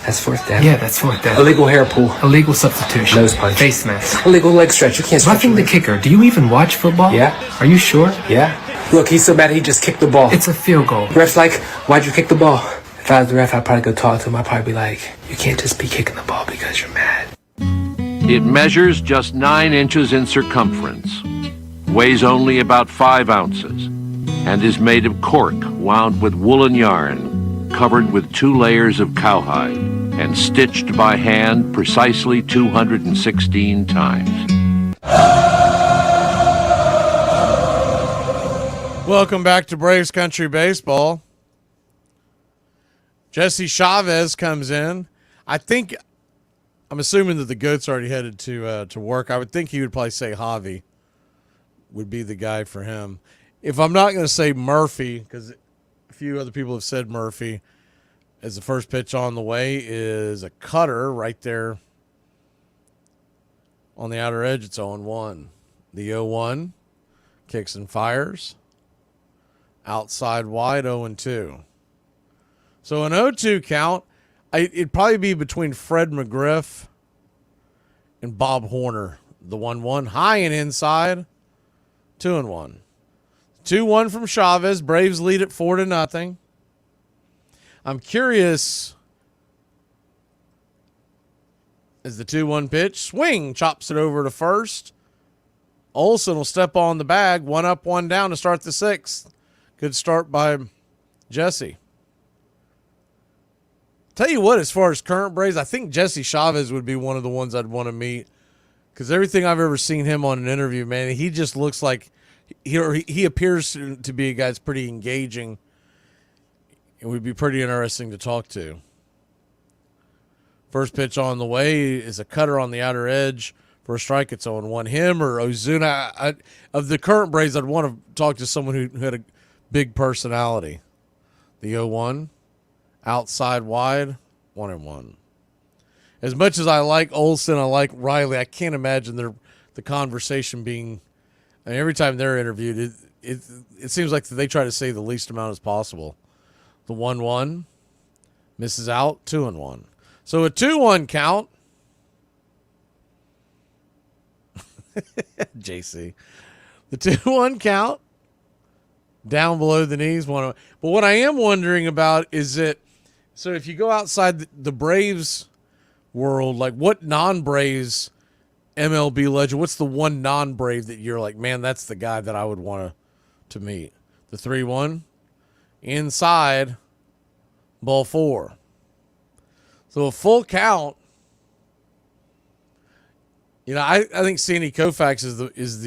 S10: that's 4th down.
S12: Yeah, that's 4th down.
S10: Illegal hair pull.
S12: Illegal substitution.
S10: Nose punch.
S12: Face mask.
S10: Illegal leg stretch. You can't stretch.
S12: Roughing the kicker. Do you even watch football?
S10: Yeah.
S12: Are you sure?
S10: Yeah. Look, he's so mad he just kicked the ball.
S12: It's a field goal.
S10: The ref's like, why'd you kick the ball? If I was the ref, I'd probably go talk to him. I'd probably be like, you can't just be kicking the ball because you're mad.
S3: It measures just 9 inches in circumference, weighs only about 5 ounces, and is made of cork wound with woolen yarn, covered with 2 layers of cowhide, and stitched by hand precisely 216 times.
S1: Welcome back to Braves Country Baseball. Jesse Chavez comes in. I'm assuming that the GOAT's already headed to work. I would think he would probably say Javi would be the guy for him. If I'm not going to say Murphy, because a few other people have said Murphy, as the first pitch on the way is a cutter right there on the outer edge. It's 0-1. The 0-1 kicks and fires. Outside wide, 0-2. So an 0-2 count, it'd probably be between Fred McGriff and Bob Horner. The 1-1, high and inside, 2-1. 2-1 from Chavez. Braves lead it 4-0. I'm curious, as the 2-1 pitch, swing, chops it over to first. Olsen will step on the bag, 1 up, 1 down to start the 6th. Good start by Jesse. Tell you what, as far as current Braves, I think Jesse Chavez would be one of the ones I'd want to meet, because everything I've ever seen him on an interview, man, he just looks like he appears to be a guy that's pretty engaging. It would be pretty interesting to talk to. First pitch on the way is a cutter on the outer edge for a strike. It's 0-1. Him or Ozuna. Of the current Braves, I'd want to talk to someone who had a big personality. The 0-1, outside wide, 1-1. As much as I like Olsen, I like Riley, I can't imagine the conversation being, I mean, every time they're interviewed, it seems like they try to say the least amount as possible. The 1-1 misses out, 2-1. So a 2-1 count. JC. The 2-1 count. Down below the knees. But what I am wondering about is that, so if you go outside the Braves world, like what non-Braves MLB legend, what's the one non-Brave that you're like, man, that's the guy that I would want to meet? The 3-1. Inside, ball 4. So a full count. You know, I think Sandy Koufax is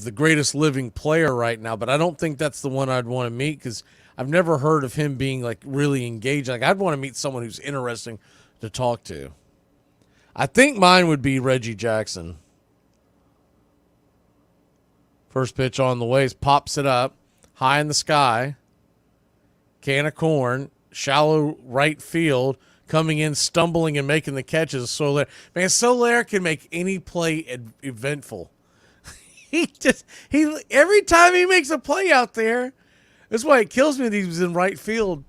S1: the greatest living player right now, but I don't think that's the one I'd want to meet, because I've never heard of him being like really engaged. Like, I'd want to meet someone who's interesting to talk to. I think mine would be Reggie Jackson. First pitch on the way, pops it up, high in the sky, can of corn, shallow right field, coming in, stumbling, and making the catches. Soler, man, Soler can make any play eventful. He every time he makes a play out there, that's why it kills me that he was in right field.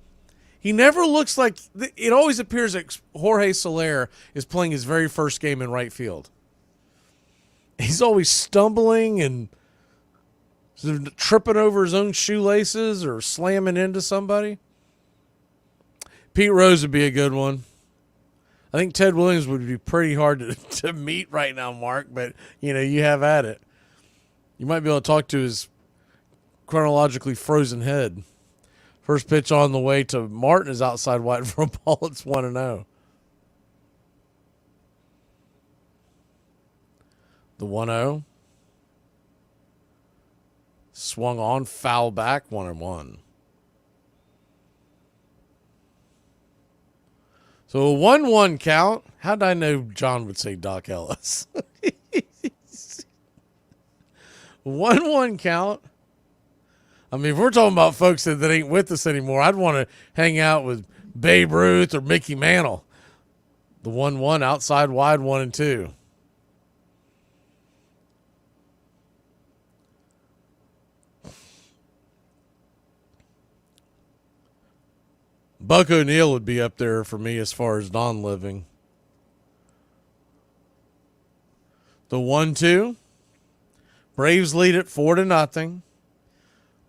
S1: He never looks like, it always appears that Jorge Soler is playing his very first game in right field. He's always stumbling and tripping over his own shoelaces or slamming into somebody. Pete Rose would be a good one. I think Ted Williams would be pretty hard to meet right now, Mark, but, you have at it. You might be able to talk to his chronologically frozen head. First pitch on the way to Martin is outside wide for a ball. It's 1-0. The 1-0. Swung on, foul back, 1-1. So a 1-1 count. How did I know John would say Doc Ellis? 1-1 count. I mean, if we're talking about folks that ain't with us anymore, I'd want to hang out with Babe Ruth or Mickey Mantle. The 1-1 outside wide, 1-2. Buck O'Neil would be up there for me as far as non-living. The 1-2. Braves lead it 4-0.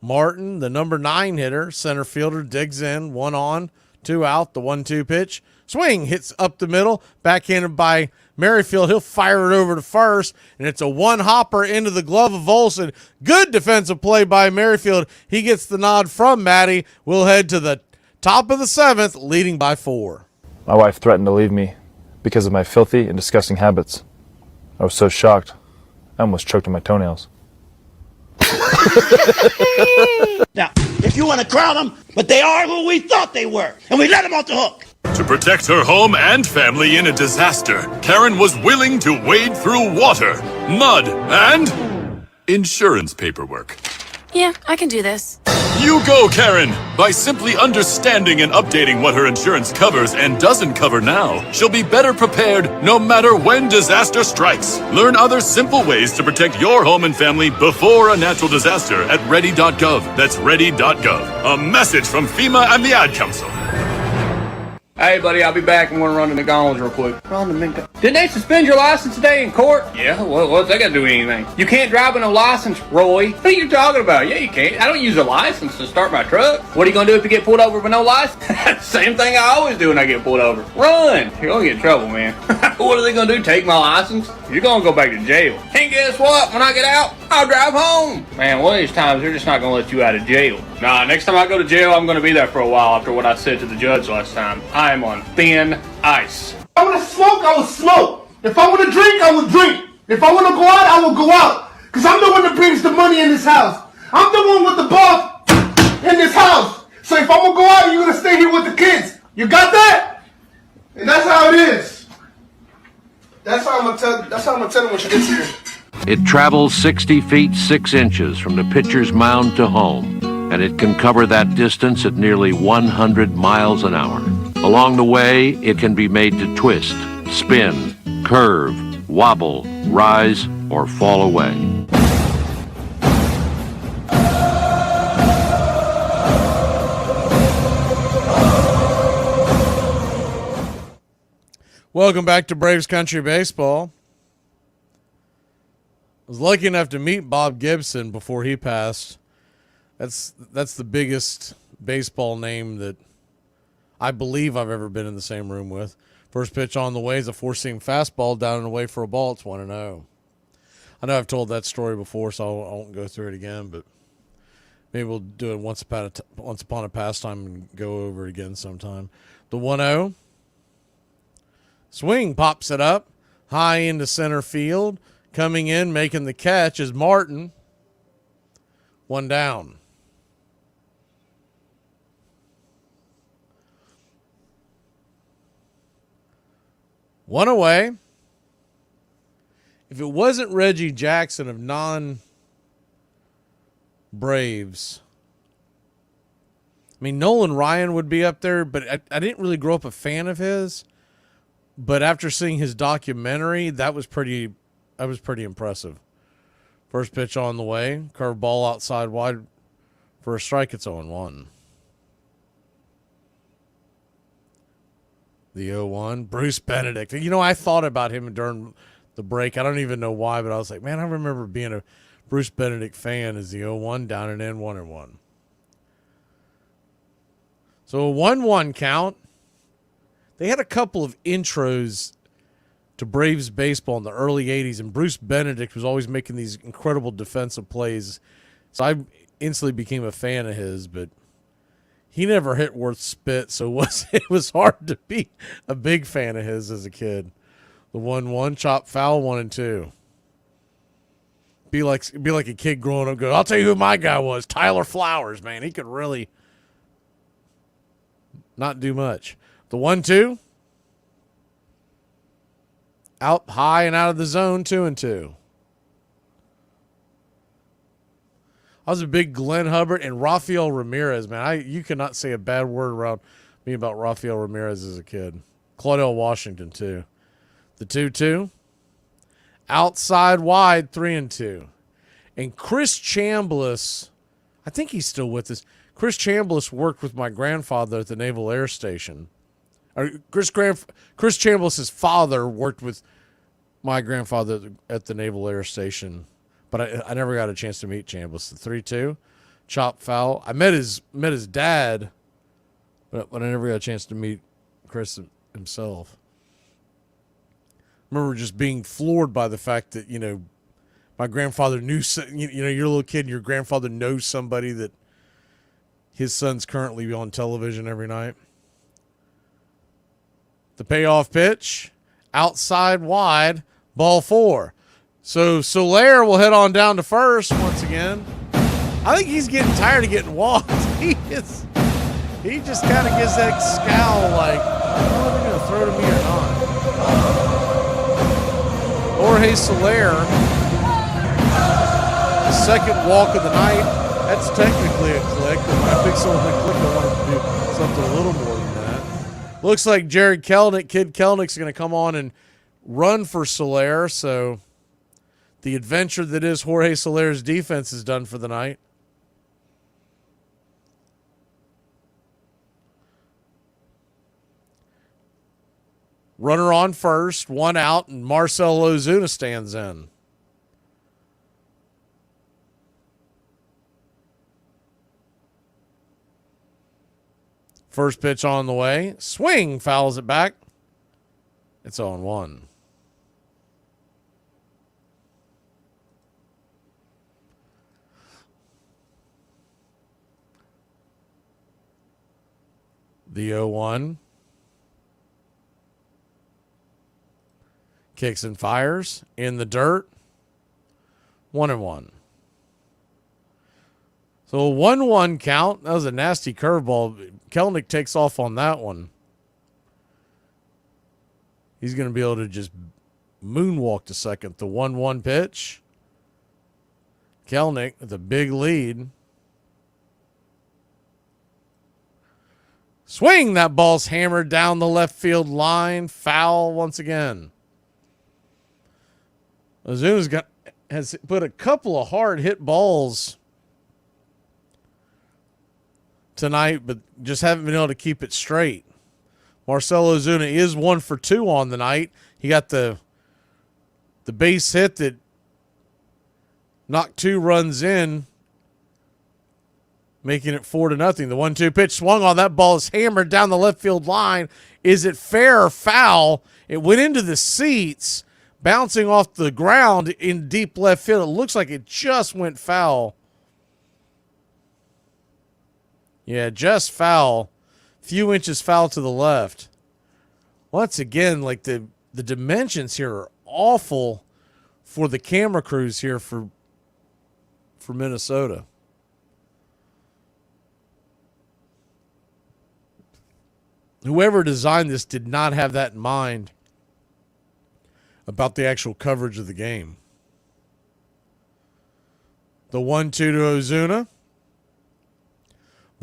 S1: Martin, the number 9 hitter, center fielder, digs in, 1 on, 2 out, the 1-2 pitch. Swing, hits up the middle, backhanded by Merrifield. He'll fire it over to first, and it's a one-hopper into the glove of Olsen. Good defensive play by Merrifield. He gets the nod from Matty. We'll head to the top of the 7th, leading by 4.
S6: My wife threatened to leave me because of my filthy and disgusting habits. I was so shocked, I almost choked on my toenails.
S9: Now, if you want to crown them, but they are who we thought they were, and we let them off the hook.
S11: To protect her home and family in a disaster, Karen was willing to wade through water, mud, and insurance paperwork.
S13: Yeah, I can do this.
S11: You go, Karen! By simply understanding and updating what her insurance covers and doesn't cover now, she'll be better prepared no matter when disaster strikes. Learn other simple ways to protect your home and family before a natural disaster at ready.gov. That's ready.gov. A message from FEMA and the Ad Council.
S18: Hey, buddy, I'll be back. I'm going to run to McDonald's real quick. Didn't they suspend your license today in court? Yeah, what's that got to do with anything? You can't drive with no license, Roy. What are you talking about? Yeah, you can't. I don't use a license to start my truck. What are you going to do if you get pulled over with no license? Same thing I always do when I get pulled over. Run. You're going to get in trouble, man. What are they going to do? Take my license? You're going to go back to jail. And guess what? When I get out, I'll drive home. Man, one of these times, they're just not going to let you out of jail. Nah, next time I go to jail, I'm going to be there for a while after what I said to the judge last time. I am on thin ice.
S16: If I want to smoke, I will smoke. If I want to drink, I will drink. If I want to go out, I will go out. Because I'm the one that brings the money in this house. I'm the one with the boss in this house. So if I'm going to go out, you're going to stay here with the kids. You got that? And that's how it is. That's how I'm going to tell him when she gets here.
S3: It travels 60 feet 6 inches from the pitcher's mound to home, and it can cover that distance at nearly 100 miles an hour. Along the way, it can be made to twist, spin, curve, wobble, rise, or fall away.
S1: Welcome back to Braves Country Baseball. I was lucky enough to meet Bob Gibson before he passed. That's the biggest baseball name that I believe I've ever been in the same room with. First pitch on the way is a 4-seam fastball down and away for a ball. It's 1-0. I know I've told that story before, so I won't go through it again, but maybe we'll do it once upon a pastime and go over it again sometime. The 1-0. Swing pops it up high into center field. Coming in, making the catch is Martin. 1 down. One away. If it wasn't Reggie Jackson of non-Braves, I mean, Nolan Ryan would be up there, but I didn't really grow up a fan of his. But after seeing his documentary, that was pretty impressive. First pitch on the way, curve ball outside wide for a strike. It's 0-1. The 0-1, Bruce Benedict. You know, I thought about him during the break. I don't even know why, but I was like, man, I remember being a Bruce Benedict fan. As the 0-1 down and in, 1-1. So a 1-1 count. They had a couple of intros to Braves baseball in the early 80s, and Bruce Benedict was always making these incredible defensive plays. So I instantly became a fan of his, but he never hit worth spit, so it was hard to be a big fan of his as a kid. The 1-1, chop foul, 1-2. Be like a kid growing up, I'll tell you who my guy was, Tyler Flowers, man. He could really not do much. The 1-2. Out high and out of the zone, 2-2. I was a big Glenn Hubbard and Rafael Ramirez, man. You cannot say a bad word around me about Rafael Ramirez as a kid. Claudell Washington, too. The 2-2. Outside wide, 3-2. And Chris Chambliss, I think he's still with us. Chris Chambliss worked with my grandfather at the Naval Air Station. Chris Chambliss's father worked with my grandfather at the Naval Air Station, but I never got a chance to meet Chambliss. The 3-2, chop foul. I met his dad, but I never got a chance to meet Chris himself. I remember just being floored by the fact that, you know, my grandfather knew, you know, you're a little kid and your grandfather knows somebody that his son's currently on television every night. The payoff pitch, outside wide, ball 4. So Soler will head on down to first once again. I think he's getting tired of getting walked. He just kind of gives that scowl like, are they going to throw to me or not? Jorge Soler, second walk of the night. That's technically a click, but when I pick someone to click, I want to do something a little more than that. Looks like Jared Kelnick, Kid Kelnick's going to come on and run for Soler, so the adventure that is Jorge Soler's defense is done for the night. Runner on first, one out, and Marcell Ozuna stands in. First pitch on the way. Swing, fouls it back. It's 0-1. The 0-1. Kicks and fires. In the dirt. 1-1. So a 1-1 count. That was a nasty curveball. Kelnick takes off on that one. He's going to be able to just moonwalk to second. The 1-1 pitch. Kelnick with a big lead. Swing. That ball's hammered down the left field line. Foul once again. Ozuna's has put a couple of hard hit balls tonight, but just haven't been able to keep it straight. Marcell Ozuna is 1 for 2 on the night. He got the base hit that knocked 2 runs in, making it 4-0. The 1-2 pitch swung on. That ball is hammered down the left field line. Is it fair or foul? It went into the seats, bouncing off the ground in deep left field. It looks like it just went foul. Yeah, just foul. Few inches foul to the left. Once again, like the dimensions here are awful for the camera crews here for Minnesota. Whoever designed this did not have that in mind about the actual coverage of the game. The 1-2 to Ozuna.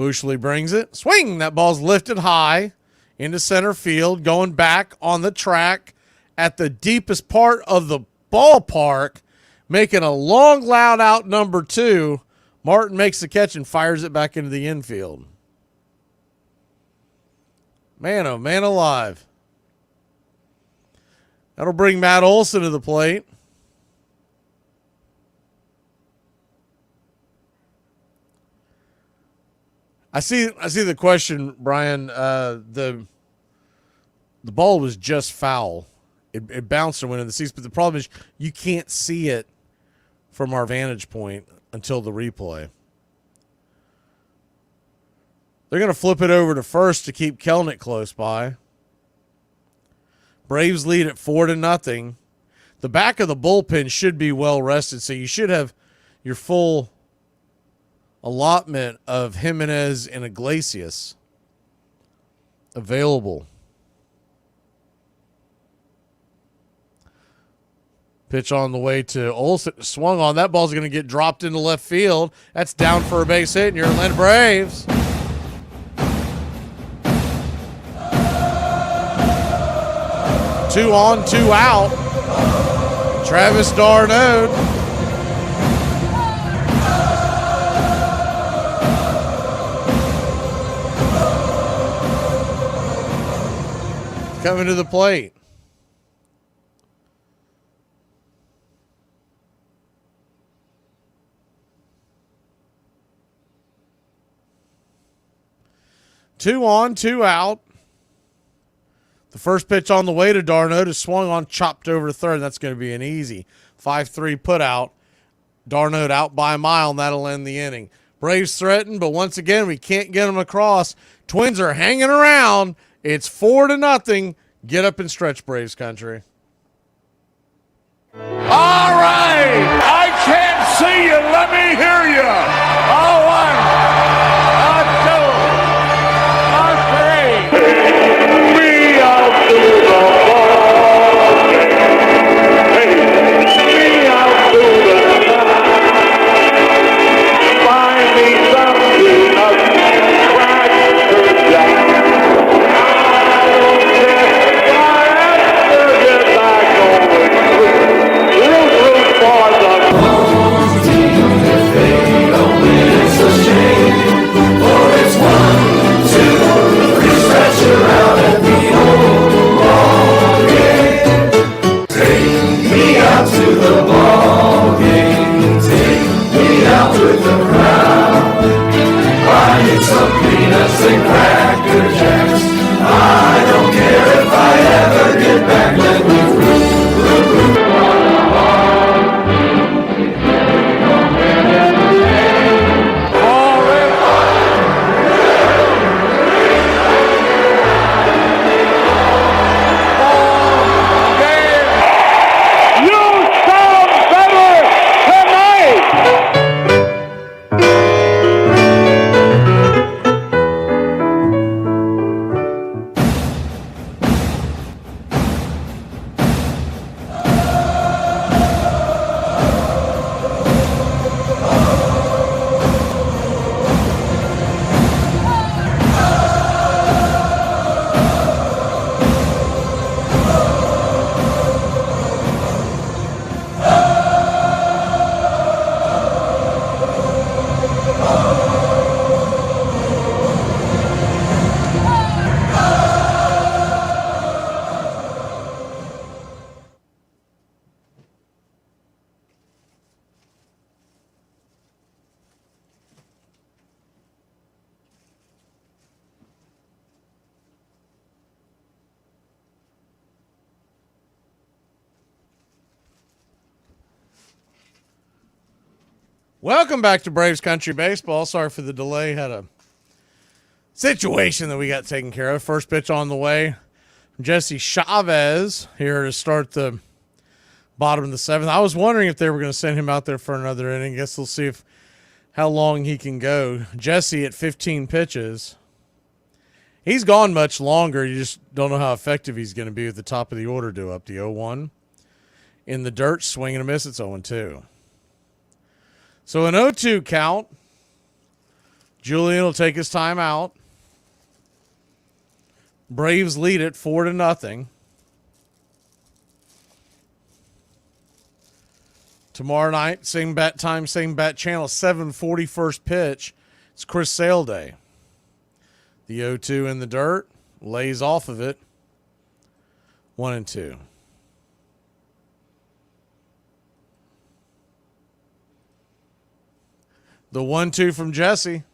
S1: Bushley brings it. Swing! That ball's lifted high into center field, going back on the track at the deepest part of the ballpark, making a long, loud out number 2. Martin makes the catch and fires it back into the infield. Man, oh man alive. That'll bring Matt Olson to the plate. I see the question, Brian. The ball was just foul. It bounced and went in the seats, but the problem is you can't see it from our vantage point until the replay. They're going to flip it over to first to keep Kelnick close by. Braves lead at 4-0. The back of the bullpen should be well rested, so you should have your full allotment of Jimenez and Iglesias available. Pitch on the way to Olsen. Swung on. That ball's going to get dropped into left field. That's down for a base hit, and your Atlanta Braves. Two on, 2 out. Travis d'Arnaud. Coming to the plate. Two on, 2 out. The first pitch on the way to d'Arnaud is swung on, chopped over to third. That's going to be an easy 5-3 put out. d'Arnaud out by a mile, and that'll end the inning. Braves threaten, but once again, we can't get them across. Twins are hanging around. It's 4-0. Get up and stretch, Braves country.
S2: All right. I can't see you. Let me hear you. All right. 1, 2, 3. We out to the ball game. Hey, we out to the find me something up Cracker Jack.
S1: Welcome back to Braves Country Baseball. Sorry for the delay. Had a situation that we got taken care of. First pitch on the way from Jesse Chavez here to start the bottom of the 7th. I was wondering if they were going to send him out there for another inning. Guess we'll see how long he can go. Jesse at 15 pitches. He's gone much longer. You just don't know how effective he's going to be at the top of the order due up the 0-1. In the dirt, swing and a miss. It's 0-2. So an 0-2 count Julian will take his time out. Braves lead it 4-0. Tomorrow night, same bat time, same bat channel, 7:40 first pitch. It's Chris Sale Day. The 0-2 in the dirt, lays off of it. 1-2. The 1-2 from Jesse.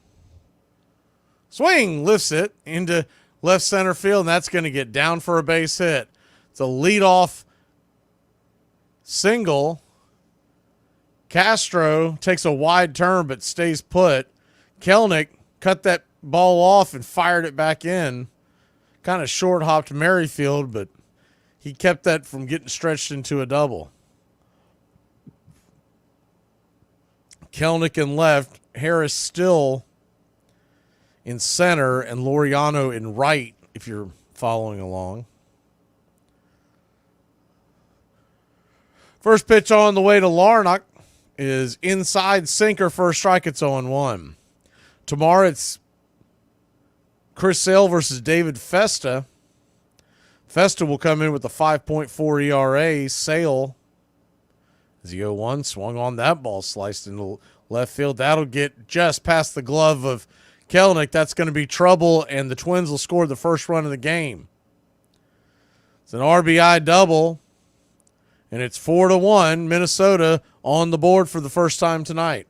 S1: Swing, lifts it into left center field, and that's going to get down for a base hit. It's a leadoff single. Castro takes a wide turn but stays put. Kelnick cut that ball off and fired it back in. Kind of short hopped Merrifield, but he kept that from getting stretched into a double. Kelnick in left, Harris still in center, and Laureano in right, if you're following along. First pitch on the way to Larnach is inside sinker, first strike. It's 0-1. Tomorrow it's Chris Sale versus David Festa. Festa will come in with a 5.4 ERA. Sale, as the 0-1, swung on that ball, sliced into left field. That'll get just past the glove of Kelnick. That's going to be trouble, and the Twins will score the first run of the game. It's an RBI double, and it's 4-1. Minnesota on the board for the first time tonight.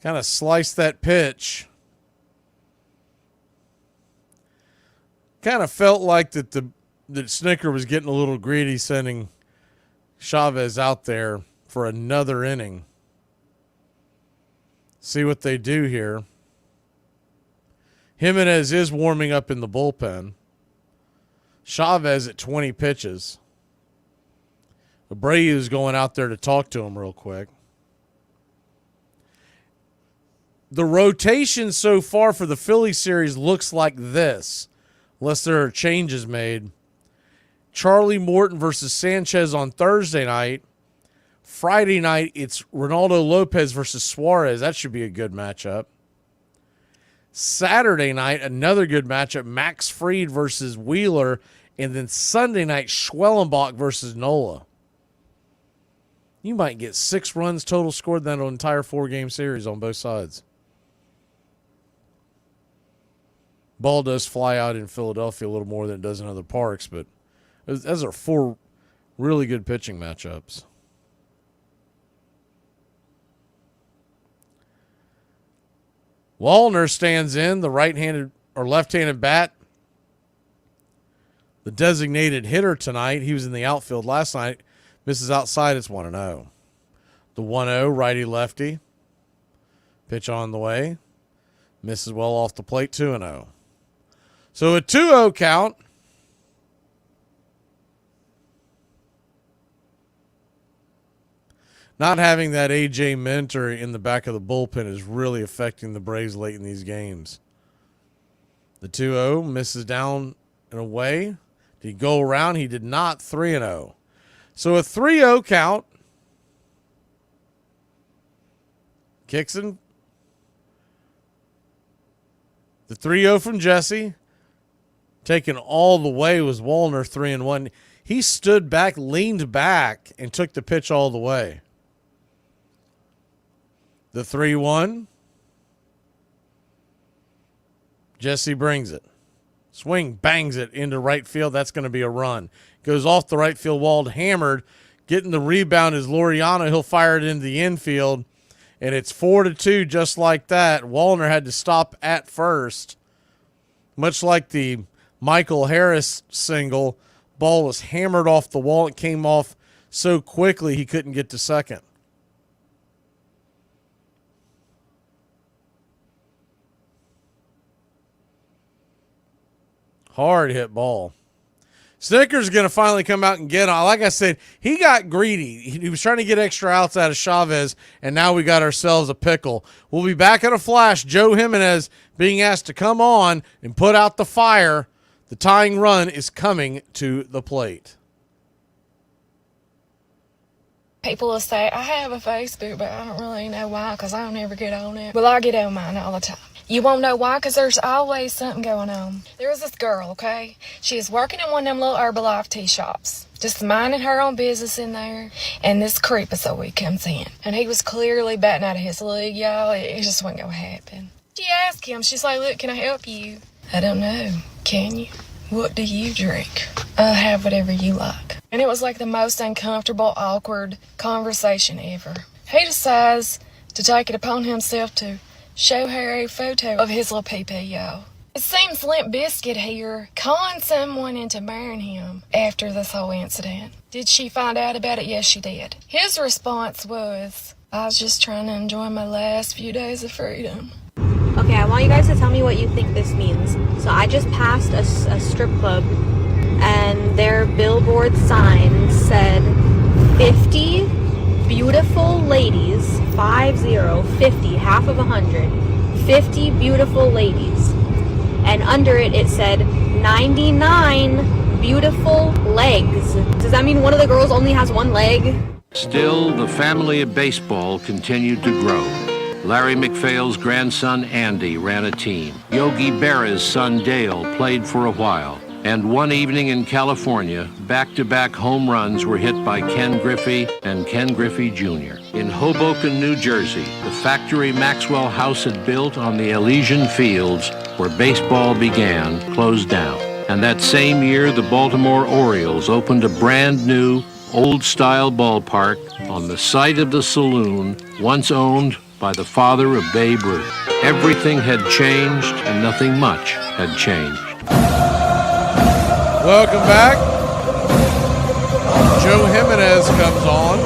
S1: Kind of sliced that pitch. Kind of felt like that Snicker was getting a little greedy, sending Chavez out there for another inning. See what they do here. Jimenez is warming up in the bullpen. Chavez at 20 pitches. Abreu's going out there to talk to him real quick. The rotation so far for the Philly series looks like this, unless there are changes made. Charlie Morton versus Sanchez on Thursday night. Friday night, it's Ronaldo Lopez versus Suarez. That should be a good matchup. Saturday night, another good matchup, Max Fried versus Wheeler. And then Sunday night, Schwellenbach versus Nola. You might get 6 runs total scored in that entire 4-game series on both sides. Ball does fly out in Philadelphia a little more than it does in other parks, but those are 4 really good pitching matchups. Wallner stands in, the right-handed or left-handed bat. The designated hitter tonight. He was in the outfield last night. Misses outside. It's 1-0. The 1-0 righty-lefty. Pitch on the way. Misses well off the plate. 2-0. So a 2-0 count. Not having that A.J. Minter in the back of the bullpen is really affecting the Braves late in these games. The 2-0 misses down and away. Did he go around? He did not. 3-0. So a 3-0 count. Kixon. The 3-0 from Jesse. Taken all the way was Wallner, 3-1. He stood back, leaned back, and took the pitch all the way. The 3-1. Jesse brings it. Swing, bangs it into right field. That's going to be a run. Goes off the right field wall, hammered. Getting the rebound is Laureano. He'll fire it into the infield. And it's 4-2 just like that. Wallner had to stop at first. Much like the Michael Harris single, ball was hammered off the wall. It came off so quickly he couldn't get to second. Hard hit ball. Snicker's going to finally come out and get on. Like I said, he got greedy. He was trying to get extra outs out of Chavez, and now we got ourselves a pickle. We'll be back in a flash. Joe Jimenez being asked to come on and put out the fire. The tying run is coming to the plate.
S5: People will say, I have a Facebook, but I don't really know why because I don't ever get on it. Well, I get on mine all the time. You won't know why because there's always something going on. There was this girl, okay? She was working in one of them little Herbalife tea shops, just minding her own business in there, and this creepazoid comes in. And he was clearly batting out of his league, y'all. It just wasn't going to happen. She asked him, she's like, look, can I help you? I don't know. Can you? What do you drink? I'll have whatever you like. And it was like the most uncomfortable, awkward conversation ever. He decides to take it upon himself to show her a photo of his little pee-pee, y'all. It seems Limp Bizkit here conned someone into marrying him after this whole incident. Did she find out about it? Yes, she did. His response was, I was just trying to enjoy my last few days of freedom.
S14: Okay, I want you guys to tell me what you think this means. So I just passed a strip club, and their billboard sign said 50 beautiful ladies, 50, half of 100, 50 beautiful ladies. And under it, it said 99 beautiful legs. Does that mean one of the girls only has one leg?
S3: Still, the family of baseball continued to grow. Larry McPhail's grandson Andy ran a team. Yogi Berra's son Dale played for a while. And one evening in California, back-to-back home runs were hit by Ken Griffey and Ken Griffey Jr. In Hoboken, New Jersey, the factory Maxwell House had built on the Elysian Fields where baseball began closed down. And that same year, the Baltimore Orioles opened a brand new, old-style ballpark on the site of the saloon once owned by the father of Babe Ruth. Everything had changed, and nothing much had changed.
S1: Welcome back. Joe Jimenez comes on.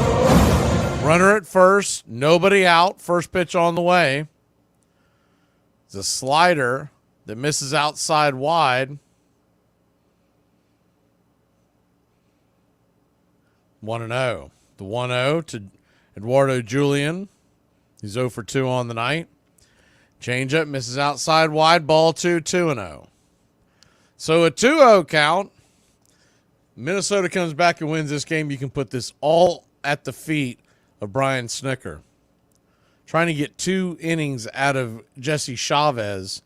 S1: Runner at first, nobody out. First pitch on the way. It's a slider that misses outside wide. 1-0. The 1-0 to Eduardo Julian. He's 0 for 2 on the night. Changeup misses outside wide. Ball 2, 2-0. So a 2-0 count. Minnesota comes back and wins this game. You can put this all at the feet of Brian Snitker. Trying to get 2 innings out of Jesse Chavez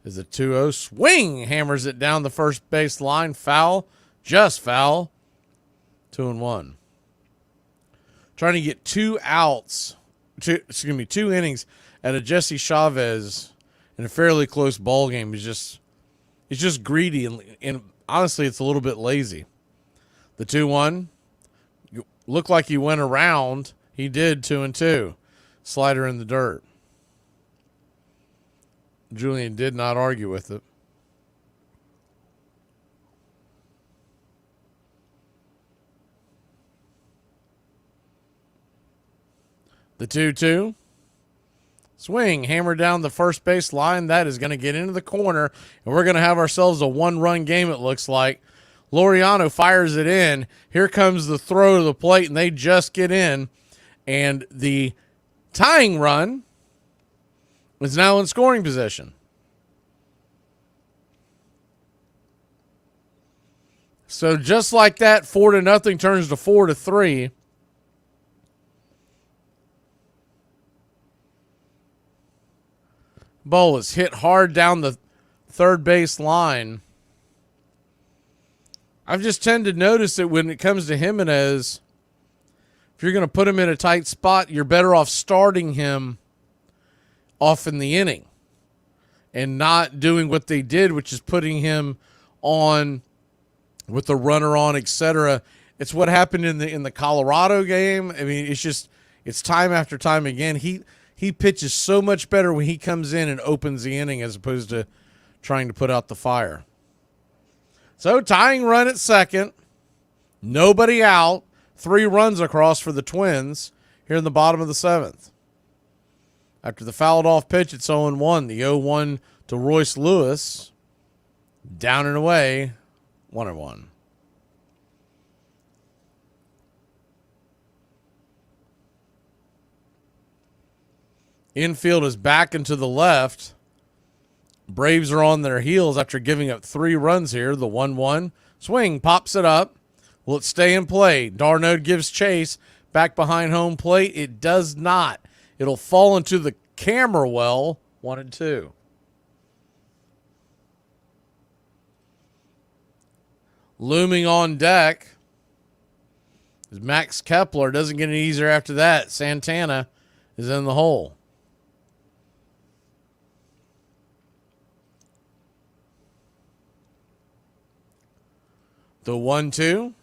S1: is a 2-0 swing. Hammers it down the first base line. Foul. Just foul. 2-1. Trying to get 2 outs. 2 innings out of Jesse Chavez in a fairly close ball game is just greedy and honestly it's a little bit lazy. The 2-1 looked like he went around. He did. 2-2. Slider in the dirt. Julian did not argue with it. The 2-2. Swing, hammer down the first base line. That is going to get into the corner, and we're going to have ourselves a 1-run game, it looks like. Laureano fires it in. Here comes the throw to the plate, and they just get in. And the tying run is now in scoring position. So just like that, 4-0 turns to 4-3. Ball is hit hard down the third base line. I've just tended to notice that when it comes to Jimenez, if you're going to put him in a tight spot, you're better off starting him off in the inning and not doing what they did, which is putting him on with the runner on, etc. It's what happened in the Colorado game. I mean, it's time after time again. He pitches so much better when he comes in and opens the inning as opposed to trying to put out the fire. So tying run at second. Nobody out. 3 runs across for the Twins here in the bottom of the 7th. After the fouled off pitch, it's 0-1. The 0-1 to Royce Lewis. Down and away. 1-1. Infield is back and to the left. Braves are on their heels after giving up 3 runs here. The 1-1 swing pops it up. Will it stay in play? Darno gives chase. back behind home plate. It does not. It'll fall into the camera well. 1-2. Looming on deck is Max Kepler. Doesn't get any easier after that. Santana is in the hole. The 1-2.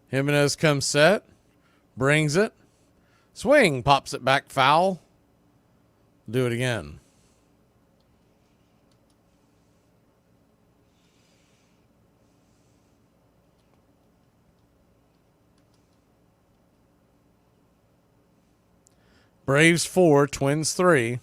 S1: Jimenez comes set. Brings it. Swing. Pops it back foul. Do it again. Braves 4, Twins 3.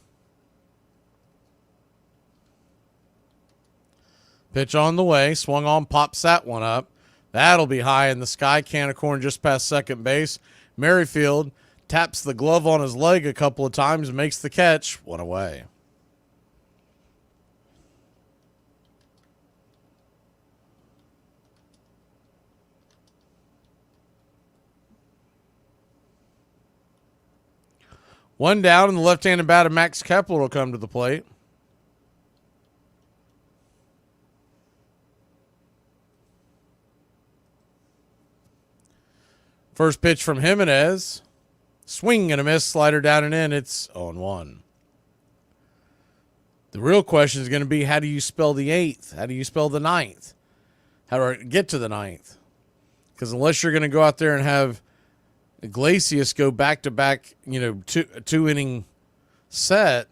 S1: Pitch on the way. Swung on, pops that one up. That'll be high in the sky. Can of corn just past second base. Merrifield taps the glove on his leg a couple of times, makes the catch. One away. One down, and the left-handed batter Max Kepler will come to the plate. First pitch from Jimenez. Swing and a miss, slider down and in. It's 0-1. The real question is going to be, how do you spell the 8th? How do you spell the 9th? How do I get to the 9th? Because unless you're going to go out there and have Iglesias go back-to-back, two-inning set,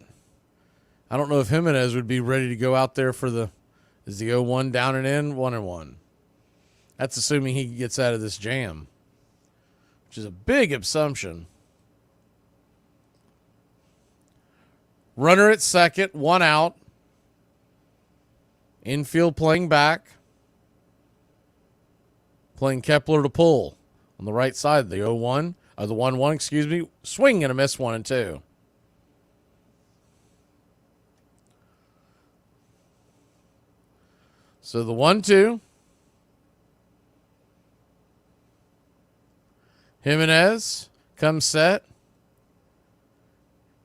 S1: I don't know if Jimenez would be ready to go out there for the 0-1 down and in, 1-1. That's assuming he gets out of this jam, which is a big assumption. Runner at second, 1 out. Infield playing back. Playing Kepler to pull on the right side, the 0-1, or the 1-1, Swing and a miss, 1-2. So the 1-2. Jimenez comes set.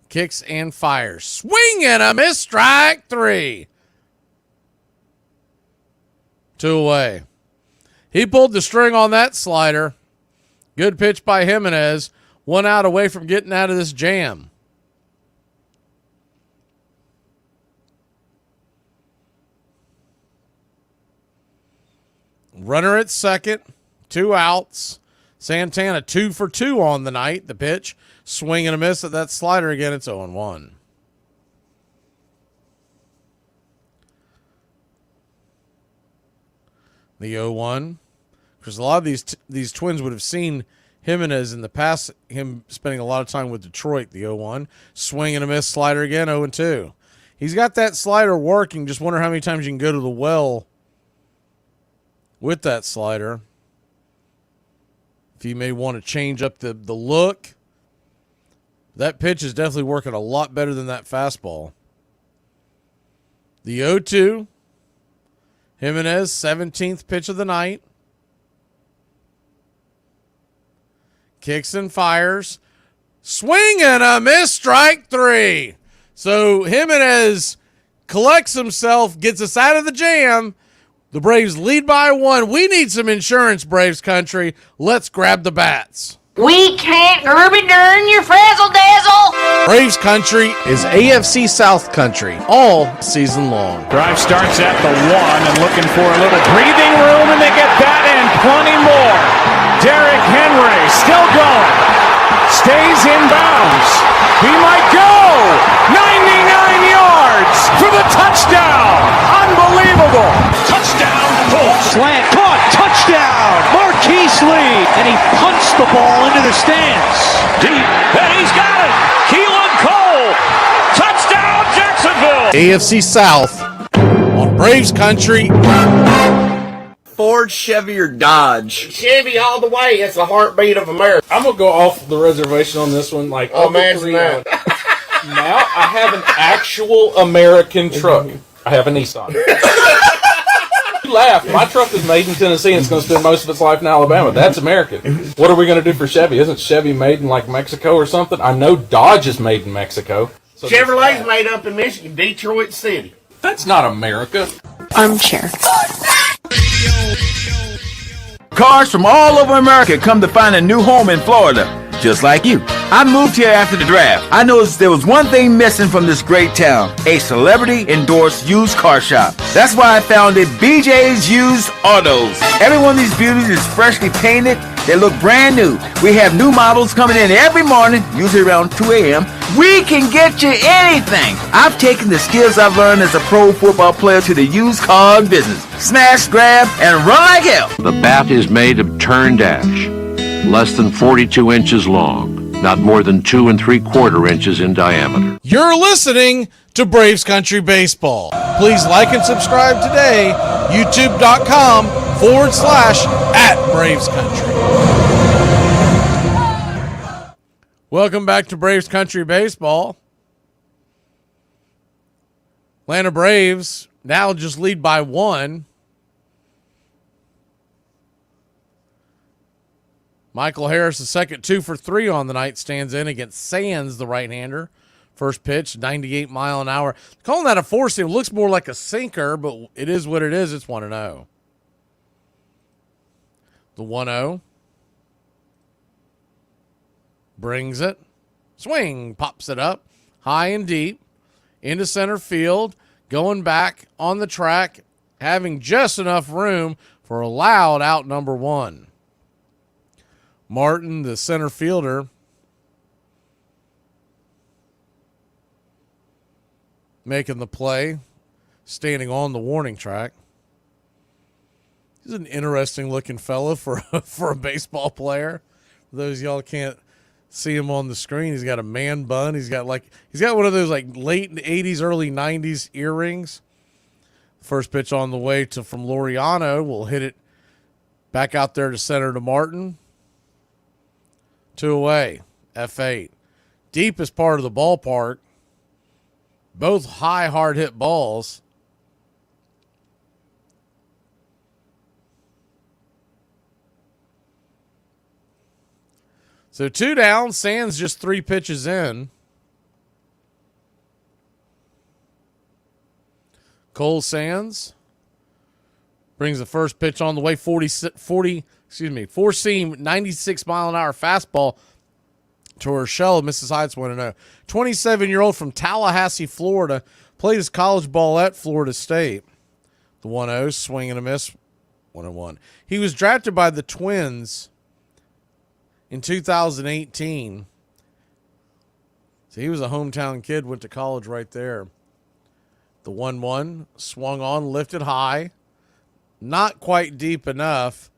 S1: Kicks and fires. Swing and a miss, strike 3. 2 away. He pulled the string on that slider. Good pitch by Jimenez. 1 out away from getting out of this jam. Runner at second. 2 outs. Santana 2 for 2 on the night. The pitch. Swing and a miss at that slider again. It's 0-1. The 0-1. Because a lot of these Twins would have seen Jimenez in the past, him spending a lot of time with Detroit. The 0-1. Swing and a miss, slider again, 0-2. He's got that slider working. Just wonder how many times you can go to the well with that slider. If you may want to change up the look. That pitch is definitely working a lot better than that fastball. The 0-2. Jimenez, 17th pitch of the night. Kicks and fires. Swing and a miss, strike 3. So Jimenez collects himself, gets us out of the jam. The Braves lead by 1. We need some insurance, Braves country. Let's grab the bats.
S15: We can't Herbie Dern your frazzle dazzle.
S1: Braves country is AFC South country all season long.
S17: Drive starts at the 1 and looking for a little breathing room, and they get that and plenty more. Derrick Henry still going. Stays in bounds. He might go. 99 yards for the touchdown. Unbelievable. Touchdown.
S19: Slant caught. Touchdown. Marquise Lee. And he punched the ball into the stands.
S17: Deep. And he's got it. Keelan Cole. Touchdown Jacksonville.
S1: AFC South on Braves country.
S20: Ford, Chevy, or Dodge?
S21: Chevy all the way. It's the heartbeat of America.
S23: I'm going to go off the reservation on this one.
S21: Imagine that.
S23: Now I have an actual American truck. I have a Nissan. you laugh. My truck was made in Tennessee and it's going to spend most of its life in Alabama. That's American. What are we going to do for Chevy? Isn't Chevy made in like Mexico or something? I know Dodge is made in Mexico. So
S21: Chevrolet's made up in Michigan, Detroit City.
S23: That's not America.
S13: Armchair.
S4: Cars from all over America come to find a new home in Florida, just like you. I moved here after the draft. I noticed there was one thing missing from this great town: a celebrity-endorsed used car shop. That's why I founded BJ's Used Autos. Every one of these beauties is freshly painted. They look brand new. We have new models coming in every morning, usually around 2 a.m. We can get you anything. I've taken the skills I've learned as a pro football player to the used car business. Smash, grab, and run like hell.
S3: The bat is made of turned ash, less than 42 inches long, not more than 2 3/4 inches in diameter.
S1: You're listening to Braves Country Baseball. Please like and subscribe today, youtube.com/@BravesCountry. Welcome back to Braves Country Baseball. Atlanta Braves now just lead by 1. Michael Harris, the second 2 for 3 on the night, stands in against Sands, the right-hander. First pitch, 98 mile an hour. Calling that a four-seam. Looks more like a sinker, but it is what it is. It's 1-0. The 1-0. Brings it. Swing. Pops it up. High and deep. Into center field. Going back on the track. Having just enough room for a loud out number 1. Martin, the center fielder, making the play, standing on the warning track. He's an interesting looking fella for a baseball player. For those of y'all can't see him on the screen, he's got a man bun. He's got one of those like late 80s, early 90s earrings. First pitch on the way from Laureano. We'll hit it back out there to center to Martin. 2 away, F8. Deepest part of the ballpark. Both high, hard hit balls. So 2 down. Sands just 3 pitches in. Cole Sands brings the first pitch on the way. 4-seam, 96 mile an hour fastball to Urshela. Misses Heights 1-0. 27-year-old from Tallahassee, Florida. Played his college ball at Florida State. The 1-0, swing and a miss, 1-1. He was drafted by the Twins in 2018. So he was a hometown kid, went to college right there. The 1-1, swung on, lifted high. Not quite deep enough.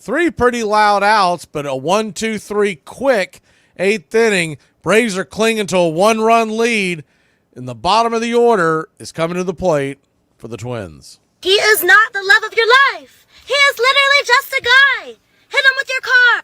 S1: 3 pretty loud outs, but a 1-2-3 quick 8th inning. Braves are clinging to a 1-run lead, and the bottom of the order is coming to the plate for the Twins.
S7: He is not the love of your life. He is literally just a guy. Hit him with your car.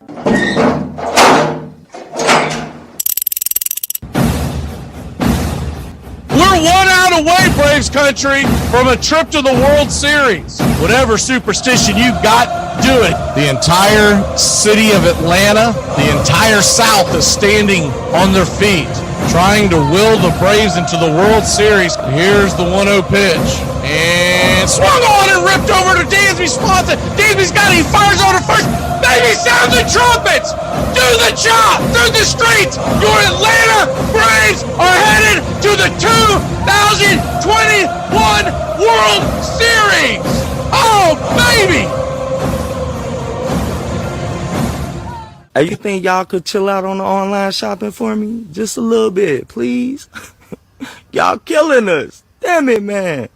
S1: We're 1 out away, Braves Country, from a trip to the World Series. Whatever superstition you got, do it. The entire city of Atlanta, the entire South is standing on their feet, trying to will the Braves into the World Series. Here's the 1-0 pitch. And swung on and ripped over to Dansby Swanson. Dansby's got it. He fires over to first. Baby, sound the trumpets. Do the chop through the streets. Your Atlanta Braves are headed to the 2021 World Series. Oh, baby.
S20: Hey, you think y'all could chill out on the online shopping for me? Just a little bit, please. Y'all killing us. Damn it, man.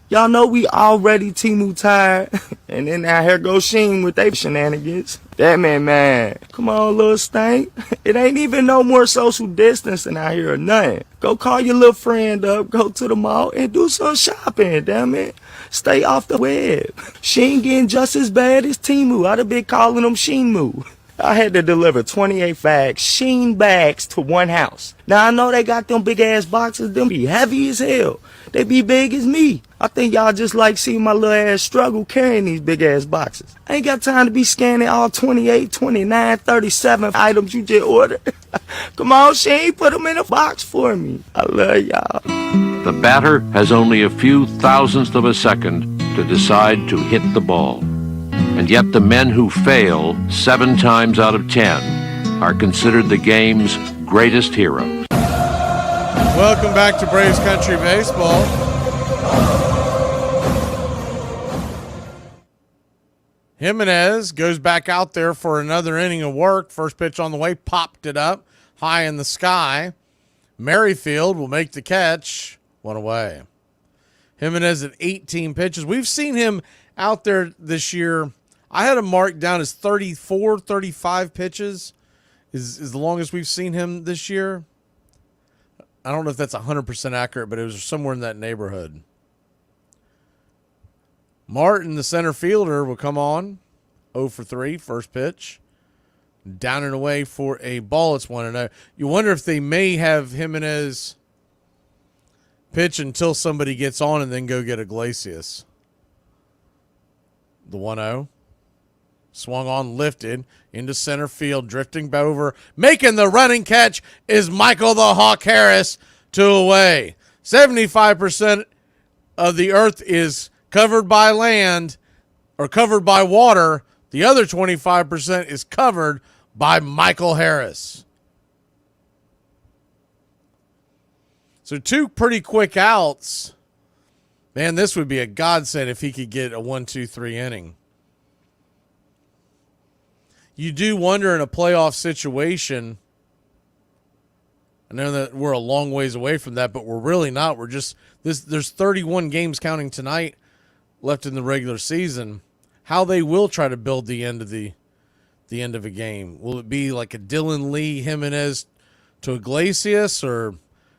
S20: Y'all know we already Temu tired. And then now here goes Sheen with they shenanigans. Damn it, man. Come on, little stank. It ain't even no more social distancing out here or nothing. Go call your little friend up, go to the mall, and do some shopping, damn it. Stay off the web. Sheen getting just as bad as Temu. I'd have been calling them Sheenmu. I had to deliver 28 fags, Sheen bags to one house. Now I know they got them big ass boxes, them be heavy as hell. They be big as me. I think y'all just like seeing my little ass struggle carrying these big ass boxes. I ain't got time to be scanning all 28, 29, 37 items you just ordered. Come on, Shane, put them in a box for me. I love y'all.
S3: The batter has only a few thousandths of a second to decide to hit the ball. And yet the men who fail 7 times out of 10 are considered the game's greatest heroes.
S1: Welcome back to Braves Country Baseball. Jimenez goes back out there for another inning of work. First pitch on the way, popped it up high in the sky. Merrifield will make the catch. 1 away. Jimenez at 18 pitches. We've seen him out there this year. I had him marked down as 34, 35 pitches is the longest we've seen him this year. I don't know if that's 100% accurate, but it was somewhere in that neighborhood. Martin, the center fielder, will come on. 0 for 3, first pitch. Down and away for a ball. It's 1-0. You wonder if they may have Jimenez pitch until somebody gets on and then go get Iglesias. The 1-0. Swung on, lifted into center field, drifting over. Making the running catch is Michael the Hawk Harris. 2 away. 75% of the earth is covered by land or covered by water. The other 25% is covered by Michael Harris. So 2 pretty quick outs. Man, this would be a godsend if he could get a 1-2-3 inning. You do wonder in a playoff situation, I know that we're a long ways away from that, but we're really not. We're just there's 31 games counting tonight left in the regular season. How they will try to build the end of a game. Will it be like a Dylan Lee Jimenez to Iglesias, or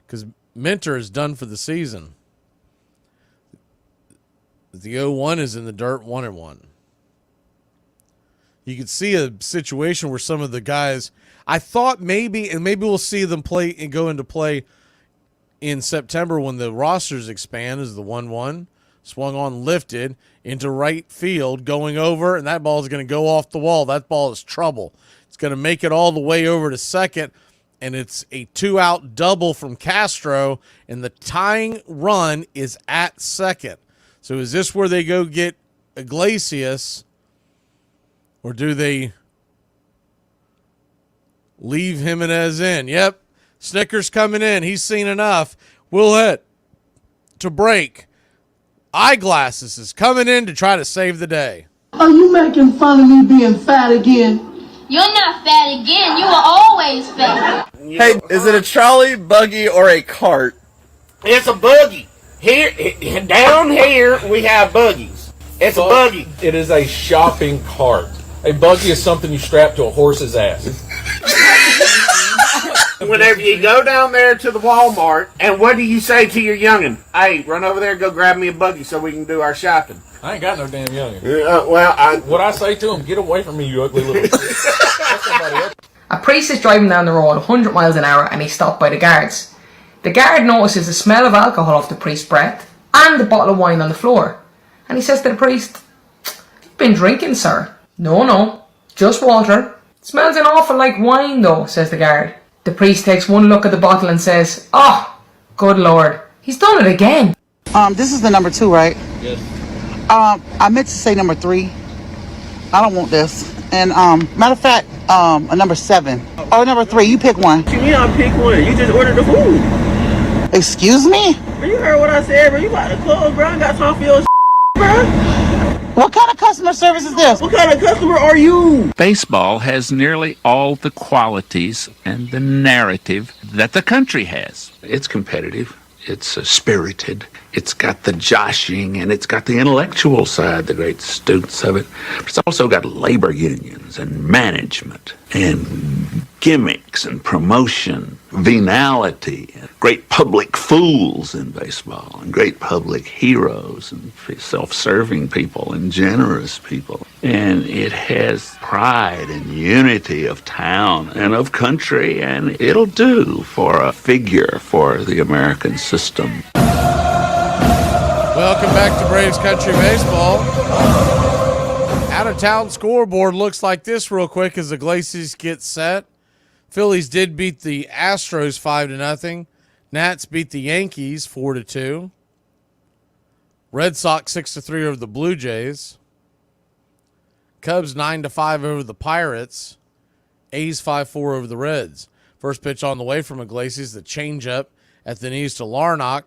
S1: because Minter is done for the season? The 0-1 is in the dirt, 1-1. You could see a situation where some of the guys, I thought maybe we'll see them play and go into play in September when the rosters expand, as the 1-1. Swung on, lifted into right field, going over, and that ball is going to go off the wall. That ball is trouble. It's going to make it all the way over to second, and it's a 2-out double from Castro, and the tying run is at second. So is this where they go get Iglesias, or do they leave Jimenez in? Yep, Snickers coming in. He's seen enough. Will hit to break. Eyeglasses is coming in to try to save the day.
S8: Are you making fun of me being fat again?
S7: You're not fat again. You were always fat.
S12: Hey, is it a trolley, buggy, or a cart?
S21: It's a buggy. Here, down here, we have buggies. It's a buggy.
S23: It is a shopping cart. A buggy is something you strap to a horse's ass.
S21: Whenever you go down there to the Walmart, and what do you say to your youngin'? Hey, run over there and go grab me a buggy so we can do our shopping.
S23: I ain't got no damn youngin'. What I say to him, get away from me, you ugly little bitch.
S22: A priest is driving down the road 100 miles an hour and he's stopped by the guards. The guard notices the smell of alcohol off the priest's breath and the bottle of wine on the floor. And he says to the priest, "You've been drinking, sir." No, just water. "Smells an awful like wine though," says the guard. The priest takes one look at the bottle and says, "Oh, good Lord, he's done it again."
S24: This is the number 2, right?
S23: Yes.
S24: I meant to say number 3. I don't want this. And matter of fact, a number 7 or number 3. You pick one.
S12: You mean I pick one? You just ordered the food.
S24: Excuse me?
S12: Bro, you heard what I said, bro. You about to close, bro. I got time for your bro.
S24: What kind of customer service is this?
S12: What kind of customer are you?
S25: Baseball has nearly all the qualities and the narrative that the country has. It's competitive. It's spirited. It's got the joshing, and it's got the intellectual side, the great students of it. But it's also got labor unions and management and gimmicks and promotion, venality, and great public fools in baseball, and great public heroes, and self-serving people, and generous people. And it has pride and unity of town and of country, and it'll do for a figure for the American system.
S1: Welcome back to Braves Country Baseball. Out-of-town scoreboard looks like this real quick as the Glaciers get set. Phillies did beat the Astros 5-0. Nats beat the Yankees 4-2. Red Sox 6-3 over the Blue Jays. Cubs 9-5 over the Pirates. A's 5-4 over the Reds. First pitch on the way from Iglesias, the changeup at the knees to Larnach.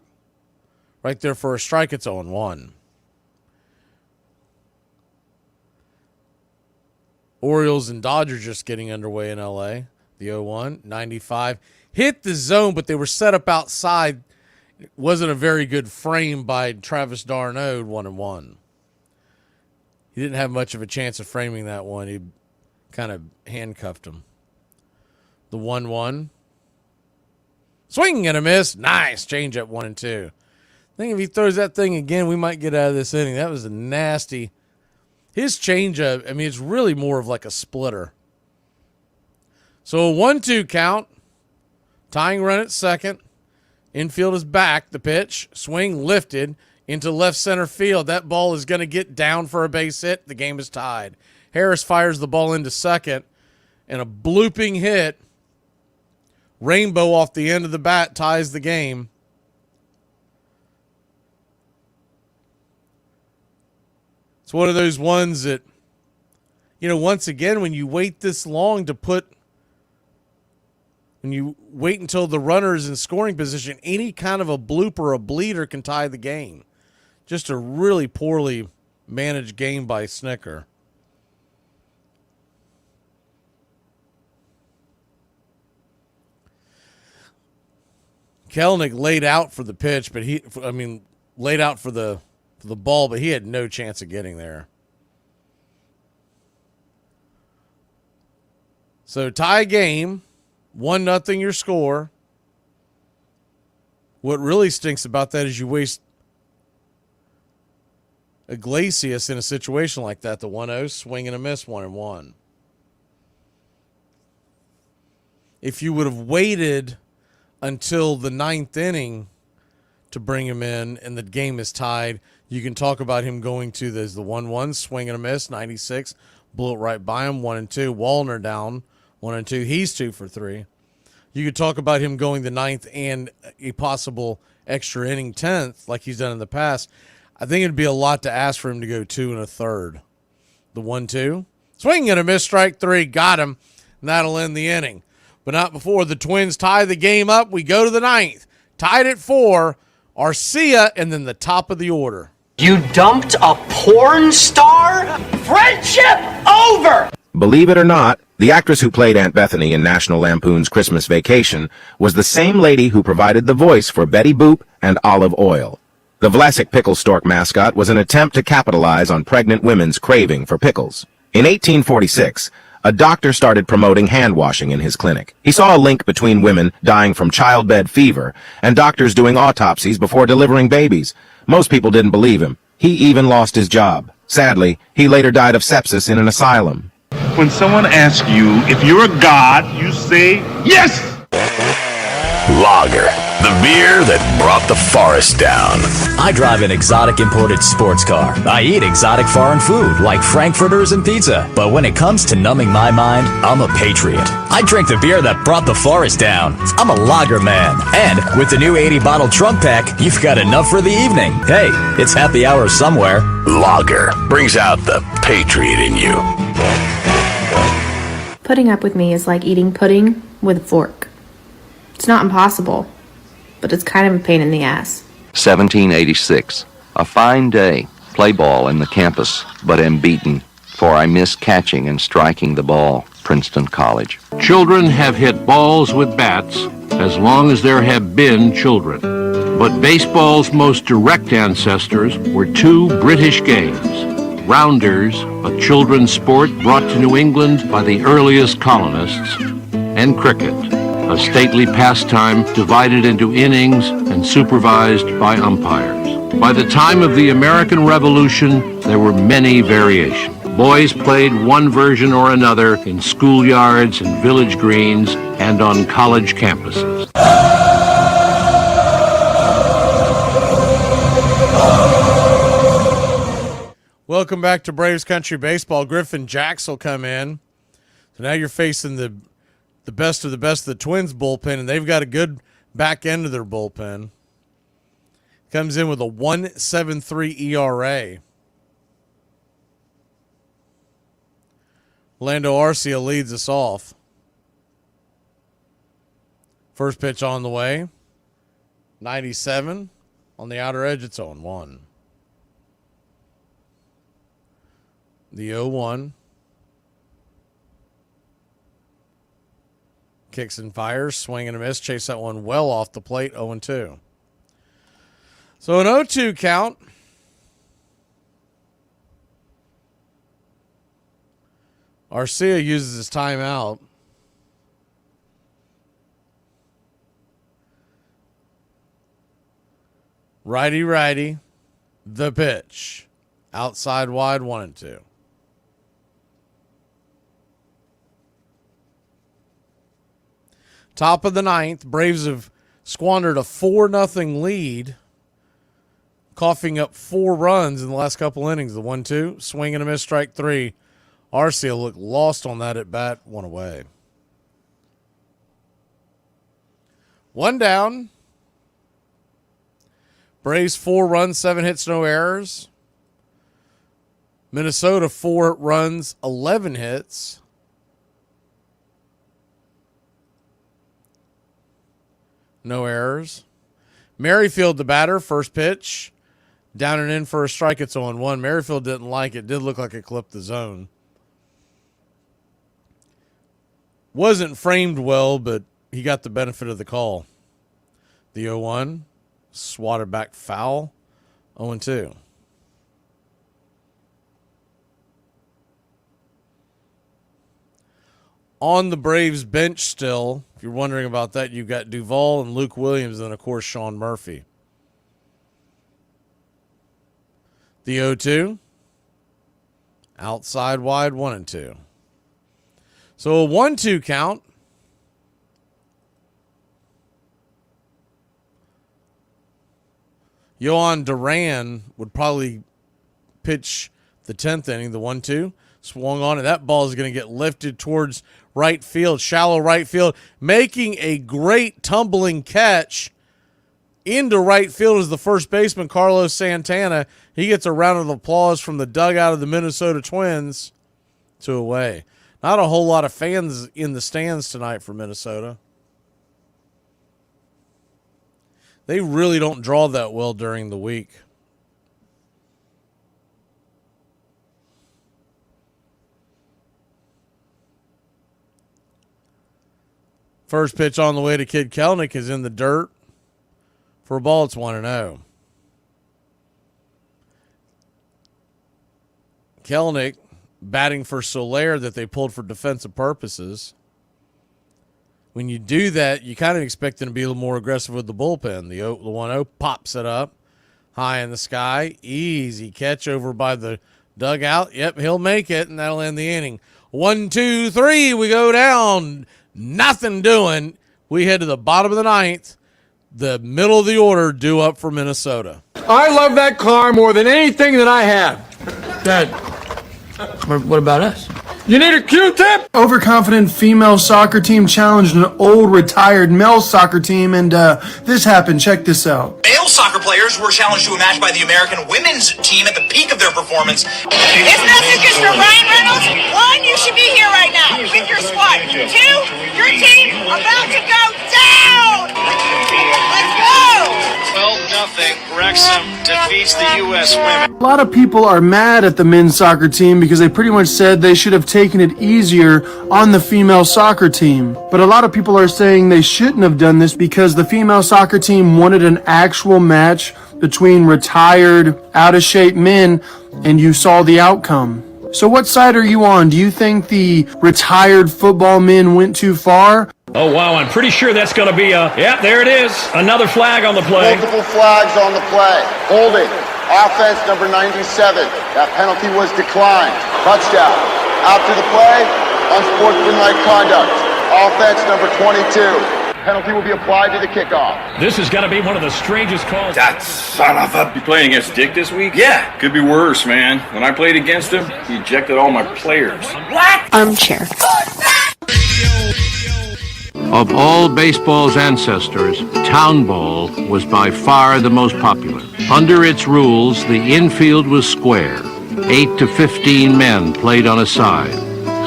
S1: Right there for a strike, it's 0-1. Orioles and Dodgers just getting underway in L.A. The 0-1, 95. Hit the zone, but they were set up outside. It wasn't a very good frame by Travis d'Arnaud, 1-1. He didn't have much of a chance of framing that one. He kind of handcuffed him. The 1-1. Swing and a miss. Nice. Change up 1-2. I think if he throws that thing again, we might get out of this inning. That was a nasty. His changeup, I mean, it's really more of like a splitter. So a 1-2 count. Tying run at second. Infield is back. The pitch. Swing lifted into left center field. That ball is going to get down for a base hit. The game is tied. Harris fires the ball into second. And a blooping hit. Rainbow off the end of the bat ties the game. It's one of those ones that, you know, once again, when you wait this long to put, when you wait until the runner is in scoring position, any kind of a bloop or a bleeder can tie the game. Just a really poorly managed game by Snicker. Kelenic laid out for the pitch, but laid out for the ball, but he had no chance of getting there. So tie game, 1-0 your score. What really stinks about that is you waste Iglesias in a situation like that. The 1-0, swing and a miss, 1-1. If you would have waited until the 9th inning to bring him in and the game is tied, you can talk about him going to the 1-1, swing and a miss, 96, blew it right by him, 1-2. Wallner down, 1-2. He's 2 for 3. You could talk about him going the 9th and a possible extra inning 10th like he's done in the past. I think it'd be a lot to ask for him to go 2 1/3. The 1-2, swing and a miss, strike 3, got him, and that'll end the inning. But not before the Twins tie the game up. We go to the 9th, tied at 4. Arcia, and then the top of the order.
S6: You dumped a porn star? Friendship over!
S9: Believe it or not, the actress who played Aunt Bethany in National Lampoon's Christmas Vacation was the same lady who provided the voice for Betty Boop and Olive Oyl. The Vlasic Pickle Stork mascot was an attempt to capitalize on pregnant women's craving for pickles. In 1846, a doctor started promoting hand washing in his clinic. He saw a link between women dying from childbed fever and doctors doing autopsies before delivering babies. Most people didn't believe him. He even lost his job. Sadly, he later died of sepsis in an asylum.
S2: When someone asks you if you're a god, you say, yes!
S10: Lager, the beer that brought the forest down.
S11: I drive an exotic imported sports car. I eat exotic foreign food like frankfurters and pizza. But when it comes to numbing my mind, I'm a patriot. I drink the beer that brought the forest down. I'm a lager man. And with the new 80-bottle trunk pack, you've got enough for the evening. Hey, it's happy hour somewhere.
S10: Lager brings out the patriot in you.
S18: Putting up with me is like eating pudding with a fork. It's not impossible, but it's kind of a pain in the ass.
S26: 1786. A fine day. Play ball in the campus, but am beaten, for I miss catching and striking the ball. Princeton College.
S3: Children have hit balls with bats as long as there have been children. But baseball's most direct ancestors were 2 British games. Rounders, a children's sport brought to New England by the earliest colonists, and cricket, a stately pastime divided into innings and supervised by umpires. By the time of the American Revolution, there were many variations. Boys played one version or another in schoolyards and village greens and on college campuses.
S1: Welcome back to Braves Country Baseball. Griffin Jacks will come in. So now you're facing the best of the Twins bullpen, and they've got a good back end of their bullpen. Comes in with a 1.73 ERA. Orlando Arcia leads us off. First pitch on the way. 97. On the outer edge, it's 0-1. The 0-1. Kicks and fires. Swing and a miss. Chase that one well off the plate. 0-2. So an 0-2 count. Arcia uses his timeout. Righty. The pitch. Outside wide, 1-2. Top of the ninth, Braves have squandered a 4-0 lead, coughing up 4 runs in the last couple innings. The 1-2, swing and a miss, strike 3. Arcia looked lost on that at bat, 1 away. 1 down. Braves 4 runs, 7 hits, no errors. Minnesota 4 runs, 11 hits. No errors. Merrifield, the batter, first pitch. Down and in for a strike. It's 0-1. Merrifield didn't like it. Did look like it clipped the zone. Wasn't framed well, but he got the benefit of the call. The 0-1. Swatted back foul. 0-2. On the Braves bench still, if you're wondering about that, you've got Duvall and Luke Williams and, of course, Sean Murphy. The 0-2. Outside wide, 1-2. So a 1-2 count. Yohan Duran would probably pitch the 10th inning, the 1-2. Swung on it. That ball is going to get lifted towards right field, shallow right field, making a great tumbling catch into right field is the first baseman, Carlos Santana. He gets a round of applause from the dugout of the Minnesota Twins. 2 away. Not a whole lot of fans in the stands tonight for Minnesota. They really don't draw that well during the week. First pitch on the way to Kid Kelnick is in the dirt. For a ball, it's 1-0. Kelnick batting for Soler that they pulled for defensive purposes. When you do that, you kind of expect him to be a little more aggressive with the bullpen. The 1-0 pops it up high in the sky. Easy catch over by the dugout. Yep, he'll make it, and that'll end the inning. 1, 2, 3, we go down. Nothing doing. We head to the bottom of the ninth. The middle of the order due up for Minnesota.
S5: I love that car more than anything that I have.
S12: Dad, what about us?
S5: You need a Q-tip?
S14: Overconfident female soccer team challenged an old retired male soccer team, and this happened. Check this out.
S15: Male soccer players were challenged to a match by the American women's team at the peak of their performance.
S16: This message is for Ryan Reynolds. 1, you should be here right now with your squad. 2, your team about to go down. Let's go.
S17: 12-0, Wrexham defeats the U.S. women.
S14: A lot of people are mad at the men's soccer team because they pretty much said they should have taken it easier on the female soccer team. But a lot of people are saying they shouldn't have done this because the female soccer team wanted an actual match between retired, out-of-shape men, and you saw the outcome. So what side are you on? Do you think the retired football men went too far?
S19: Oh, wow, I'm pretty sure that's going to be there it is. Another flag on the play.
S27: Multiple flags on the play. Holding. Offense number 97. That penalty was declined. Touchdown. After the play, unsportsmanlike conduct. Offense number 22. Penalty will be applied to the kickoff.
S19: This is going to be one of the strangest calls.
S4: That son of a... You playing against Dick this week? Yeah. Could be worse, man. When I played against him, he ejected all my players.
S19: What?
S18: Armchair.
S3: Of all baseball's ancestors, town ball was by far the most popular. Under its rules, the infield was square. 8 to 15 men played on a side,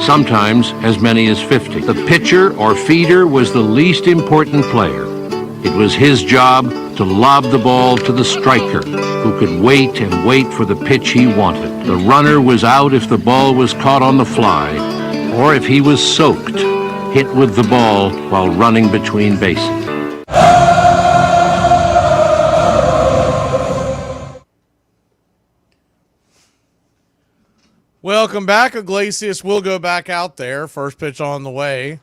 S3: sometimes as many as 50. The pitcher or feeder was the least important player. It was his job to lob the ball to the striker, who could wait and wait for the pitch he wanted. The runner was out if the ball was caught on the fly, or if he was soaked, hit with the ball while running between bases.
S1: Welcome back. Iglesias will go back out there. First pitch on the way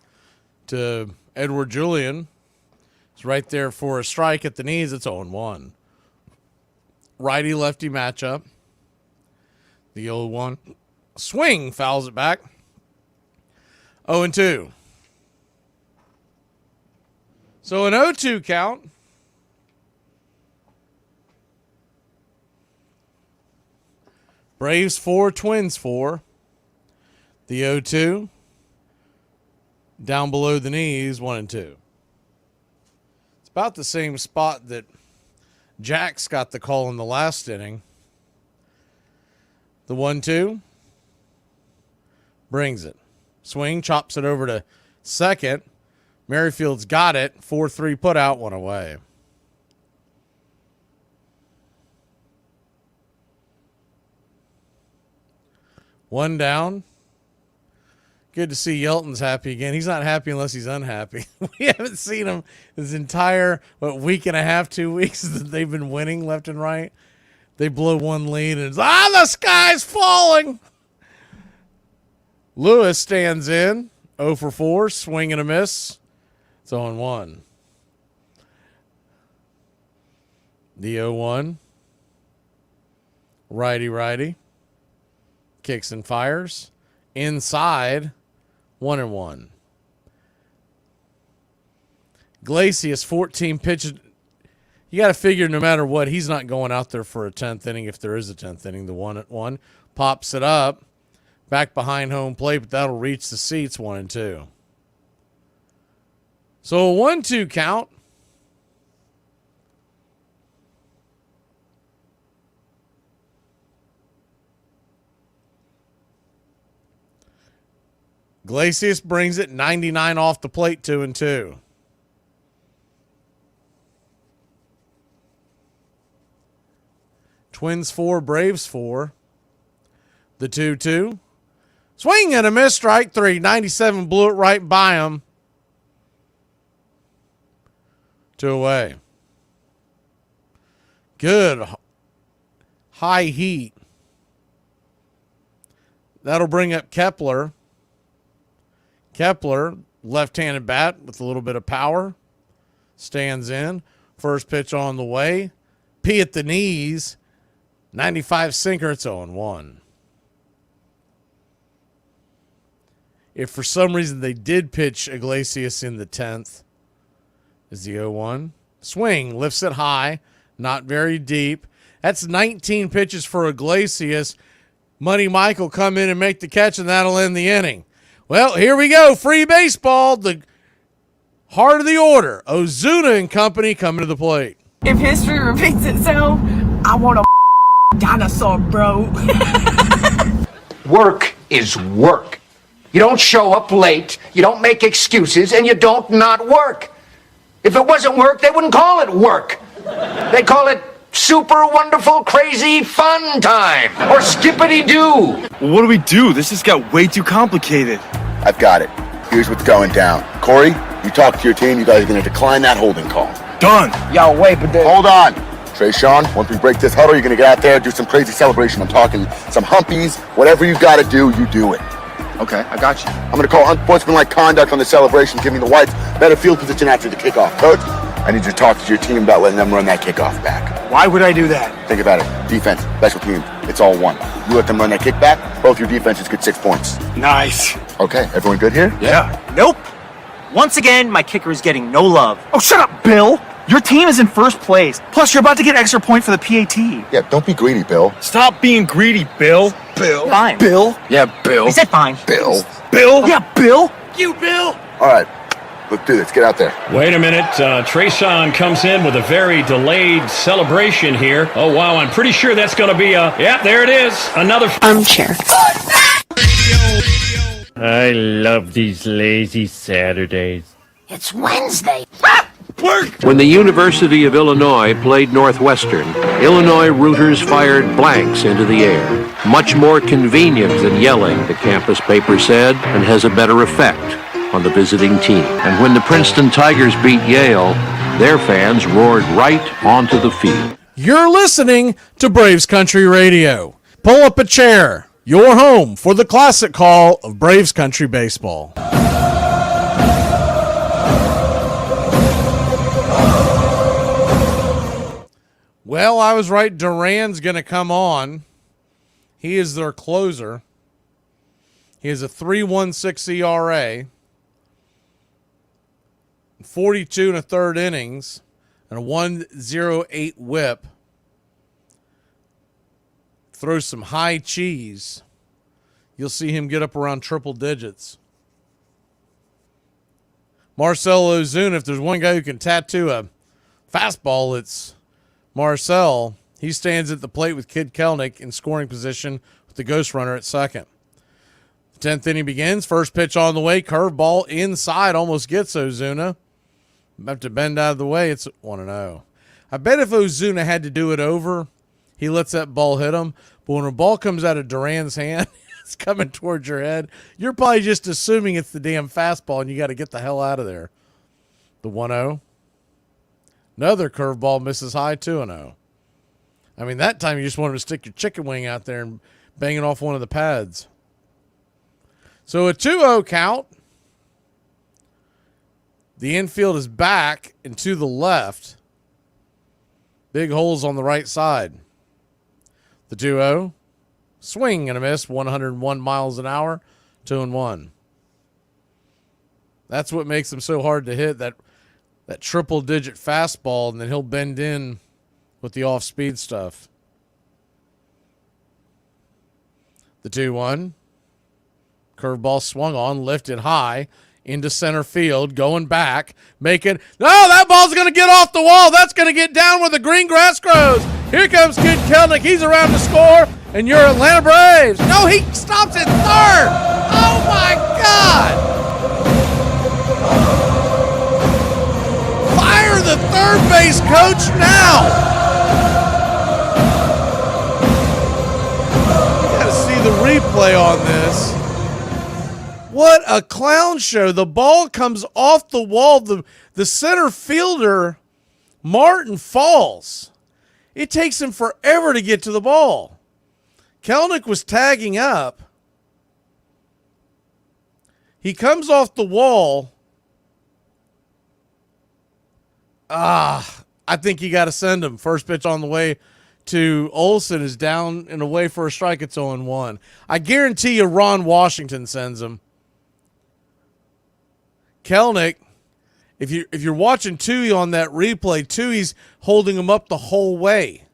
S1: to Edward Julian. It's right there for a strike at the knees. It's 0-1. Righty-lefty matchup. The 0-1. Swing, fouls it back. 0-2. So an 0-2 count. Braves 4, Twins 4. The 0-2. Down below the knees, 1-2. It's about the same spot that Jax got the call in the last inning. The 1-2. Brings it. Swing, chops it over to second. Merrifield's got it. 4-3 put out, one away. One down. Good to see Yelton's happy again. He's not happy unless he's unhappy. We haven't seen him his entire, week and a half, 2 weeks that they've been winning left and right. They blow one lead and it's, the sky's falling. Lewis stands in. 0 for 4. Swing and a miss. It's 0-1. The 0-1. Righty. Kicks and fires. Inside. 1-1. Iglesias, 14 pitches. You got to figure no matter what, he's not going out there for a 10th inning if there is a 10th inning. The 1-1. Pops it up. Back behind home plate, but that'll reach the seats. 1-2. So a 1-2 count. Iglesias brings it 99 off the plate, 2-2. Twins 4, Braves 4. The 2-2. Swing and a miss, strike 3. 97 blew it right by him. 2 away. Good high heat. That'll bring up Kepler. Kepler, left-handed bat with a little bit of power. Stands in. First pitch on the way. P at the knees. 95 sinker. It's 0-1. If for some reason they did pitch Iglesias in the 10th, is the 0-1. Swing, lifts it high, not very deep. That's 19 pitches for Iglesias. Money Mike will come in and make the catch, and that'll end the inning. Well, here we go. Free baseball, the heart of the order. Ozuna and company coming to the plate.
S12: If history repeats itself, I want a dinosaur, bro.
S6: Work is work. You don't show up late, you don't make excuses, and you don't not work. If it wasn't work, they wouldn't call it work. They call it super wonderful, crazy, fun time, or skippity-doo.
S7: Well, what do we do? This just got way too complicated.
S27: I've got it. Here's what's going down. Corey, you talk to your team. You guys are going to decline that holding call.
S7: Done.
S6: Yo, wait, but
S27: hold on. Trayshawn, once we break this huddle, you're going to get out there, do some crazy celebration. I'm talking some humpies. Whatever you got to do, you do it.
S7: Okay, I got you.
S27: I'm going to call unsportsmanlike conduct on the celebration, giving the Whites better field position after the kickoff. Coach, I need you to talk to your team about letting them run that kickoff back.
S7: Why would I do that?
S27: Think about it. Defense, special teams, it's all one. You let them run that kickback, both your defenses get 6 points.
S7: Nice.
S27: Okay, everyone good here?
S7: Yeah. Nope.
S8: Once again, my kicker is getting no love.
S7: Oh, shut up, Bill! Your team is in first place. Plus, you're about to get extra point for the PAT.
S27: Yeah, don't be greedy, Bill.
S7: Stop being greedy, Bill. Bill.
S8: Fine.
S7: Bill.
S27: Yeah, Bill.
S8: I said fine.
S27: Bill.
S7: Bill. Yeah, Bill.
S8: You, Bill.
S27: All right, let's do this. Get out there.
S19: Wait a minute. Trayshawn comes in with a very delayed celebration here. Oh, wow. I'm pretty sure that's going to be a... Yeah, there it is. Another...
S18: Armchair.
S13: I love these lazy Saturdays.
S16: It's Wednesday.
S3: When the University of Illinois played Northwestern, Illinois rooters fired blanks into the air. Much more convenient than yelling, the campus paper said, and has a better effect on the visiting team. And when the Princeton Tigers beat Yale, their fans roared right onto the field.
S1: You're listening to Braves Country Radio. Pull up a chair. Your home for the classic call of Braves Country Baseball. Well, I was right. Duran's going to come on. He is their closer. He has a 3.16 ERA, 42 and a third innings, and a 1.08 whip. Throws some high cheese. You'll see him get up around triple digits. Marcell Ozuna, if there's one guy who can tattoo a fastball, it's Marcell. He stands at the plate with Kid Kelnick in scoring position with the ghost runner at second. The 10th inning begins. First pitch on the way. Curveball inside. Almost gets Ozuna. Have to bend out of the way. It's 1-0. I bet if Ozuna had to do it over, he lets that ball hit him. But when a ball comes out of Duran's hand, it's coming towards your head, you're probably just assuming it's the damn fastball and you got to get the hell out of there. The 1-0. Another curveball misses high, 2-0. I mean, that time you just wanted to stick your chicken wing out there and bang it off one of the pads. So a 2-0 count. The infield is back and to the left. Big holes on the right side. The 2-0. Swing and a miss, 101 miles an hour, 2-1. That's what makes him so hard to hit, that triple-digit fastball, and then he'll bend in with the off-speed stuff. The 2-1. Curveball swung on, lifted high into center field, going back, making... No, that ball's going to get off the wall. That's going to get down where the green grass grows. Here comes Kid Kelnick. He's around to score, and your Atlanta Braves. No, he stops at third. Oh, my God. Fire the third base coach now. You got to see the replay on this. What a clown show. The ball comes off the wall. The center fielder, Martin, falls. It takes him forever to get to the ball. Kelnick was tagging up. He comes off the wall. I think you got to send him. First pitch on the way to Olsen is down and away for a strike. It's 0-1. I guarantee you Ron Washington sends him. Kelnick, if you're watching Toohey on that replay, Toohey's holding him up the whole way.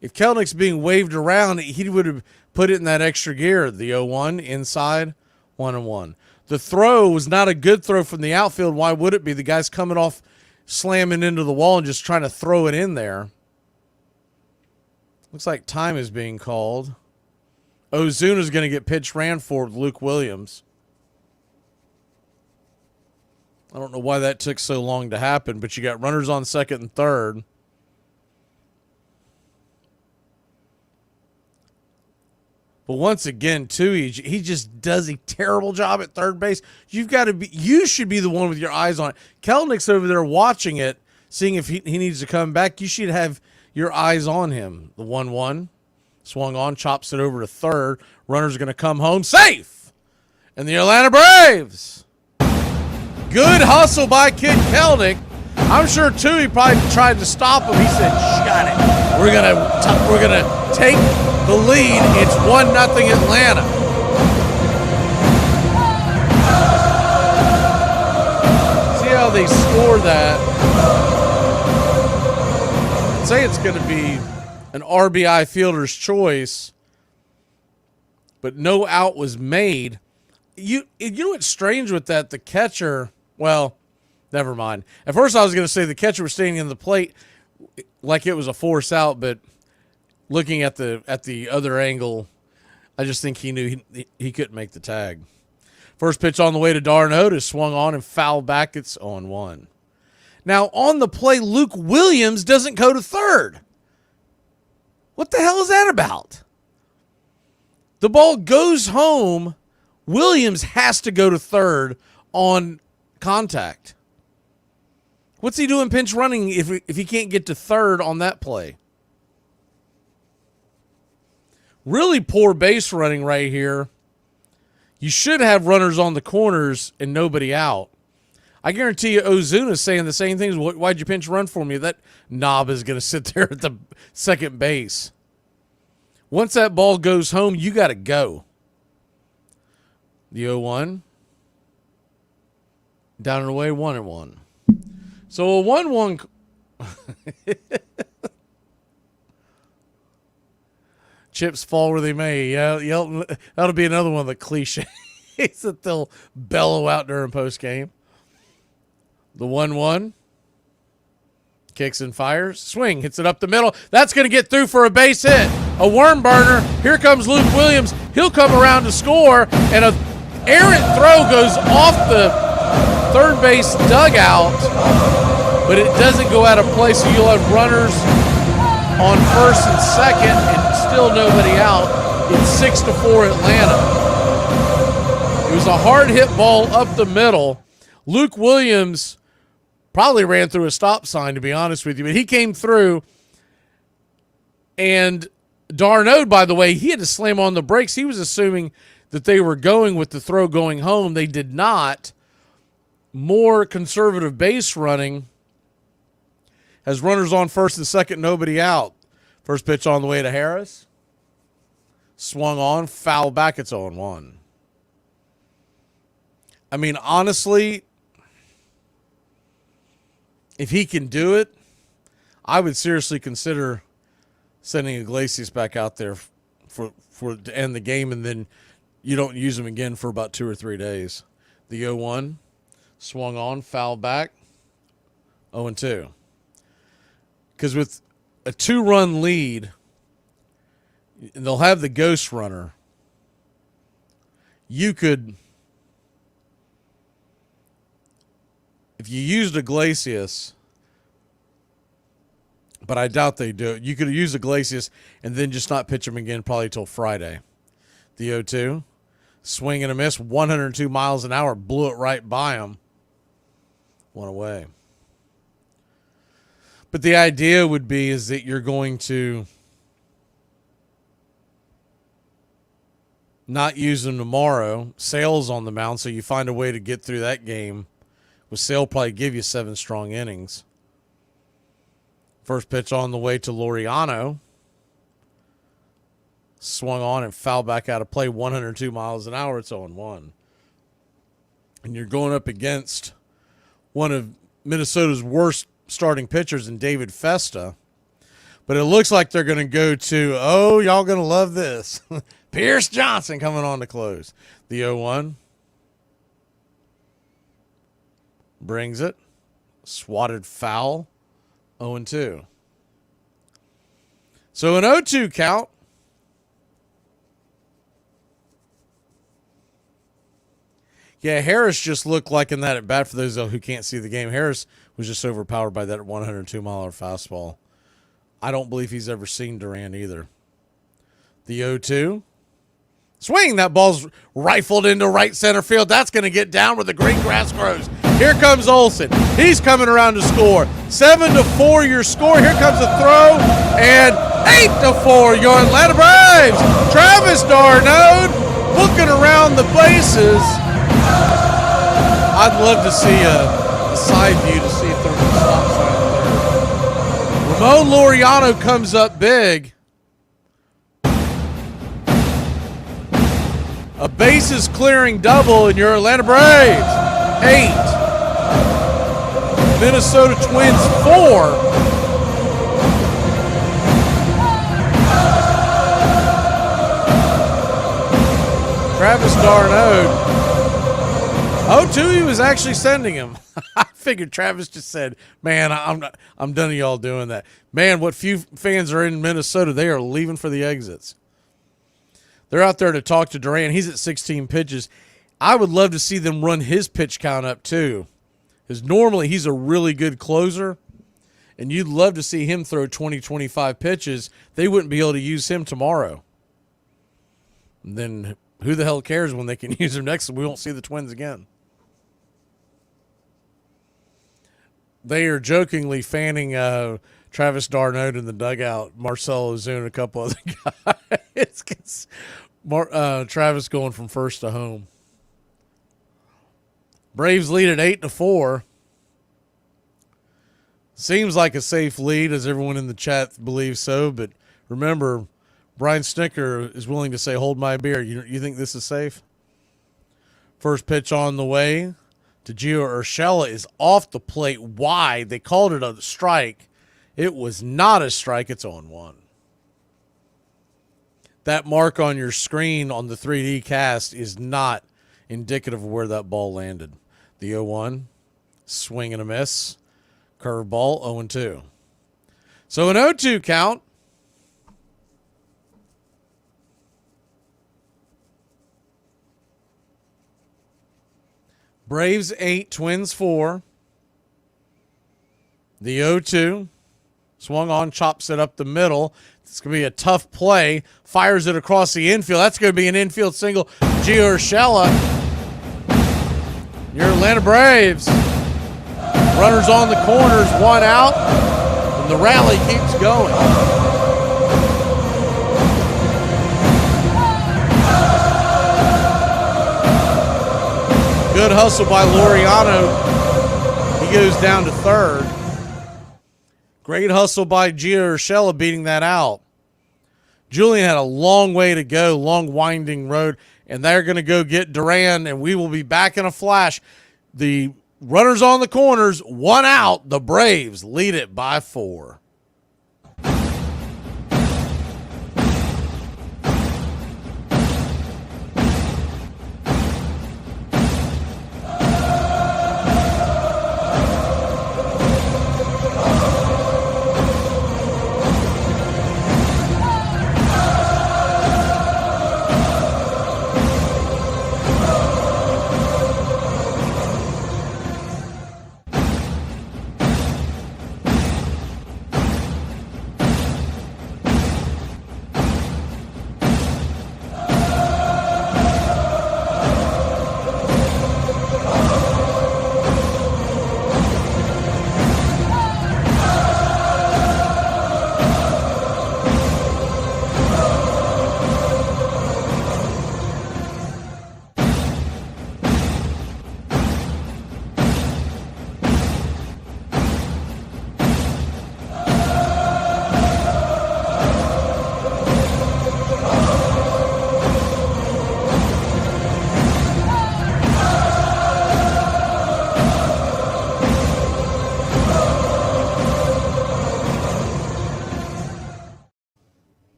S1: If Kelnick's being waved around, he would have put it in that extra gear. The 0-1 inside, 1-1. The throw was not a good throw from the outfield. Why would it be? The guy's coming off slamming into the wall and just trying to throw it in there. Looks like time is being called. Ozuna's going to get pitch ran for with Luke Williams. I don't know why that took so long to happen, but you got runners on second and third. But once again, too, he just does a terrible job at third base. You should be the one with your eyes on it. Kelnick's over there watching it, seeing if he needs to come back. You should have your eyes on him. The 1-1 swung on, chops it over to third. Runner's going to come home safe. And the Atlanta Braves. Good hustle by Kid Kelnick. I'm sure, too, he probably tried to stop him. He said, shut it. We're gonna take the lead. It's 1-0 Atlanta. they score that. I'd say it's going to be an RBI fielder's choice, but no out was made. You know what's strange with that? The catcher, well, never mind. At first I was going to say the catcher was standing in the plate like it was a force out, but looking at the other angle, I just think he knew he couldn't make the tag. First pitch on the way to d'Arnaud is swung on and fouled back. It's 0-1. Now, on the play, Luke Williams doesn't go to third. What the hell is that about? The ball goes home. Williams has to go to third on contact. What's he doing pinch running if he can't get to third on that play? Really poor base running right here. You should have runners on the corners and nobody out. I guarantee you Ozuna's saying the same things. Why'd you pinch run for me? That knob is going to sit there at the second base. Once that ball goes home, you got to go. The 0-1. Down and away, 1-1. So a 1-1. Chips fall where they may. Yeah, that'll be another one of the cliches that they'll bellow out during postgame. The 1-1. Kicks and fires. Swing. Hits it up the middle. That's going to get through for a base hit. A worm burner. Here comes Luke Williams. He'll come around to score, and a errant throw goes off the third base dugout, but it doesn't go out of play, so you'll have runners on first and second and still nobody out. It's 6-4 Atlanta. It was a hard hit ball up the middle. Luke Williams probably ran through a stop sign, to be honest with you, but he came through, and d'Arnaud, by the way, he had to slam on the brakes. He was assuming that they were going with the throw going home. They did not. More conservative base running. Has runners on first and second, nobody out. First pitch on the way to Harris. Swung on, foul back, it's 0-1. I mean, honestly, if he can do it, I would seriously consider sending Iglesias back out there for to end the game, and then you don't use him again for about 2 or 3 days. The 0-1, swung on, foul back, 0-2. Because with a 2-run lead, they'll have the ghost runner. You could, if you used Iglesias, but I doubt they do it, you could use Iglesias and then just not pitch him again probably till Friday. The 0-2. Swing and a miss, 102 miles an hour, blew it right by him. One away. But the idea would be is that you're going to not use him tomorrow. Sale's on the mound, so you find a way to get through that game. With Sale probably give you 7 strong innings. First pitch on the way to Laureano. Swung on and fouled back out of play, 102 miles an hour. It's 0-1. And you're going up against one of Minnesota's worst starting pitchers in David Festa. But it looks like they're going to go to, oh, y'all going to love this. Pierce Johnson coming on to close. The 0-1. Brings it. Swatted foul. 0-2. So an 0-2 count. Yeah, Harris just looked like in that at bat, for those who can't see the game, Harris was just overpowered by that 102-mile-an-hour fastball. I don't believe he's ever seen Durant either. The 0-2. Swing. That ball's rifled into right center field. That's going to get down where the green grass grows. Here comes Olsen. He's coming around to score. 7-4 your score. Here comes the throw. And 8-4 your Atlanta Braves. Travis d'Arnaud looking around the bases. I'd love to see a side view to see if there was a stop sign there. Ramon Laureano comes up big. A bases clearing double in your Atlanta Braves. 8. Minnesota Twins 4. Travis d'Arnaud. 0-2 he was actually sending him. I figured Travis just said, man, I'm done with y'all doing that. Man, what few fans are in Minnesota, they are leaving for the exits. They're out there to talk to Duran. He's at 16 pitches. I would love to see them run his pitch count up too, because normally he's a really good closer, and you'd love to see him throw 20, 25 pitches. They wouldn't be able to use him tomorrow. And then who the hell cares when they can use him next and we won't see the Twins again? They are jokingly fanning Travis d'Arnaud in the dugout, Marcell Ozuna, and a couple other guys. Travis going from first to home. Braves lead at 8-4. Seems like a safe lead, as everyone in the chat believes so, but remember, Brian Snicker is willing to say, hold my beer. You think this is safe? First pitch on the way to Gio Urshela is off the plate wide. They called it a strike. It was not a strike. It's 0-1. That mark on your screen on the 3D cast is not indicative of where that ball landed. The 0-1, swing and a miss, curveball, 0-2. So an 0-2 count. Braves 8, Twins 4. The 0-2. Swung on, chops it up the middle. It's going to be a tough play. Fires it across the infield. That's going to be an infield single. Gio Urshela. Your Atlanta Braves. Runners on the corners, one out. And the rally keeps going. Good hustle by Laureano. He goes down to third. Great hustle by Gio Urshela beating that out. Julian had a long way to go, long winding road, and they're going to go get Duran, and we will be back in a flash. The runners on the corners, one out. The Braves lead it by 4.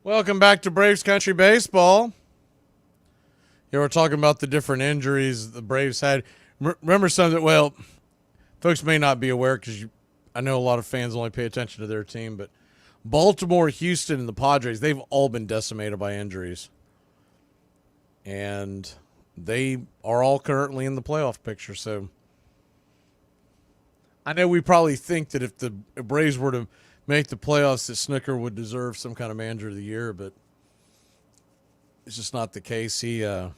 S1: Welcome back to Braves Country Baseball. Here we're talking about the different injuries the Braves had. Remember something, well, folks may not be aware because I know a lot of fans only pay attention to their team, but Baltimore, Houston, and the Padres, they've all been decimated by injuries. And they are all currently in the playoff picture. So I know we probably think that if the Braves were to make the playoffs that Snooker would deserve some kind of manager of the year, but it's just not the case. He don't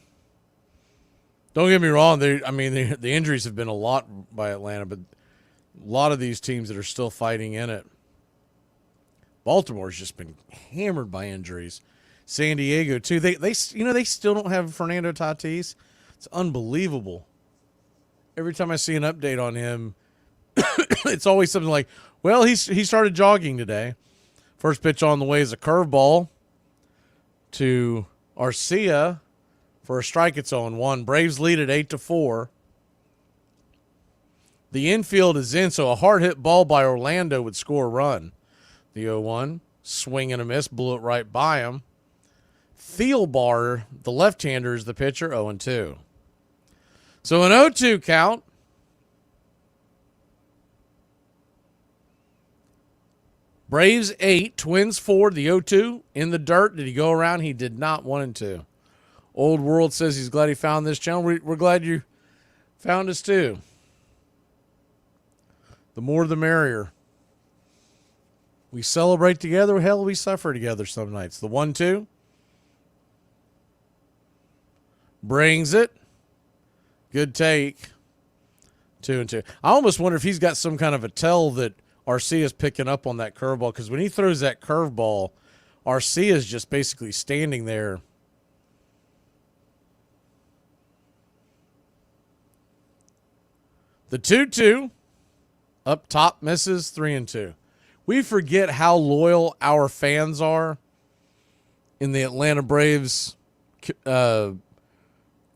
S1: get me wrong, the injuries have been a lot by Atlanta, but a lot of these teams that are still fighting in it. Baltimore's just been hammered by injuries. San Diego too. They still don't have Fernando Tatis. It's unbelievable. Every time I see an update on him, it's always something like, well, he started jogging today. First pitch on the way is a curveball to Arcia for a strike. It's 0-1. Braves lead at 8-4. The infield is in, so a hard hit ball by Orlando would score a run. The 0-1, swing and a miss, blew it right by him. Thielbar, the left-hander, is the pitcher, 0-2. So an 0-2 count. Braves 8, Twins 4, the 0-2 in the dirt. Did he go around? He did not, 1-2. Old World says he's glad he found this channel. We're glad you found us too. The more the merrier. We celebrate together. Hell, we suffer together some nights. The 1-2. Brings it. Good take. 2-2. I almost wonder if he's got some kind of a tell that Arcia's picking up on that curveball, because when he throws that curveball, Arcia's just basically standing there. The 2-2. Up top, misses, 3-2. We forget how loyal our fans are in the Atlanta Braves area.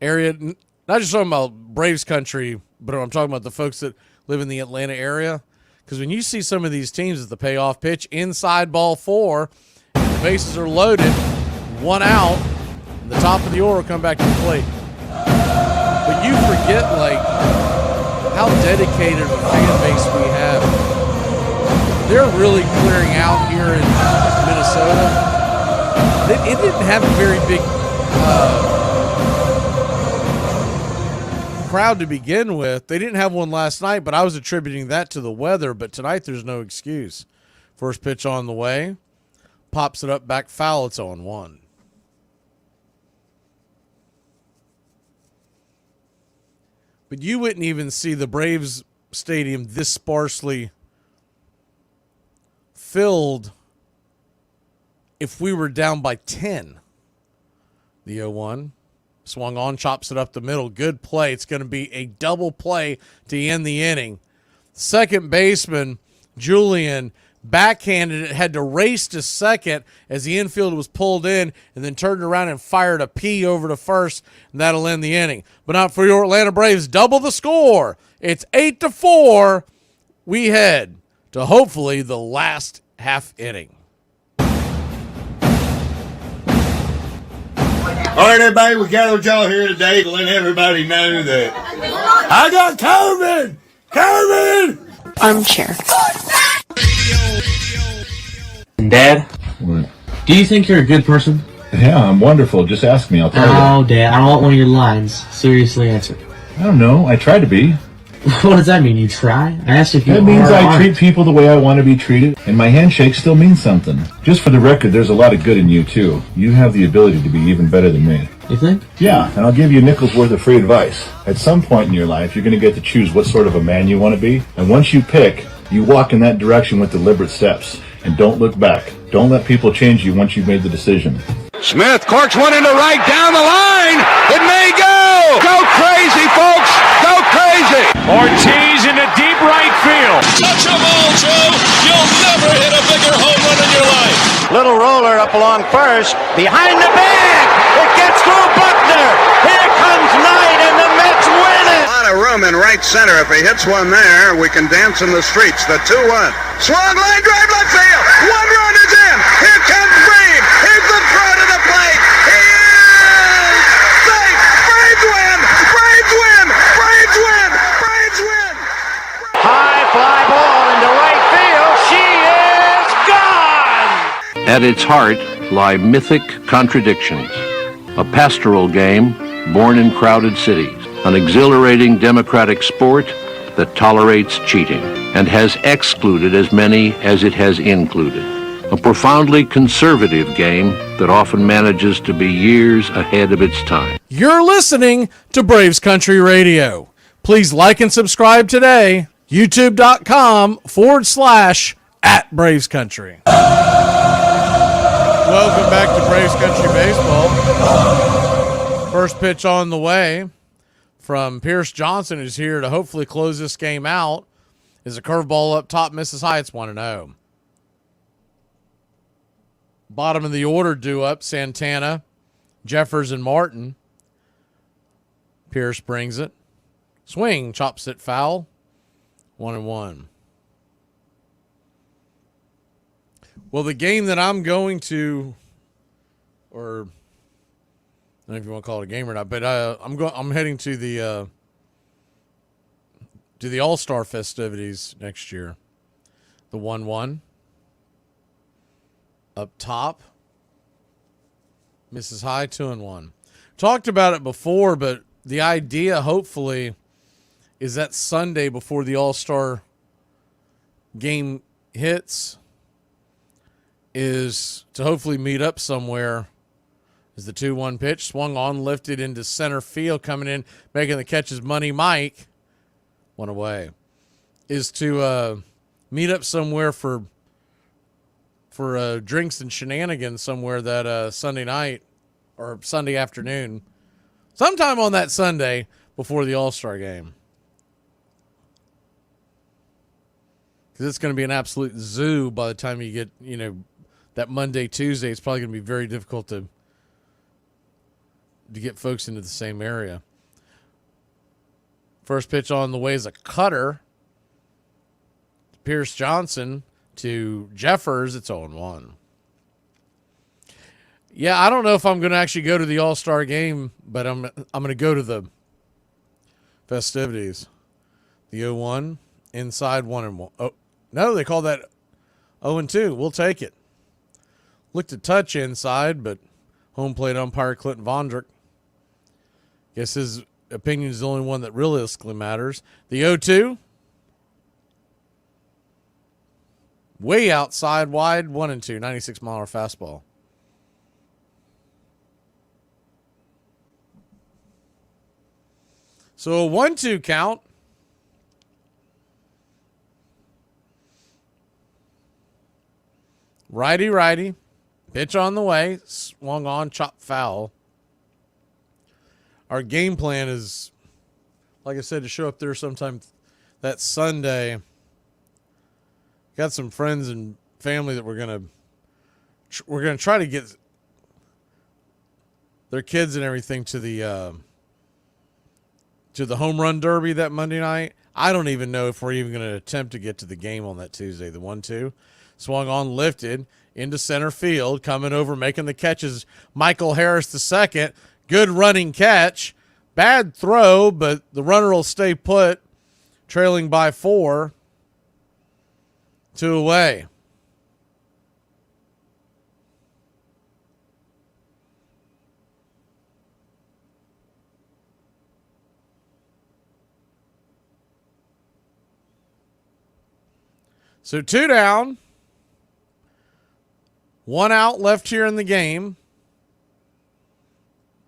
S1: Not just talking about Braves country, but I'm talking about the folks that live in the Atlanta area. Because when you see some of these teams at the payoff pitch, inside ball 4, and the bases are loaded, 1 out, and the top of the order will come back to the plate. But you forget, like, how dedicated of a fan base we have. They're really clearing out here in Minnesota. It didn't have a very big crowd to begin with. They didn't have one last night, but I was attributing that to the weather. But tonight there's no excuse. First pitch on the way. Pops it up, back foul. It's 0-1. But you wouldn't even see the Braves stadium this sparsely filled if we were down by 10. The 0-1. Swung on, chops it up the middle. Good play. It's going to be a double play to end the inning. Second baseman, Julian, backhanded it, had to race to second as the infield was pulled in, and then turned around and fired a P over to first, and that'll end the inning. But not for your Atlanta Braves. Double the score. It's 8-4. We head to hopefully the last half inning.
S9: All right, everybody, we gathered y'all here today to let everybody know that I got COVID! COVID!
S18: Armchair.
S20: Dad?
S9: What?
S20: Do you think you're a good person?
S9: Yeah, I'm wonderful. Just ask me, I'll tell you.
S20: Oh, Dad, I don't want one of your lines. Seriously answer.
S9: I don't know. I try to be.
S20: What does that mean? You try? I asked if you
S9: That means I
S20: aren't.
S9: treat people the way I want to be treated, and my handshake still means something. Just for the record, there's a lot of good in you, too. You have the ability to be even better than me.
S20: You think?
S9: Yeah, and I'll give you a nickel's worth of free advice. At some point in your life, you're going to get to choose what sort of a man you want to be, and once you pick, you walk in that direction with deliberate steps, and don't look back. Don't let people change you once you've made the decision.
S6: Smith corks one into right, down the line. It may go. Go crazy, folks. Go crazy.
S19: Ortiz into deep right field.
S2: Touch them all, Joe. You'll never hit a bigger home run in your life.
S21: Little roller up along first. Behind the bag. It gets through Buckner. Here comes Knight, and the Mets win it.
S22: A lot of room in right center. If he hits one there, we can dance in the streets. The 2-1. Swung line drive left field. One run is in. Here comes Brave. Here's the throw to the plate. He is safe. Braves win. Braves win. Braves win. Braves win.
S21: High fly ball into right field. She is gone.
S3: At its heart lie mythic contradictions. A pastoral game born in crowded cities. An exhilarating democratic sport that tolerates cheating and has excluded as many as it has included. A profoundly conservative game that often manages to be years ahead of its time.
S1: You're listening to Braves Country Radio. Please like and subscribe today. YouTube.com/@BravesCountry. Welcome back to Braves Country Baseball. First pitch on the way from Pierce Johnson, who's here to hopefully close this game out. Is a curveball up top, misses high. It's 1-0. Bottom of the order due up, Santana, Jeffers, and Martin. Pierce brings it. Swing, chops it foul. 1-1. Well, the game that I'm going to, or I don't know if you want to call it a game or not, but I'm heading to the All-Star festivities next year. The 1-1 up top. Misses high, 2-1. Talked about it before, but the idea, hopefully, is that Sunday before the All-Star game hits is to hopefully meet up somewhere. As the 2-1 pitch swung on, lifted into center field, coming in, making the catches. Money Mike, one away, is to meet up somewhere for drinks and shenanigans somewhere that Sunday night or Sunday afternoon, sometime on that Sunday before the All-Star game. Because it's going to be an absolute zoo by the time you get, that Monday, Tuesday. It's probably going to be very difficult to get folks into the same area. First pitch on the way is a cutter. Pierce Johnson to Jeffers. It's 0-1. Yeah, I don't know if I'm going to actually go to the All-Star game, but I'm going to go to the festivities. The 0-1 inside 1-1. Oh, no, they call that 0-2. We'll take it. Looked at touch inside, but home plate umpire Clinton Vondrick. Guess his opinion is the only one that realistically matters. The 0-2. Way outside, wide, 1-2, 96-mile-an-hour fastball. So a 1-2 count. Righty. Pitch on the way. Swung on, chopped foul. Our game plan is, like I said, to show up there sometime that Sunday. Got some friends and family that we're gonna try to get their kids and everything to the home run derby that Monday night. I don't even know if we're even going to attempt to get to the game on that Tuesday. The 1-2 swung on, lifted into center field, coming over, making the catches. Michael Harris the second. Good running catch. Bad throw, but the runner will stay put, trailing by 4. 2 away. So 2 down. 1 out left here in the game.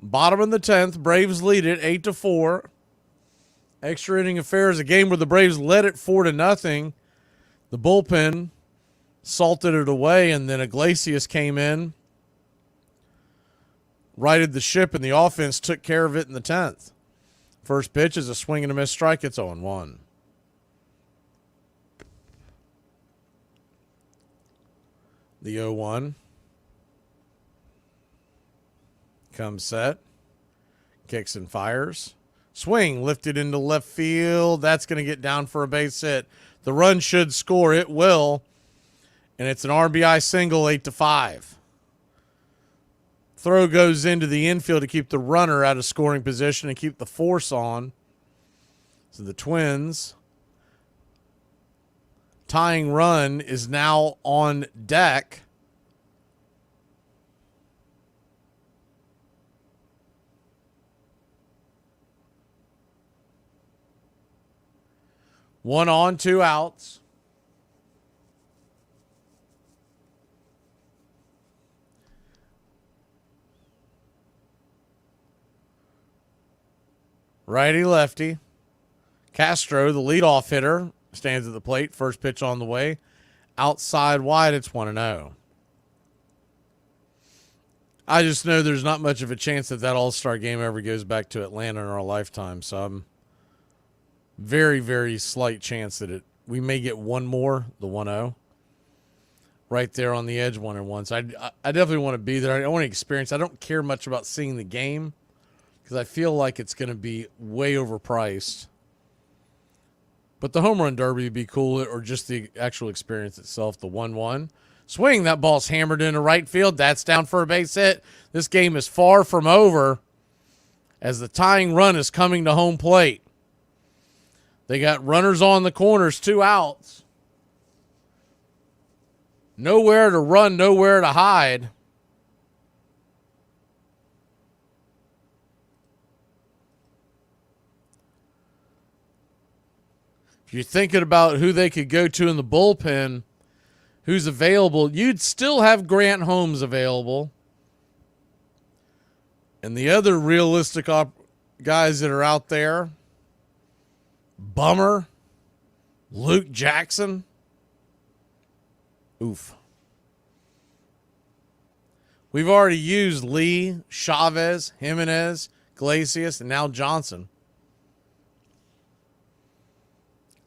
S1: Bottom of the 10th. Braves lead it 8-4. Extra inning affair is a game where the Braves led it 4-0. The bullpen salted it away, and then Iglesias came in, righted the ship, and the offense took care of it in the 10th. First pitch is a swing and a miss strike. It's 0-1. The 0-1 comes set, kicks and fires. Swing lifted into left field. That's going to get down for a base hit. The run should score. It will. And it's an RBI single, 8-5. Throw goes into the infield to keep the runner out of scoring position and keep the force on. So the Twins tying run is now on deck. One on, 2 outs. Righty, lefty. Castro, the leadoff hitter, stands at the plate. First pitch on the way. Outside wide, it's 1-0. I just know there's not much of a chance that All-Star game ever goes back to Atlanta in our lifetime. So I'm very, very slight chance that we may get one more, the 1-0. Right there on the edge, 1-1. So I definitely want to be there. I want to experience. I don't care much about seeing the game because I feel like it's going to be way overpriced. But the home run derby would be cool, or just the actual experience itself, the 1-1. Swing, that ball's hammered into right field. That's down for a base hit. This game is far from over as the tying run is coming to home plate. They got runners on the corners, 2 outs. Nowhere to run, nowhere to hide. If you're thinking about who they could go to in the bullpen, who's available, you'd still have Grant Holmes available. And the other realistic guys that are out there, Bummer, Luke Jackson. Oof. We've already used Lee, Chavez, Jimenez, Iglesias, and now Johnson.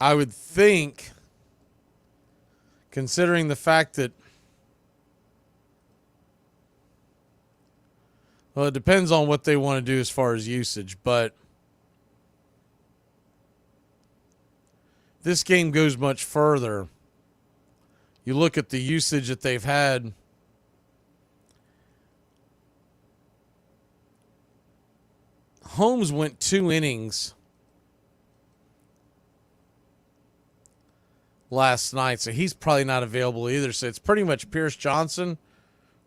S1: I would think, considering the fact that, well, it depends on what they want to do as far as usage, but this game goes much further. You look at the usage that they've had. Holmes went 2 innings last night, so he's probably not available either. So it's pretty much Pierce Johnson,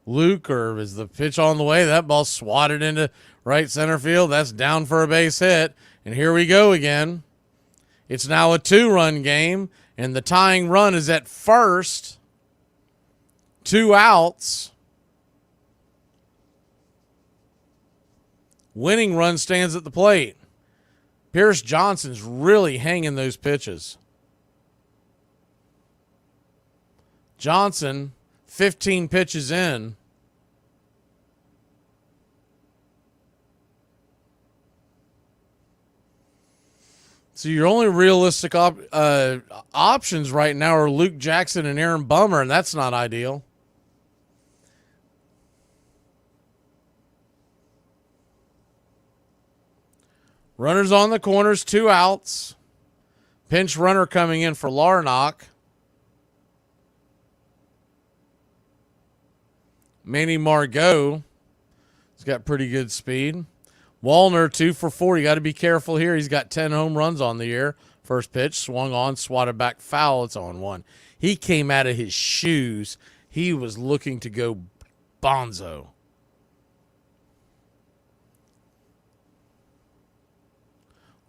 S1: Luke, or is the pitch on the way? That ball swatted into right center field. That's down for a base hit. And here we go again. It's now a 2-run game, and the tying run is at first. 2 outs. Winning run stands at the plate. Pierce Johnson's really hanging those pitches. Johnson, 15 pitches in. So your only realistic options right now are Luke Jackson and Aaron Bummer, and that's not ideal. Runners on the corners, 2 outs. Pinch runner coming in for Larnach. Manny Margot has got pretty good speed. Wallner, 2 for 4. You got to be careful here. He's got 10 home runs on the year. First pitch, swung on, swatted back foul. It's on 1. He came out of his shoes. He was looking to go bonzo.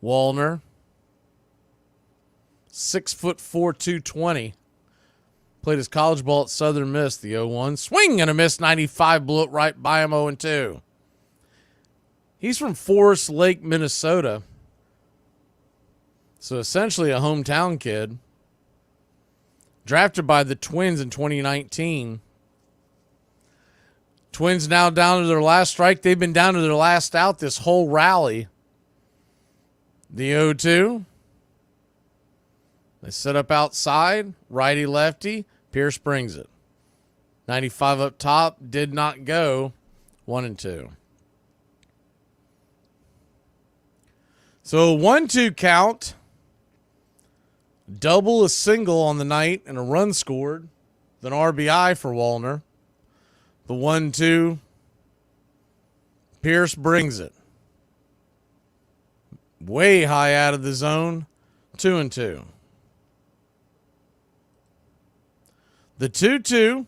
S1: Wallner, 6'4", 220. Played his college ball at Southern Miss, the 0-1. Swing and a miss, 95, blew it right by him, 0-2. He's from Forest Lake, Minnesota. So essentially a hometown kid. Drafted by the Twins in 2019. Twins now down to their last strike. They've been down to their last out this whole rally. The 0-2. They set up outside. Righty-lefty. Pierce brings it. 95 up top. Did not go. 1-2. So a 1-2 count. Double, a single on the night, and a run scored. Then RBI for Wallner. The 1-2. Pierce brings it. Way high out of the zone. 2-2. The 2-2.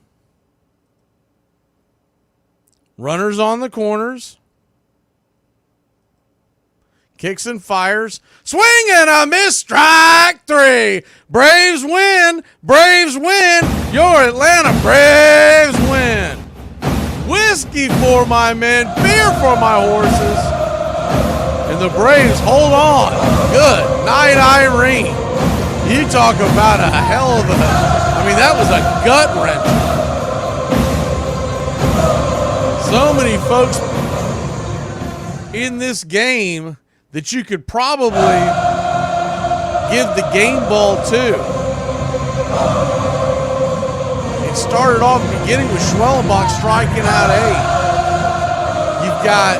S1: Runners on the corners. Kicks and fires. Swing and a miss. Strike 3. Braves win. Braves win. Your Atlanta Braves win. Whiskey for my men. Beer for my horses. And the Braves hold on. Good night, Irene. You talk about a hell of that was a gut wrencher. So many folks in this game that you could probably give the game ball to. It started off beginning with Schwellenbach striking out 8. You've got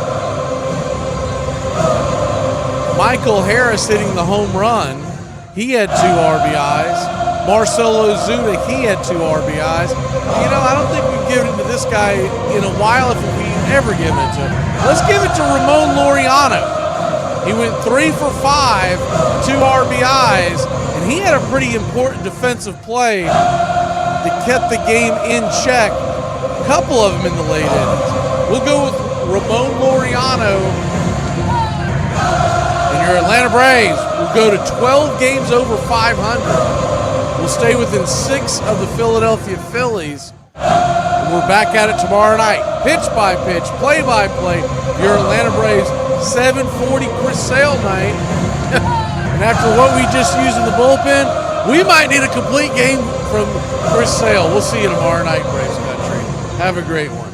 S1: Michael Harris hitting the home run. he had 2 RBIs. Marcelo Ozuna, he had 2 RBIs. I don't think we've given it to this guy in a while, if we ever given it to him. Let's give it to Ramon Laureano. He went 3 for 5, 2 RBIs, and he had a pretty important defensive play that kept the game in check. A couple of them in the late innings. We'll go with Ramon Laureano. And your Atlanta Braves will go to 12 games over 500. We'll stay within 6 of the Philadelphia Phillies. And we're back at it tomorrow night. Pitch by pitch, play by play. Your Atlanta Braves 7:40 Chris Sale night. And after what we just used in the bullpen, we might need a complete game from Chris Sale. We'll see you tomorrow night, Braves Country. Have a great one.